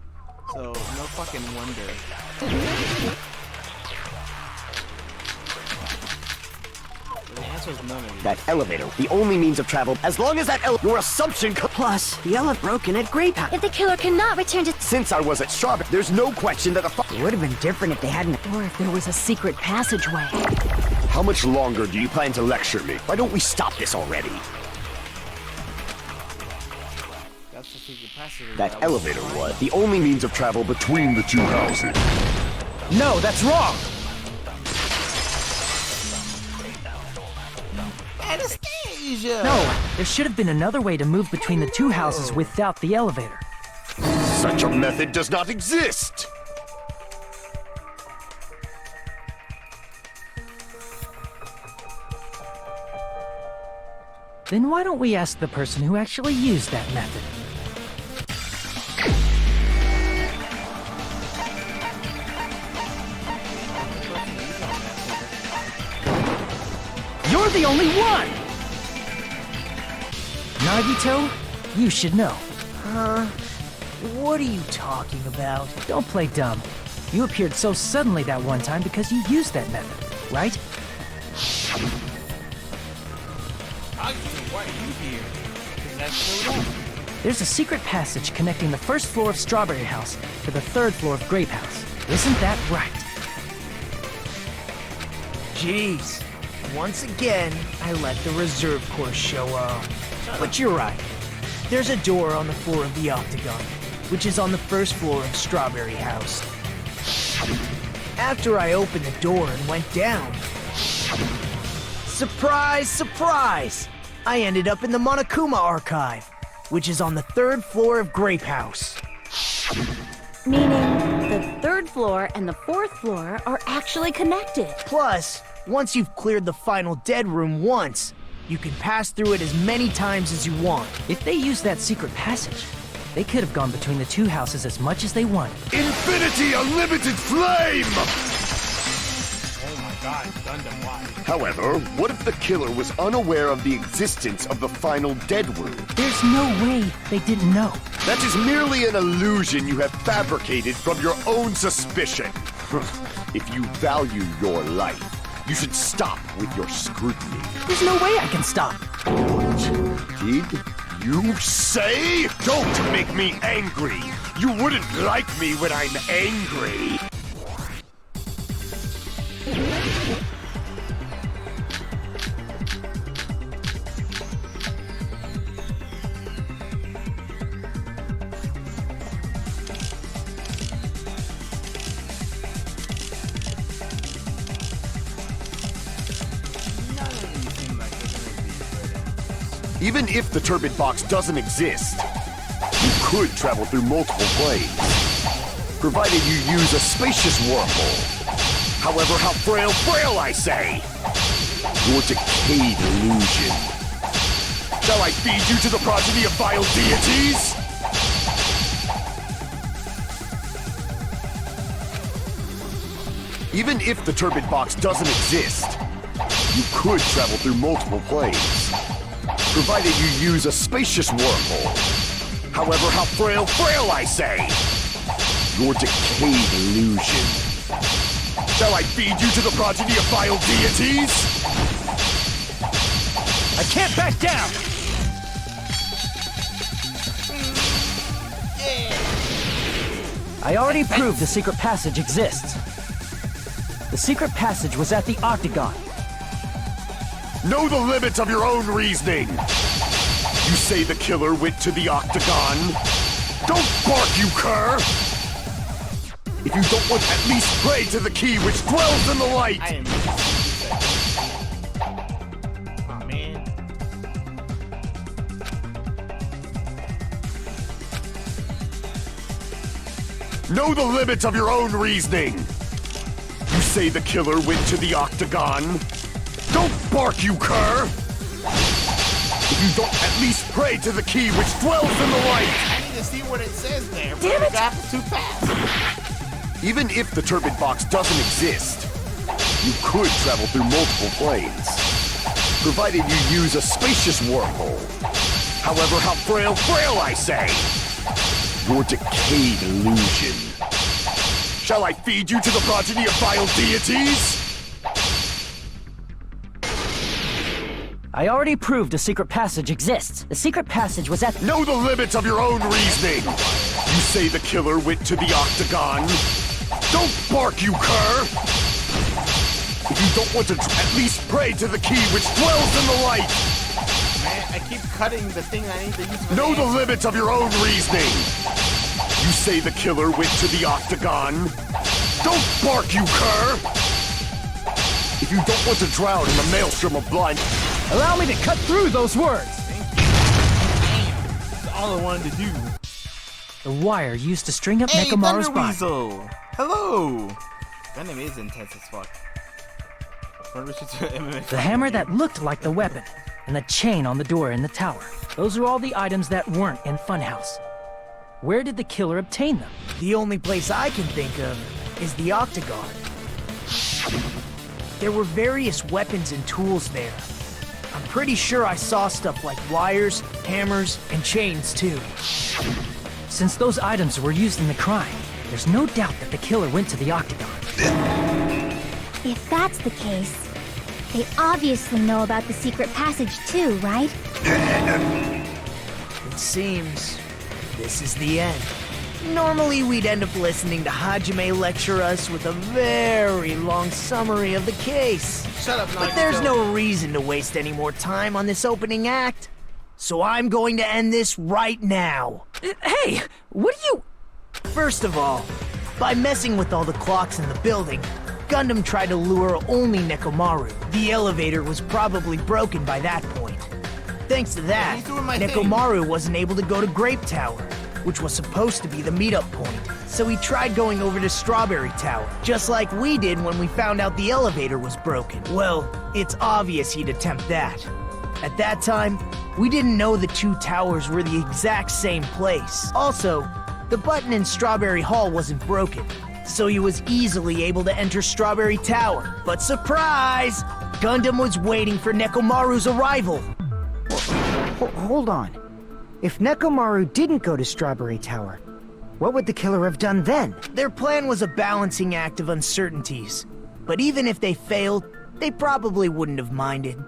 So no fucking wonder. The answer is none of these. that elevator, the only means of travel. As long as that your assumption Plus, the elevator broken at Grape House. if the killer cannot return to Since I was at Strawberry, there's no question that the It would have been different if they hadn't. Or if there was a secret passageway. How much longer do you plan to lecture me? Why don't we stop this already? that's the secret passage. That elevator was the only means of travel between the two houses. No, that's wrong! Anastasia! No, there should have been another way to move between the two houses without the elevator. Such a method does not exist! Then why don't we ask the person who actually used that method? You're the only one! Nagito, you should know. What are you talking about? Don't play dumb. You appeared so suddenly that one time because you used that method, right? Why are you here? Is that still up? There's a secret passage connecting the first floor of Strawberry House to the third floor of Grape House. Isn't that right? Jeez. Once again, I let the reserve course show up. But you're right. There's a door on the floor of the Octagon, which is on the first floor of Strawberry House. After I opened the door and went down, surprise, surprise! I ended up in the Monokuma Archive, which is on the third floor of Grape House. Meaning, the third floor and the fourth floor are actually connected. Plus, once you've cleared the final dead room once, you can pass through it as many times as you want. If they used that secret passage, they could have gone between the two houses as much as they wanted. Infinity Unlimited Flame! Oh my god, Gundam, why? However, what if the killer was unaware of the existence of the final dead room? There's no way they didn't know. That is merely an illusion you have fabricated from your own suspicion. If you value your life, you should stop with your scrutiny. There's no way I can stop. What did you say? Don't make me angry. You wouldn't like me when I'm angry. Even if the turbid box doesn't exist, you could travel through multiple planes, provided you use a spacious wormhole. However, how frail I say! Your decayed illusion. Shall I feed you to the progeny of vile deities? Even if the turbid box doesn't exist, you could travel through multiple planes, provided you use a spacious wormhole. However, how frail I say! Your decayed illusion. Shall I feed you to the progeny of vile deities? I can't back down! I already proved the secret passage exists. The secret passage was at the Octagon. Know the limits of your own reasoning! You say the killer went to the Octagon? Don't bark, you cur! If you don't want, at least pray to the key which dwells in the light! I am. Oh man. Know the limits of your own reasoning! You say the killer went to the Octagon? Don't bark, you cur! If you don't at least pray to the key which dwells in the light! I need to see what it says there. Damn it! Got too fast. Even if the turbid box doesn't exist, you could travel through multiple planes, provided you use a spacious wormhole. However, how frail I say! Your decayed illusion. Shall I feed you to the progeny of vile deities? I already proved a secret passage exists. The secret passage was at... Know the limits of your own reasoning! You say the killer went to the Octagon? Don't bark, you cur! If you don't want to at least pray to the key which dwells in the light! I keep cutting the thing I need to use for Know the answer. limits of your own reasoning. You say the killer went to the octagon? Don't bark, you cur! If you don't want to drown in the maelstrom of blind... Allow me to cut through those words! That's all I wanted to do. The wire used to string up Hey, Nekomaru's Thunder body. Weasel! Hello! That name is intense as fuck. The hammer that looked like the weapon, and the chain on the door in the tower. Those are all the items that weren't in Funhouse. Where did the killer obtain them? The only place I can think of is the octagon. There were various weapons and tools there. I'm pretty sure I saw stuff like wires, hammers, and chains too. Since those items were used in the crime, there's no doubt that the killer went to the octagon. If that's the case, they obviously know about the secret passage too, right? It seems this is the end. Normally, we'd end up listening to Hajime lecture us with a very long summary of the case. Shut up, But there's no reason to waste any more time on this opening act. So I'm going to end this right now. Hey, what are you... First of all, by messing with all the clocks in the building, Gundam tried to lure only Nekomaru. The elevator was probably broken by that point. Thanks to that, he's doing my Nekomaru wasn't able to go to Grape Tower, which was supposed to be the meetup point. So he tried going over to Strawberry Tower, just like we did when we found out the elevator was broken. Well, it's obvious he'd attempt that. At that time, we didn't know the two towers were the exact same place. Also, the button in Strawberry Hall wasn't broken, so he was easily able to enter Strawberry Tower. But surprise! Gundam was waiting for Nekomaru's arrival. Hold on. If Nekomaru didn't go to Strawberry Tower, what would the killer have done then? Their plan was a balancing act of uncertainties. But even if they failed, they probably wouldn't have minded.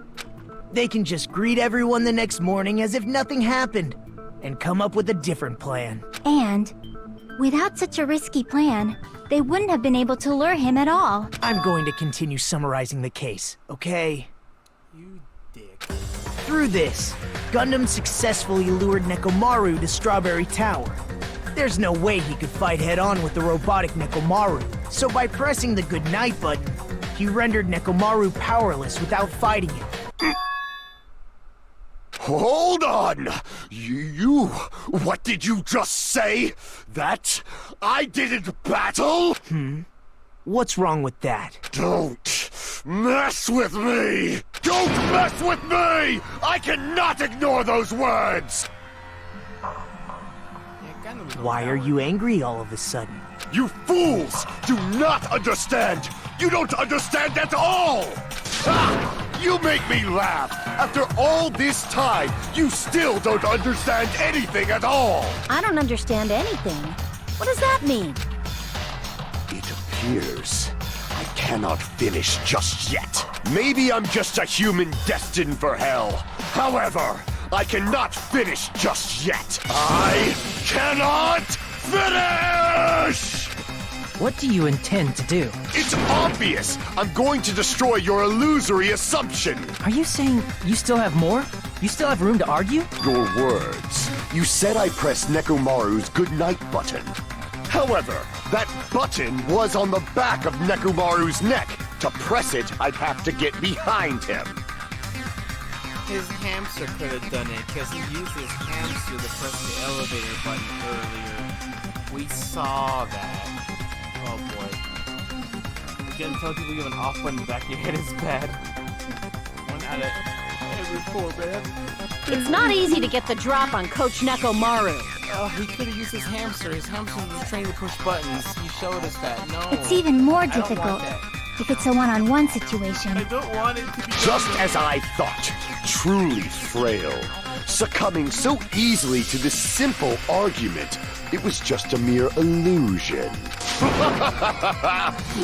They can just greet everyone the next morning as if nothing happened, and come up with a different plan. And, without such a risky plan, they wouldn't have been able to lure him at all. I'm going to continue summarizing the case, okay? You dick. Through this, Gundam successfully lured Nekomaru to Strawberry Tower. There's no way he could fight head-on with the robotic Nekomaru, so by pressing the goodnight button, he rendered Nekomaru powerless without fighting him. Hold on! What did you just say? That I didn't battle? What's wrong with that? Don't mess with me! Don't mess with me! I cannot ignore those words! Why are you angry all of a sudden? You fools do not understand! You don't understand at all! Ha! You make me laugh! After all this time, you still don't understand anything at all! I don't understand anything. What does that mean? It appears I cannot finish just yet. Maybe I'm just a human destined for hell. However, I cannot finish just yet. I cannot finish! What do you intend to do? It's obvious! I'm going to destroy your illusory assumption! Are you saying you still have more? You still have room to argue? Your words. You said I pressed Nekomaru's goodnight button. However, that button was on the back of Nekomaru's neck. To press it, I'd have to get behind him. His hamster could have done it because he used his hamster to press the elevator button earlier. We saw that. Oh boy. Again, telling people you have an off button in the back of your head is bad. One out of every 4, man. It's not easy to get the drop on Coach Nekomaru. Oh, he could have used his hamster. His hamster was trained to push buttons. He showed us that. No. It's even more I don't want difficult that. if it's a one-on-one situation. I don't want it to be Just as I thought, truly frail, succumbing so easily to this simple argument, it was just a mere illusion.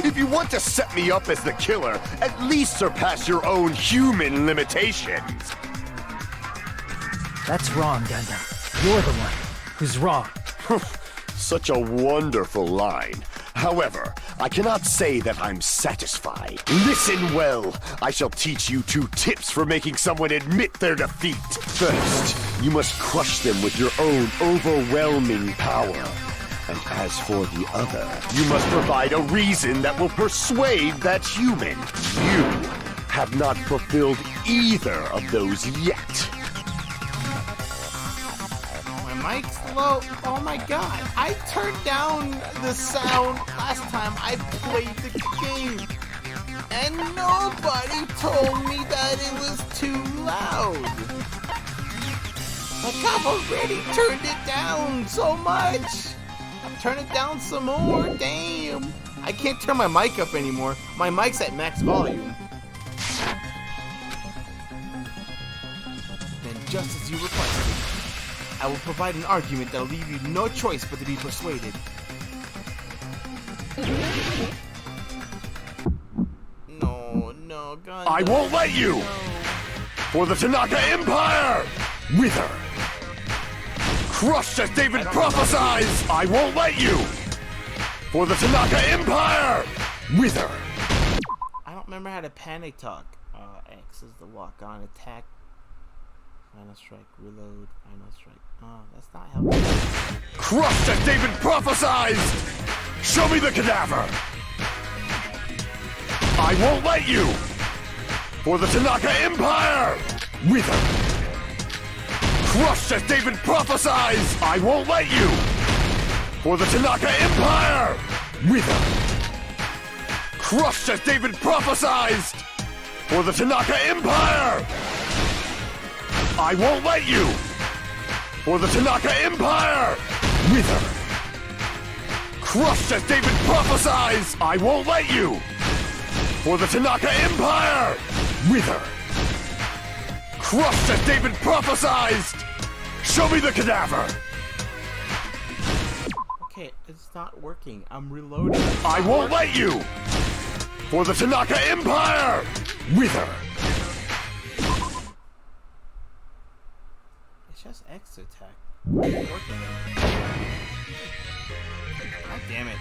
If you want to set me up as the killer, at least surpass your own human limitations. That's wrong, Gundam. You're the one who's wrong. Such a wonderful line. However, I cannot say that I'm satisfied. Listen well. I shall teach you 2 tips for making someone admit their defeat. First, you must crush them with your own overwhelming power. And as for the other, you must provide a reason that will persuade that human. You have not fulfilled either of those yet. My mic's low. Oh my god. I turned down the sound last time I played the game. And nobody told me that it was too loud. Like, I've already turned it down so much. Turn it down some more, damn. I can't turn my mic up anymore. My mic's at max volume. Then just as you requested, I will provide an argument that'll leave you no choice but to be persuaded. No, God. I won't let you! No. For the Tanaka Empire! Wither! Crushed as David prophesies! I won't let you! For the Tanaka Empire! Wither! I don't remember how to panic talk. X is the walk on attack. Final strike, reload, final strike. Oh, that's not helping. Crushed as David prophesies! Show me the cadaver! I won't let you! For the Tanaka Empire! Wither! Crushed as David prophesies! I won't let you! For the Tanaka Empire! Wither! Crushed as David prophesies! For the Tanaka Empire! I won't let you! For the Tanaka Empire! Wither! Crushed as David prophesies! I won't let you! For the Tanaka Empire! Wither! Crushed as David prophesies! Show me the cadaver! Okay, it's not working. I'm reloading. I won't let you! For the Tanaka Empire! Wither! It's just X attack. It's working. God damn it.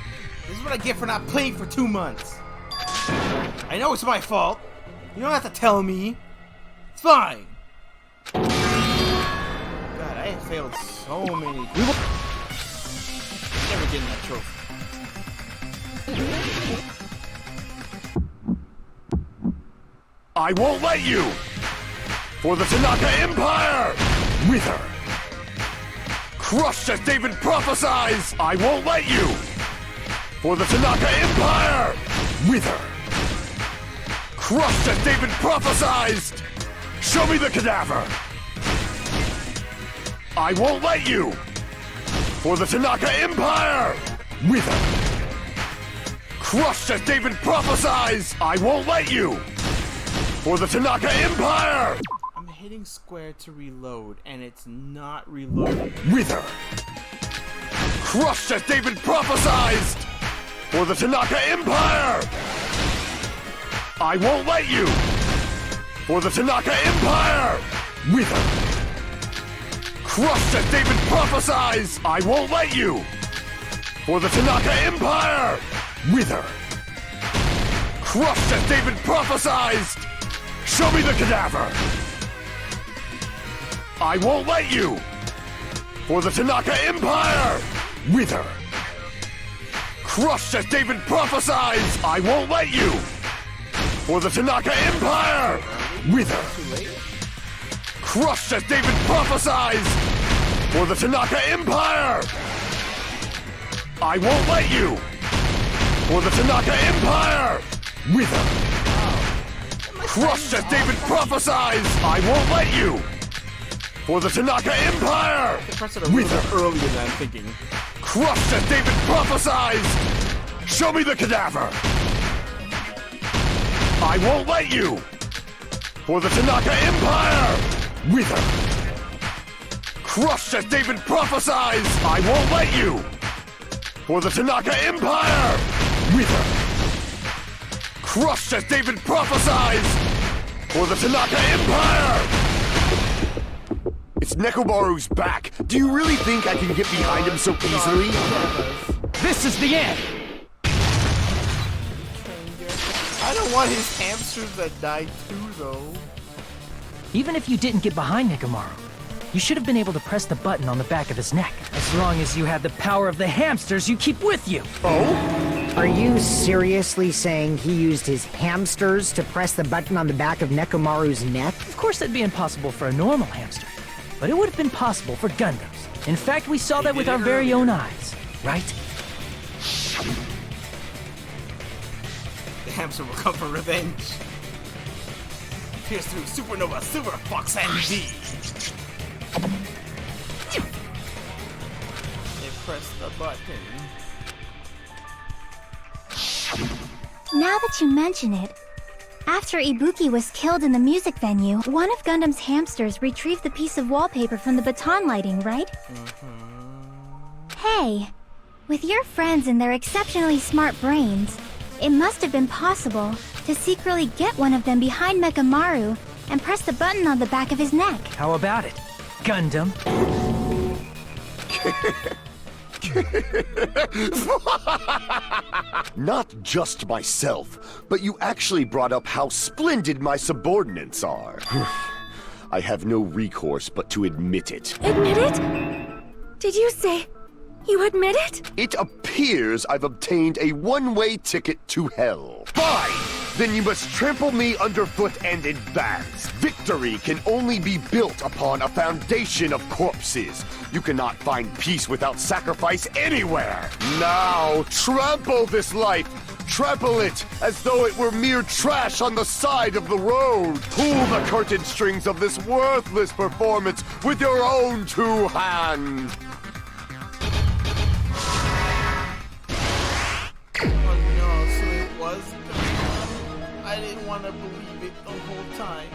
This is what I get for not playing for 2 months. I know it's my fault. You don't have to tell me. It's fine. God, I have failed so many. Never getting that trophy. I won't let you! For the Tanaka Empire! Wither! Crushed as David prophesies! I won't let you! For the Tanaka Empire! Wither! Crushed as David prophesies! Show me the cadaver! I won't let you! For the Tanaka Empire! Wither! Crushed as David prophesies! I won't let you! For the Tanaka Empire! I'm hitting square to reload, and it's not reloading. Wither! Crushed as David prophesies! For the Tanaka Empire! I won't let you! For the Tanaka Empire! Wither! Crushed as David prophesies! I won't let you! For the Tanaka Empire! Wither! Crushed as David prophesies! Show me the cadaver! I won't let you! For the Tanaka Empire! Wither! Crushed as David prophesies! I won't let you! For the Tanaka Empire! Wither! Crushed as David prophesies! For the Tanaka Empire! I won't let you! For the Tanaka Empire! Wither! Crushed as David prophesies! I won't let you! For the Tanaka Empire! Wither! Earlier than I'm thinking. Crushed as David prophesies! Show me the cadaver! I won't let you! For the Tanaka Empire! Wither! Crushed as David prophesies! I won't let you! For the Tanaka Empire! Wither! Crushed as David prophesies! For the Tanaka Empire! It's Nekomaru's back! Do you really think I can get behind him so easily? This is the end! don't want his hamsters that died too, though. Even if you didn't get behind Nekomaru, you should have been able to press the button on the back of his neck. As long as you had the power of the hamsters you keep with you. Oh? Are you seriously saying he used his hamsters to press the button on the back of Nekomaru's neck? Of course that'd be impossible for a normal hamster, but it would have been possible for Gundams. In fact, we saw that with our very own eyes, right? The hamster will come for revenge. Pierce through Supernova, Super Fox, and V. They press the button. Now that you mention it, after Ibuki was killed in the music venue, one of Gundam's hamsters retrieved the piece of wallpaper from the baton lighting, right? Hey, with your friends and their exceptionally smart brains, it must have been possible to secretly get one of them behind Mechamaru and press the button on the back of his neck. How about it, Gundam? Not just myself, but you actually brought up how splendid my subordinates are. I have no recourse but to admit it. Admit it? Did you say you admit it? It appears I've obtained a one-way ticket to hell. Fine! Then you must trample me underfoot and advance. Victory can only be built upon a foundation of corpses. You cannot find peace without sacrifice anywhere. Now, trample this life. Trample it as though it were mere trash on the side of the road. Pull the curtain strings of this worthless performance with your own two hands. Oh no, so it was the... I didn't want to believe it the whole time.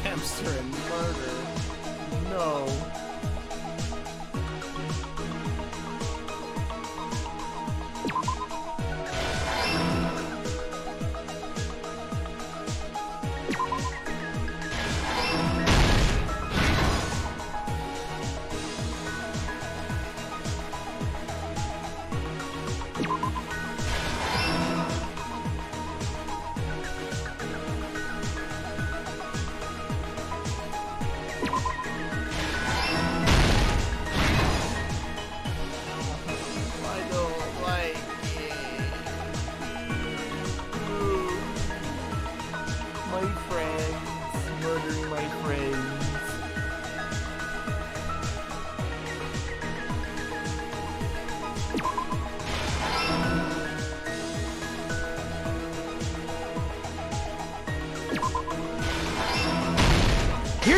Hamster and murder. No.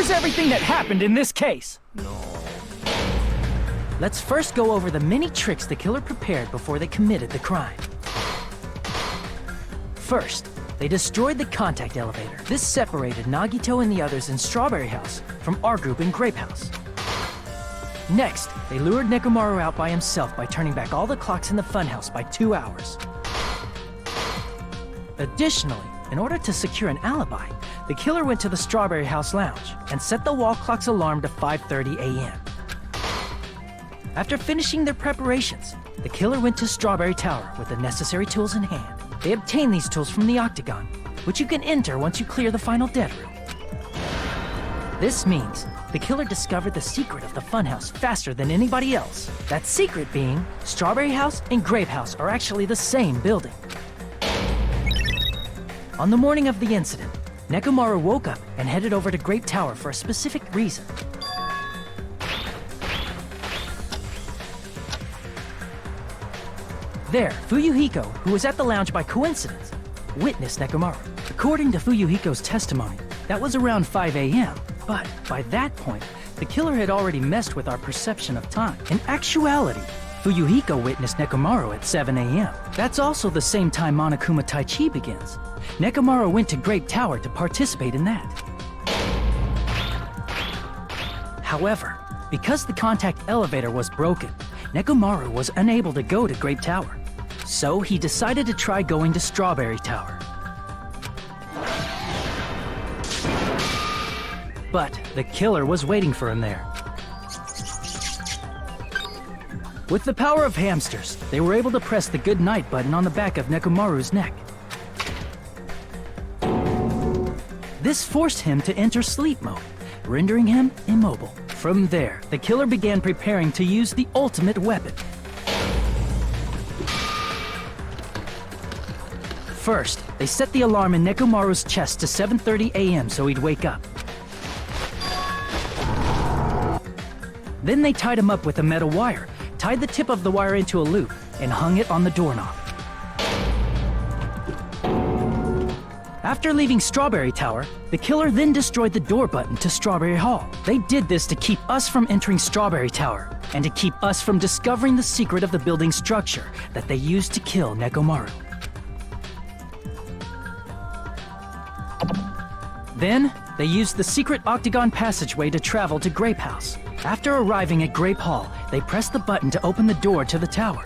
here's everything that happened in this case. Let's first go over the many tricks the killer prepared before they committed the crime. First, they destroyed the contact elevator. This separated Nagito and the others in Strawberry House from our group in Grape House. Next, they lured Nekomaru out by himself by turning back all the clocks in the funhouse by 2 hours. Additionally, in order to secure an alibi, the killer went to the Strawberry House lounge and set the wall clock's alarm to 5:30 a.m. After finishing their preparations, the killer went to Strawberry Tower with the necessary tools in hand. They obtained these tools from the Octagon, which you can enter once you clear the final dead room. This means the killer discovered the secret of the funhouse faster than anybody else. That secret being, Strawberry House and Grape House are actually the same building. On the morning of the incident, Nekomaru woke up and headed over to Grape Tower for a specific reason. There, Fuyuhiko, who was at the lounge by coincidence, witnessed Nekomaru. According to Fuyuhiko's testimony, that was around 5 a.m., but by that point, the killer had already messed with our perception of time. In actuality, Fuyuhiko witnessed Nekomaru at 7 a.m. That's also the same time Monokuma Taichi begins. Nekomaru went to Grape Tower to participate in that. However, because the contact elevator was broken, Nekomaru was unable to go to Grape Tower. So he decided to try going to Strawberry Tower. But the killer was waiting for him there. With the power of hamsters, they were able to press the good night button on the back of Nekomaru's neck. This forced him to enter sleep mode, rendering him immobile. From there, the killer began preparing to use the ultimate weapon. First, they set the alarm in Nekomaru's chest to 7:30 a.m. so he'd wake up. Then they tied him up with a metal wire, tied the tip of the wire into a loop, and hung it on the doorknob. After leaving Strawberry Tower, the killer then destroyed the door button to Strawberry Hall. They did this to keep us from entering Strawberry Tower, and to keep us from discovering the secret of the building's structure that they used to kill Nekomaru. Then, they used the secret octagon passageway to travel to Grape House. After arriving at Grape Hall, they pressed the button to open the door to the tower.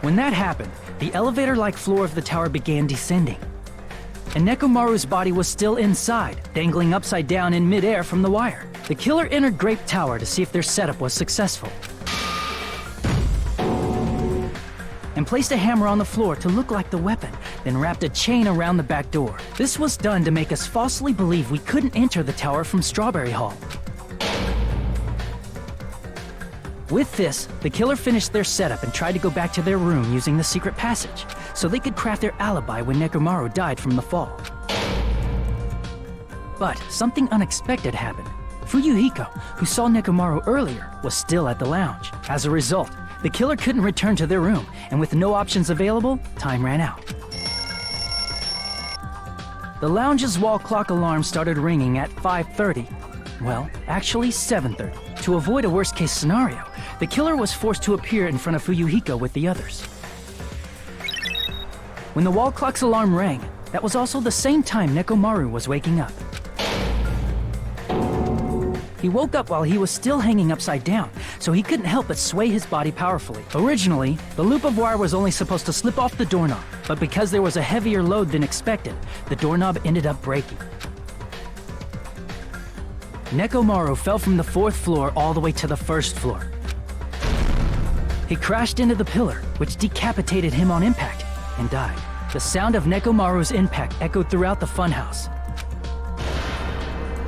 When that happened, the elevator-like floor of the tower began descending. And Nekomaru's body was still inside, dangling upside down in midair from the wire. The killer entered Grape Tower to see if their setup was successful, and placed a hammer on the floor to look like the weapon, then wrapped a chain around the back door. This was done to make us falsely believe we couldn't enter the tower from Strawberry Hall. With this, the killer finished their setup and tried to go back to their room using the secret passage, so they could craft their alibi when Nekomaru died from the fall. But something unexpected happened. Fuyuhiko, who saw Nekomaru earlier, was still at the lounge. As a result, the killer couldn't return to their room, and with no options available, time ran out. The lounge's wall clock alarm started ringing at 5:30. Well, actually 7:30. To avoid a worst-case scenario, the killer was forced to appear in front of Fuyuhiko with the others. When the wall clock's alarm rang, that was also the same time Nekomaru was waking up. He woke up while he was still hanging upside down, so he couldn't help but sway his body powerfully. Originally, the loop of wire was only supposed to slip off the doorknob, but because there was a heavier load than expected, the doorknob ended up breaking. Nekomaru fell from the 4th floor all the way to the 1st floor. He crashed into the pillar, which decapitated him on impact, and died. The sound of Nekomaru's impact echoed throughout the funhouse.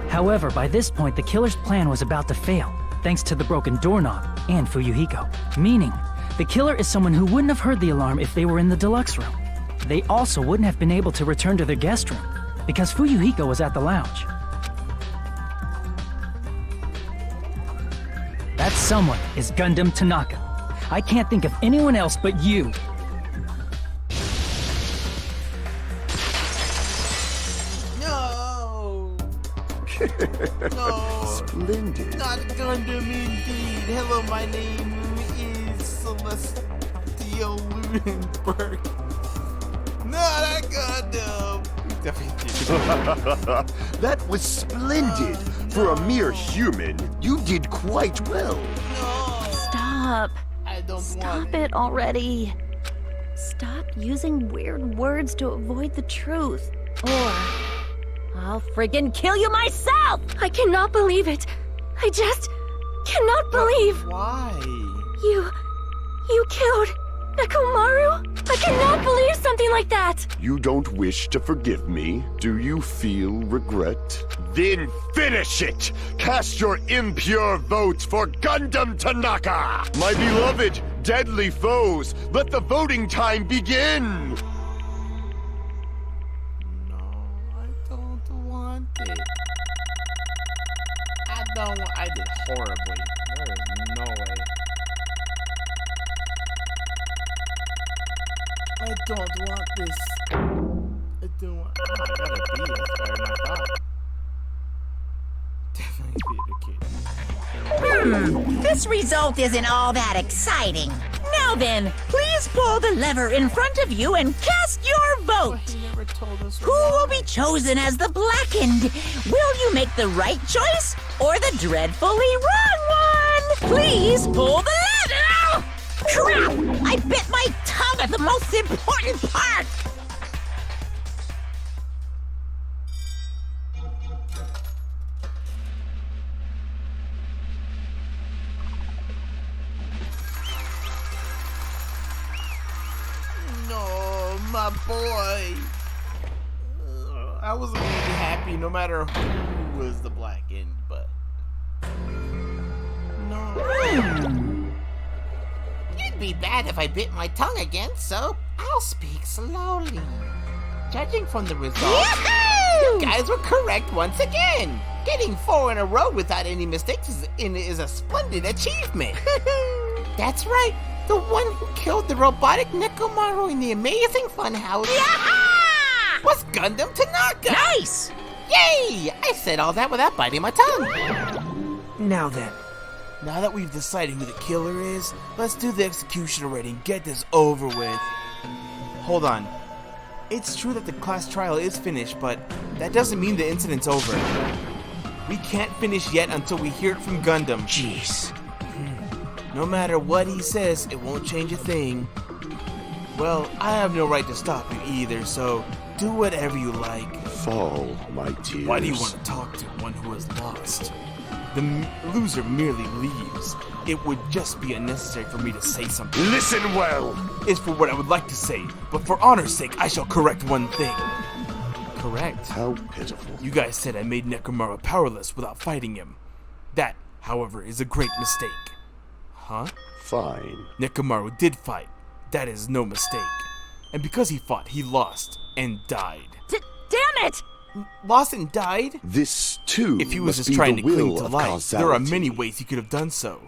However, by this point, the killer's plan was about to fail, thanks to the broken doorknob and Fuyuhiko. Meaning, the killer is someone who wouldn't have heard the alarm if they were in the deluxe room. They also wouldn't have been able to return to their guest room, because Fuyuhiko was at the lounge. That someone is Gundam Tanaka. I can't think of anyone else but you. No. Splendid. Not Gundam indeed. Hello, my name is Celestial Lunenberg. Not Gundam. That was splendid. For a mere human, you did quite well. Stop. I don't Stop want it already. Stop using weird words to avoid the truth. Or I'll friggin' kill you myself! I cannot believe it. I just cannot believe. Why? You killed Nekomaru? I cannot believe something like that. You don't wish to forgive me? Do you feel regret? Then finish it! Cast your impure votes for Gundam Tanaka! My beloved, deadly foes, let the voting time begin! No, I don't want it. I did horribly. There is no way. I don't want this. I don't want. Oh, I gotta beat it. That's better than I thought. Definitely beat the kid. This result isn't all that exciting. Now then, please pull the lever in front of you and cast your vote. He never told us. Who will be chosen as the blackened? Will you make the right choice or the dreadfully wrong one? Please pull the lever! Crap! I bit my tongue at the most important part! No, my boy. I wasn't gonna be happy no matter who was the black end, but no. It'd be bad if I bit my tongue again, so I'll speak slowly. Judging from the results, you guys were correct once again. Getting 4 in a row without any mistakes is a splendid achievement. That's right, the one who killed the robotic Nekomaru in the amazing funhouse was Gundam Tanaka. Nice! Yay! I said all that without biting my tongue. Now then, Now that we've decided who the killer is, let's do the execution already and get this over with. Hold on. It's true that the class trial is finished, but that doesn't mean the incident's over. We can't finish yet until we hear it from Gundam. jeez. No matter what he says, it won't change a thing. Well, I have no right to stop you either, so do whatever you like. Fall, my tears. Why do you want to talk to one who has lost? The loser merely leaves. It would just be unnecessary for me to say something. Listen well! It's for what I would like to say, but for honor's sake, I shall correct one thing. Correct? How pitiful. You guys said I made Nekomaru powerless without fighting him. That, however, is a great mistake. Huh? Fine. Nekomaru did fight. That is no mistake. And because he fought, he lost and died. Damn it! Lost and died? This, too, If he was must just be trying the to cling will to of life, there are causality. many ways he could have done so.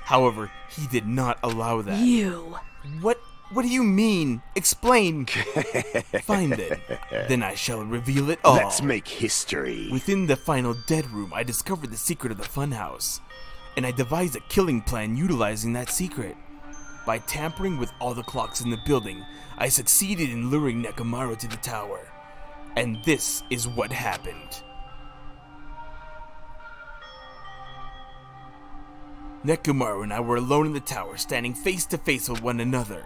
However, he did not allow that. You. What do you mean? Explain. Fine then. Then I shall reveal it all. Let's make history. Within the final dead room, I discovered the secret of the funhouse. And I devised a killing plan utilizing that secret. By tampering with all the clocks in the building, I succeeded in luring Nekomaru to the tower. And this is what happened. Nekomaru and I were alone in the tower, standing face to face with one another.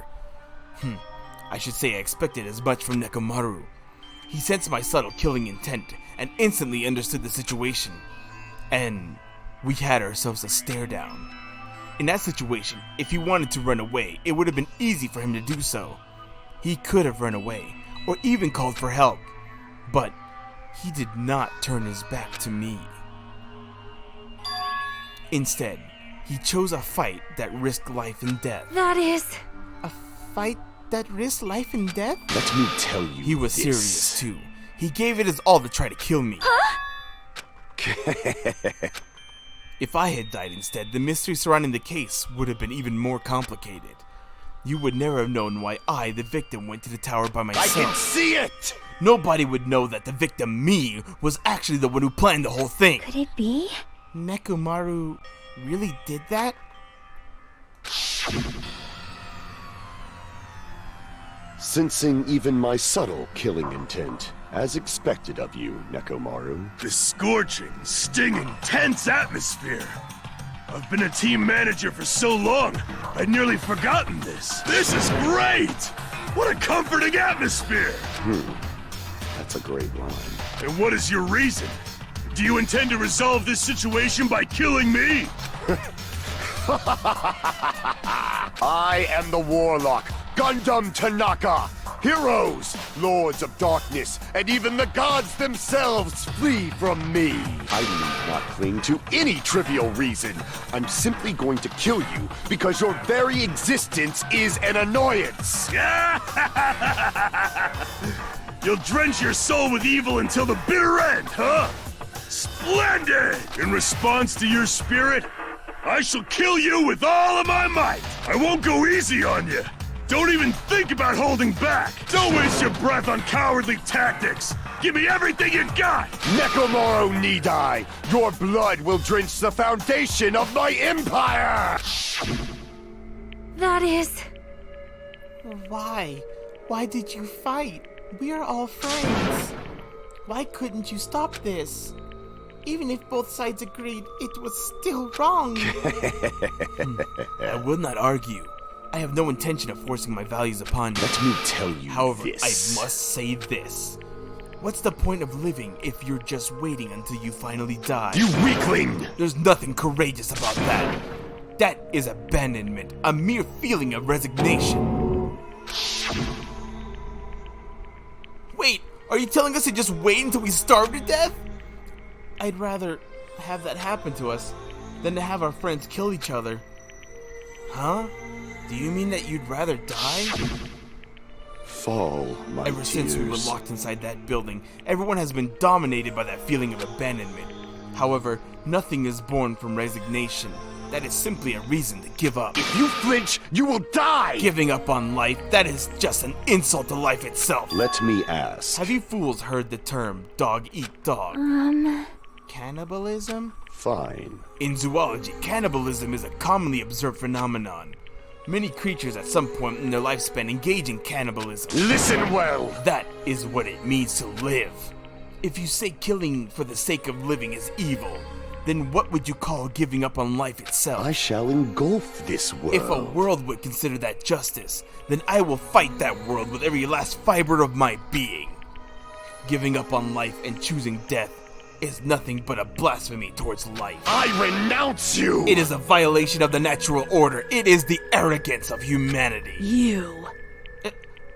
I should say I expected as much from Nekomaru. He sensed my subtle killing intent and instantly understood the situation. And we had ourselves a stare down. In that situation, if he wanted to run away, it would have been easy for him to do so. He could have run away, or even called for help. But he did not turn his back to me. Instead, he chose a fight that risked life and death. That is... A fight that risked life and death? Let me tell you He was this. serious, too. He gave it his all to try to kill me. If I had died instead, the mystery surrounding the case would have been even more complicated. You would never have known why I, the victim, went to the tower by I myself. can see it! nobody would know that the victim, me, was actually the one who planned the whole thing. Could it be? Nekomaru really did that? Sensing even my subtle killing intent, as expected of you, Nekomaru. The scorching, stinging, tense atmosphere. I've been a team manager for so long, I'd nearly forgotten this. This is great! What a comforting atmosphere! That's a great line. And what is your reason? Do you intend to resolve this situation by killing me? I am the Warlock, Gundam Tanaka! Heroes, Lords of Darkness, and even the gods themselves flee from me! I need not cling to any trivial reason. I'm simply going to kill you because your very existence is an annoyance! You'll drench your soul with evil until the bitter end, huh? Splendid! In response to your spirit, I shall kill you with all of my might! I won't go easy on you! Don't even think about holding back! Don't waste your breath on cowardly tactics! Give me everything you got! Nekomaru need die! Your blood will drench the foundation of my empire! That is... Why? Why did you fight? We are all friends. Why couldn't you stop this? Even if both sides agreed, it was still wrong. I will not argue. I have no intention of forcing my values upon you. Let me tell you However, this. I must say this. What's the point of living if you're just waiting until you finally die? You weakling! There's nothing courageous about that. That is abandonment, a mere feeling of resignation. Wait, are you telling us to just wait until we starve to death? I'd rather have that happen to us than to have our friends kill each other. Huh? Do you mean that you'd rather die? Fall, my Ever since we were tears. locked inside that building, everyone has been dominated by that feeling of abandonment. However, nothing is born from resignation. That is simply a reason to give up. If you flinch, you will die! Giving up on life, that is just an insult to life itself. Let me ask. Have you fools heard the term dog eat dog? Cannibalism? Fine. In zoology, cannibalism is a commonly observed phenomenon. Many creatures at some point in their lifespan engage in cannibalism. Listen well! That is what it means to live. If you say killing for the sake of living is evil, then what would you call giving up on life itself? I shall engulf this world. If a world would consider that justice, then I will fight that world with every last fiber of my being. Giving up on life and choosing death is nothing but a blasphemy towards life. I renounce you! It is a violation of the natural order. It is the arrogance of humanity. You.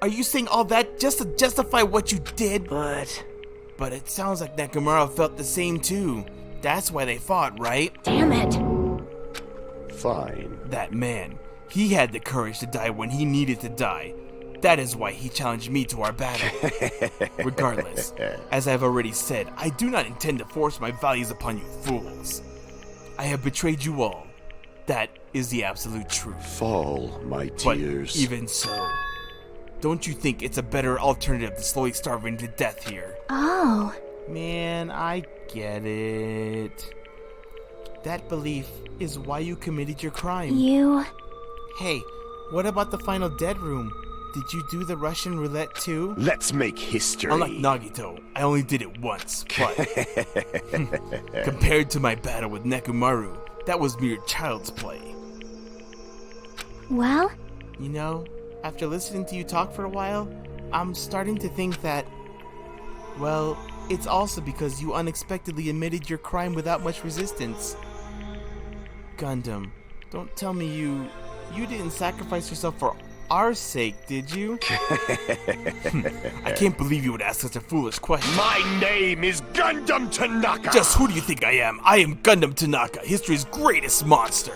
Are you saying all that just to justify what you did? But it sounds like Nekomaru felt the same too. That's why they fought, right? Damn it. Fine. That man, he had the courage to die when he needed to die. That is why he challenged me to our battle. Regardless, as I've already said, I do not intend to force my values upon you fools. I have betrayed you all. That is the absolute truth. Fall, my But tears. even so, don't you think it's a better alternative to slowly starving to death here? Oh. Man, I get it. That belief is why you committed your crime. You... Hey, what about the final dead room? Did you do the Russian roulette too? Let's make history. Unlike Nagito, I only did it once, but compared to my battle with Nekomaru, that was mere child's play. Well? You know, after listening to you talk for a while, I'm starting to think that, well, it's also because you unexpectedly admitted your crime without much resistance. Gundam, don't tell me you didn't sacrifice yourself for our sake, did you? I can't believe you would ask such a foolish question. My name is Gundam Tanaka! Just who do you think I am? I am Gundam Tanaka, history's greatest monster.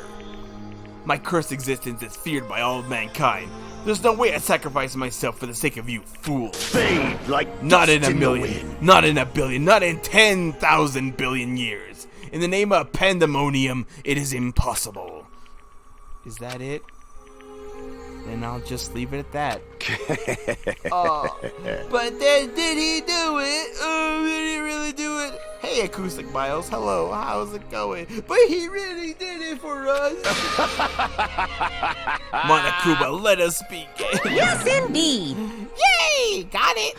My cursed existence is feared by all of mankind. There's no way I'd sacrifice myself for the sake of you fools. Fade like Not dust in a the million, wind. not in a billion, not in 10,000 billion years. In the name of pandemonium, it is impossible. Is that it? And I'll just leave it at that. But then did he do it? Did he really do it? Hey, Acoustic Miles. Hello. How's it going? But he really did it for us. Monokuma, let us begin. Yes, indeed. Yay! Got it.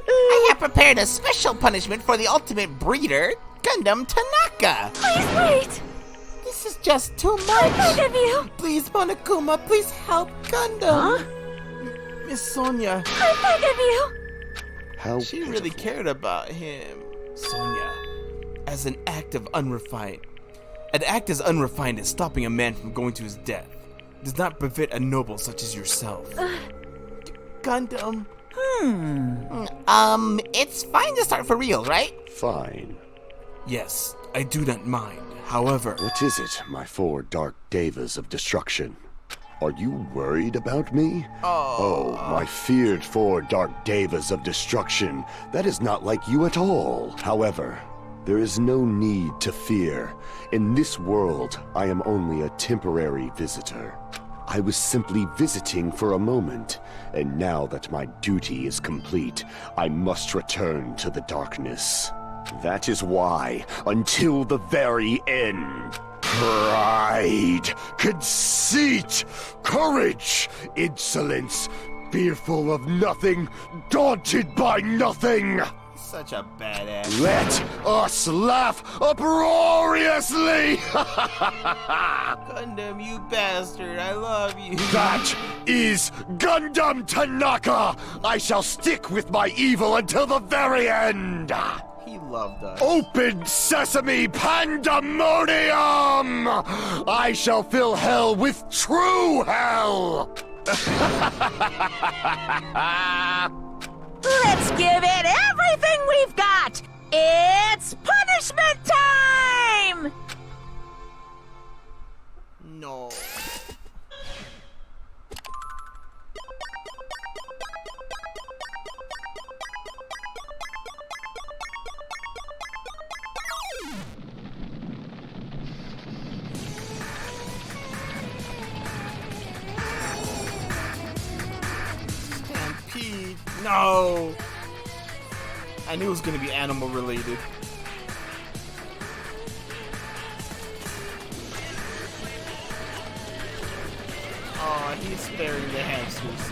I have prepared a special punishment for the ultimate breeder, Gundam Tanaka. Please wait! This is just too much. I beg of you! Please, Monokuma, please help Gundam. Miss Sonia. I beg of you! How She really cared about him. Sonia, as an act as unrefined as stopping a man from going to his death, does not befit a noble such as yourself. Gundam. It's fine to start for real, right? Fine. Yes, I do not mind. However, What is it, my 4 dark devas of destruction? Are you worried about me? Oh, my feared 4 dark devas of destruction. That is not like you at all. However, there is no need to fear. In this world, I am only a temporary visitor. I was simply visiting for a moment, and now that my duty is complete, I must return to the darkness. That is why, until the very end, pride, conceit, courage, insolence, fearful of nothing, daunted by nothing. such a badass. Let us laugh uproariously! Gundam, you bastard, I love you. That is Gundam Tanaka! I shall stick with my evil until the very end! He loved us. Open sesame pandemonium! I shall fill hell with true hell! Let's give it everything we've got! It's punishment time! No. Stampede. No. I knew it was gonna be animal related. Oh, he's sparing the hamsters.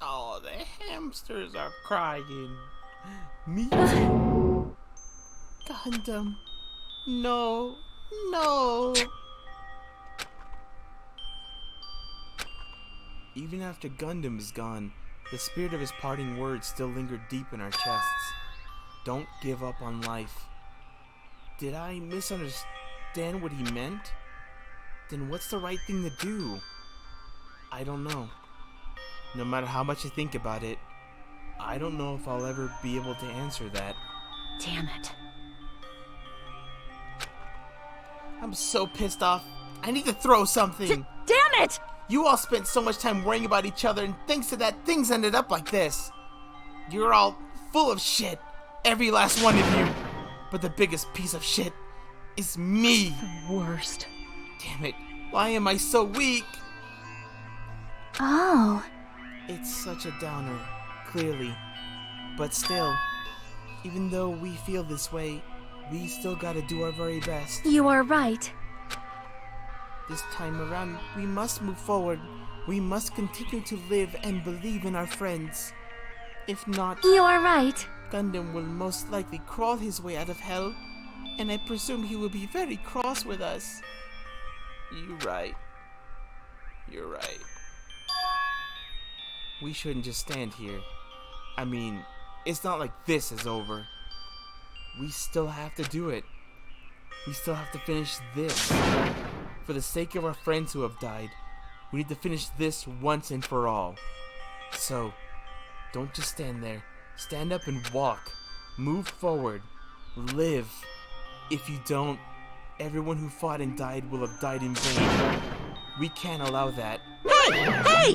Oh, the hamsters are crying. Me too. Gundam. No. No. Even after Gundam is gone, the spirit of his parting words still lingered deep in our chests. Don't give up on life. Did I misunderstand what he meant? Then what's the right thing to do? I don't know. No matter how much I think about it, I don't know if I'll ever be able to answer that. Damn it. I'm so pissed off. I need to throw something. Damn it! You all spent so much time worrying about each other, and thanks to that, things ended up like this. You're all full of shit. Every last one of you. But the biggest piece of shit is me. The worst. Damn it. Why am I so weak? Oh. It's such a downer, clearly. But still, even though we feel this way, we still gotta do our very best. You are right. This time around, we must move forward. We must continue to live and believe in our friends. If not, You're right. Gundam will most likely crawl his way out of hell, and I presume he will be very cross with us. You're right. You're right. We shouldn't just stand here. I mean, it's not like this is over. We still have to do it. We still have to finish this. For the sake of our friends who have died, we need to finish this once and for all. So, don't just stand there. Stand up and walk. Move forward. Live. If you don't, everyone who fought and died will have died in vain. We can't allow that. Hey!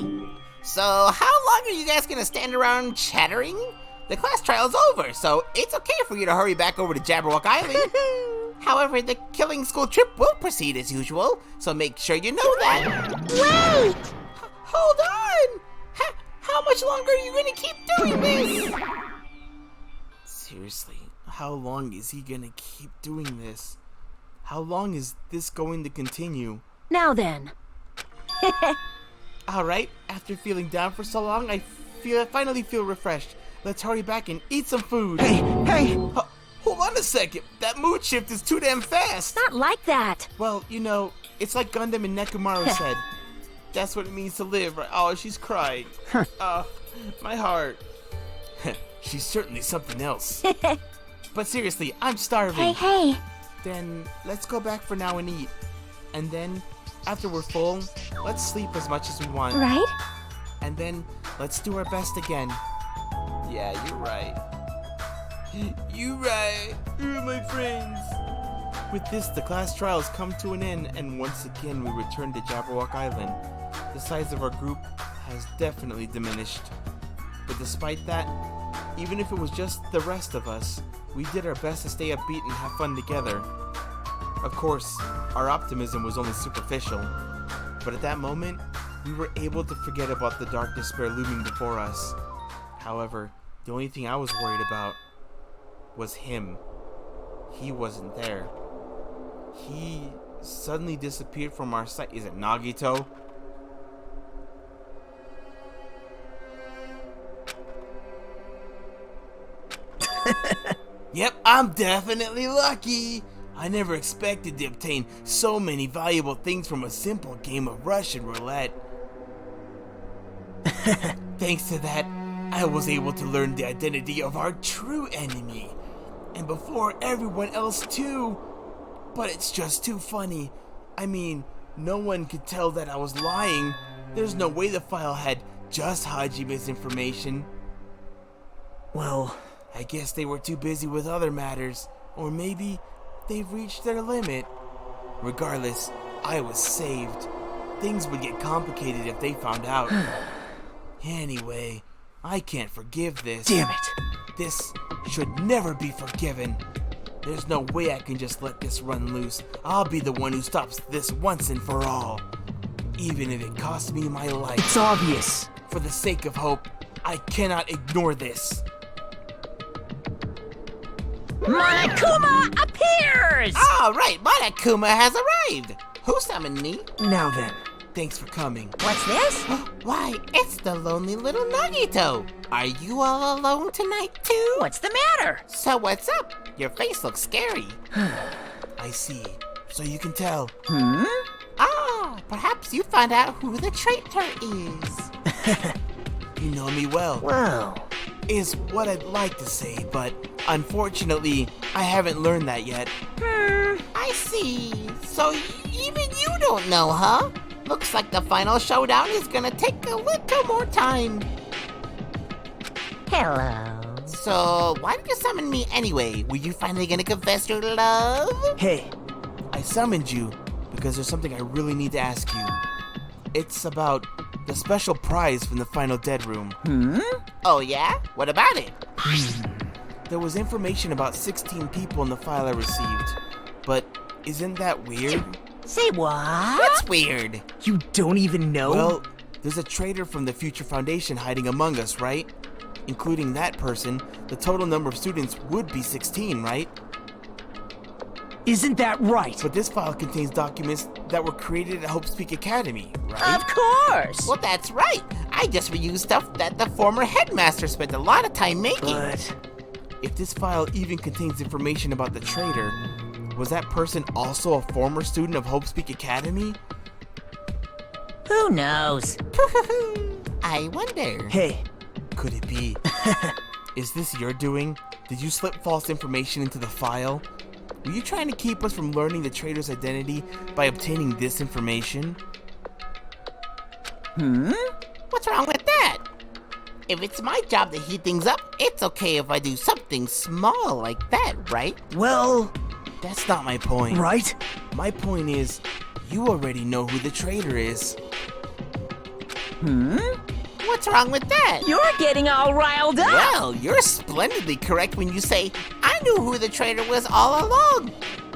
So, how long are you guys gonna stand around chattering? The class trial's over, so it's okay for you to hurry back over to Jabberwock Island. However, the killing school trip will proceed as usual, so make sure you know that. Wait! Hold on! How much longer are you gonna keep doing this? Seriously, how long is he gonna keep doing this? How long is this going to continue? Now then. Alright, after feeling down for so long, I finally feel refreshed. Let's hurry back and eat some food. Hey! Hold on a second. That mood shift is too damn fast. Not like that. Well, you know, it's like Gundam and Nekomaru said. That's what it means to live, right? Oh, she's crying. My heart. She's certainly something else. But seriously, I'm starving. Hey. Then let's go back for now and eat. And then, after we're full, let's sleep as much as we want. Right? And then, let's do our best again. Yeah, you're right. You're right. You're my friends. With this, the class trials come to an end, and once again we return to Jabberwock Island. The size of our group has definitely diminished. But despite that, even if it was just the rest of us, we did our best to stay upbeat and have fun together. Of course, our optimism was only superficial, but at that moment, we were able to forget about the dark despair looming before us. However, the only thing I was worried about was him. He wasn't there. He suddenly disappeared from our sight. Is it Nagito? Yep, I'm definitely lucky. I never expected to obtain so many valuable things from a simple game of Russian roulette. Thanks to that, I was able to learn the identity of our true enemy. And before everyone else too. But it's just too funny. I mean, no one could tell that I was lying. There's no way the file had just Hajime's information. Well, I guess they were too busy with other matters. Or maybe they've reached their limit. Regardless, I was saved. Things would get complicated if they found out. Anyway, I can't forgive this. Damn it. This should never be forgiven. There's no way I can just let this run loose. I'll be the one who stops this once and for all. Even if it costs me my life. It's obvious. For the sake of hope, I cannot ignore this. Monokuma appears! All right, Monokuma has arrived. Who summoned me? Now then. Thanks for coming. What's this? Why, it's the lonely little Nagito. Are you all alone tonight too? What's the matter? So what's up? Your face looks scary. I see. So you can tell. Ah, perhaps you found out who the traitor is. You know me well. Well. Is what I'd like to say, but unfortunately, I haven't learned that yet. I see. So even you don't know, huh? Looks like the final showdown is gonna take a little more time. Hello. So, why did you summon me anyway? Were you finally gonna confess your love? Hey. I summoned you because there's something I really need to ask you. It's about the special prize from the final dead room. Oh yeah? What about it? There was information about 16 people in the file I received, but isn't that weird? Say what? What's weird? You don't even know? Well, there's a traitor from the Future Foundation hiding among us, right? Including that person, the total number of students would be 16, right? Isn't that right? But this file contains documents that were created at Hope Speak Academy, right? Of course! Well, that's right. I just reused stuff that the former headmaster spent a lot of time making. But if this file even contains information about the traitor, was that person also a former student of Hope Speak Academy? Who knows? I wonder. hey, Could it be? Is this your doing? Did you slip false information into the file? Were you trying to keep us from learning the traitor's identity by obtaining this information? What's wrong with that? If it's my job to heat things up, it's okay if I do something small like that, right? well, That's not my point. right? My point is, you already know who the traitor is. What's wrong with that? You're getting all riled up! Well, you're splendidly correct when you say, I knew who the traitor was all along.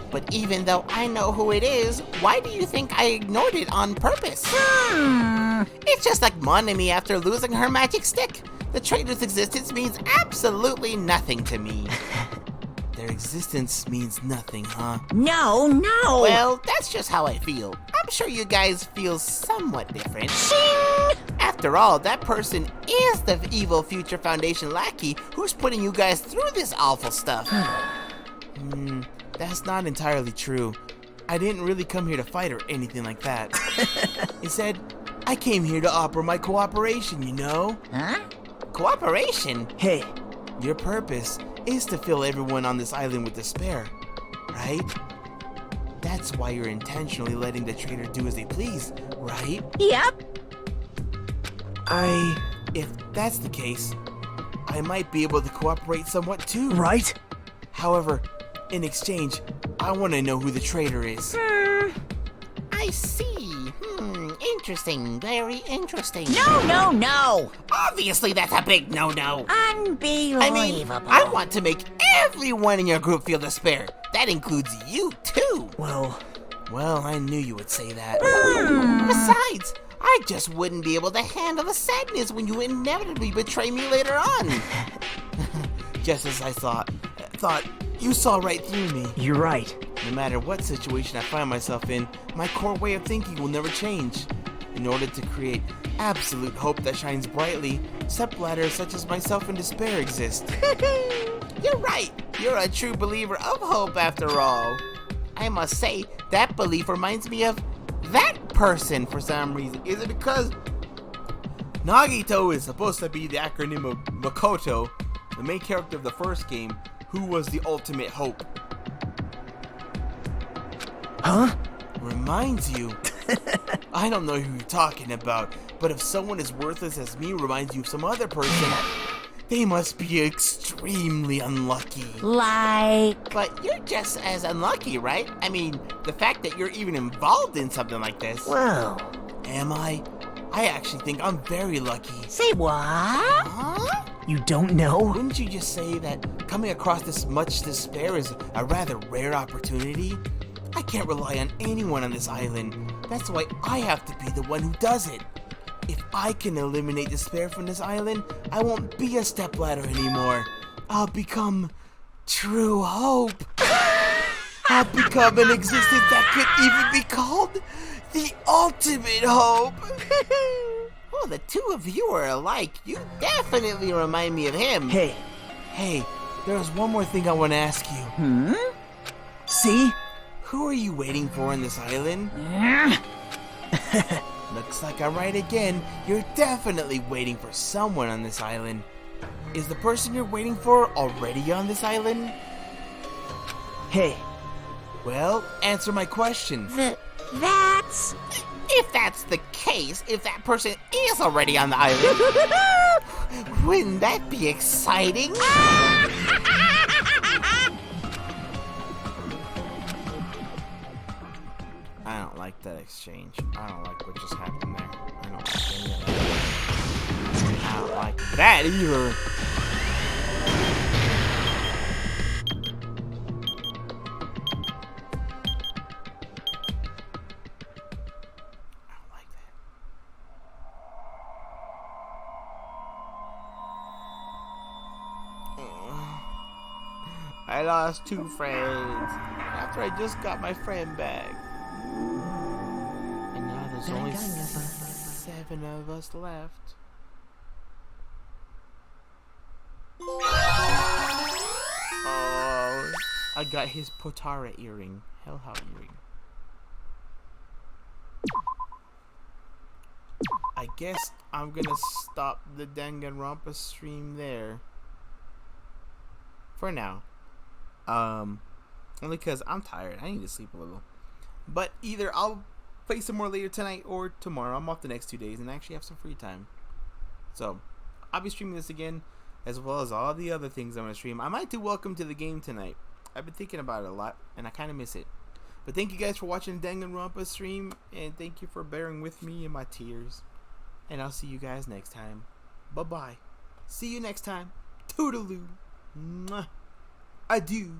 But even though I know who it is, why do you think I ignored it on purpose? It's just like Mon and me after losing her magic stick. The traitor's existence means absolutely nothing to me. Their existence means nothing, huh? No, no! Well, that's just how I feel. I'm sure you guys feel somewhat different. After all, that person is the evil Future Foundation lackey who's putting you guys through this awful stuff. That's not entirely true. I didn't really come here to fight or anything like that. Instead, I came here to offer my cooperation, you know? Huh? Cooperation? Hey, Your purpose is to fill everyone on this island with despair, right? That's why you're intentionally letting the traitor do as they please, right? Yep. If that's the case, I might be able to cooperate somewhat too. right? However, in exchange, I want to know who the traitor is. I see. Interesting. Very interesting. No, no, no! Obviously, that's a big no-no. Unbelievable. I mean, I want to make everyone in your group feel despair. That includes you, too. Well, Well, I knew you would say that. Besides, I just wouldn't be able to handle the sadness when you inevitably betray me later on. Just as I thought, you saw right through me. you're right. No matter what situation I find myself in, my core way of thinking will never change. In order to create absolute hope that shines brightly, stepladders such as myself in despair exist. You're right. You're a true believer of hope after all. I must say, that belief reminds me of that person for some reason. Is it because Nagito is supposed to be the acronym of Makoto, the main character of the first game, who was the ultimate hope. Huh? Reminds you? I don't know who you're talking about, but if someone as worthless as me reminds you of some other person, they must be extremely unlucky. Like... But you're just as unlucky, right? I mean, the fact that you're even involved in something like this. Whoa. Am I? I actually think I'm very lucky. Say what? Huh? You don't know? Wouldn't you just say that coming across this much despair is a rather rare opportunity? I can't rely on anyone on this island. That's why I have to be the one who does it. If I can eliminate despair from this island, I won't be a stepladder anymore. I'll become true hope. I'll become an existence that could even be called the ultimate hope. Oh, the two of you are alike. You definitely remind me of him. Hey, there's one more thing I want to ask you. See? Who are you waiting for on this island? Looks like I'm right again. You're definitely waiting for someone on this island. Is the person you're waiting for already on this island? Hey, Well, answer my question. That's... If that's the case, if that person is already on the island, wouldn't that be exciting? I don't like that exchange. I don't like what just happened there. I don't like any of that. I don't like that either. I don't like that. I lost two friends. after I just got my friend back. And now there's only 7 of us left. Oh, I got his Potara earring. Hellhound earring. I guess I'm gonna stop the Danganronpa stream there. For now. Only because I'm tired. I need to sleep a little. But either I'll play some more later tonight or tomorrow. I'm off the next 2 days and actually have some free time. So, I'll be streaming this again, as well as all the other things I'm going to stream. I might do Welcome to the Game tonight. I've been thinking about it a lot, and I kind of miss it. But thank you guys for watching the Danganronpa stream, and thank you for bearing with me and my tears. And I'll see you guys next time. Bye-bye. See you next time. Toodaloo. Mwah. Adieu.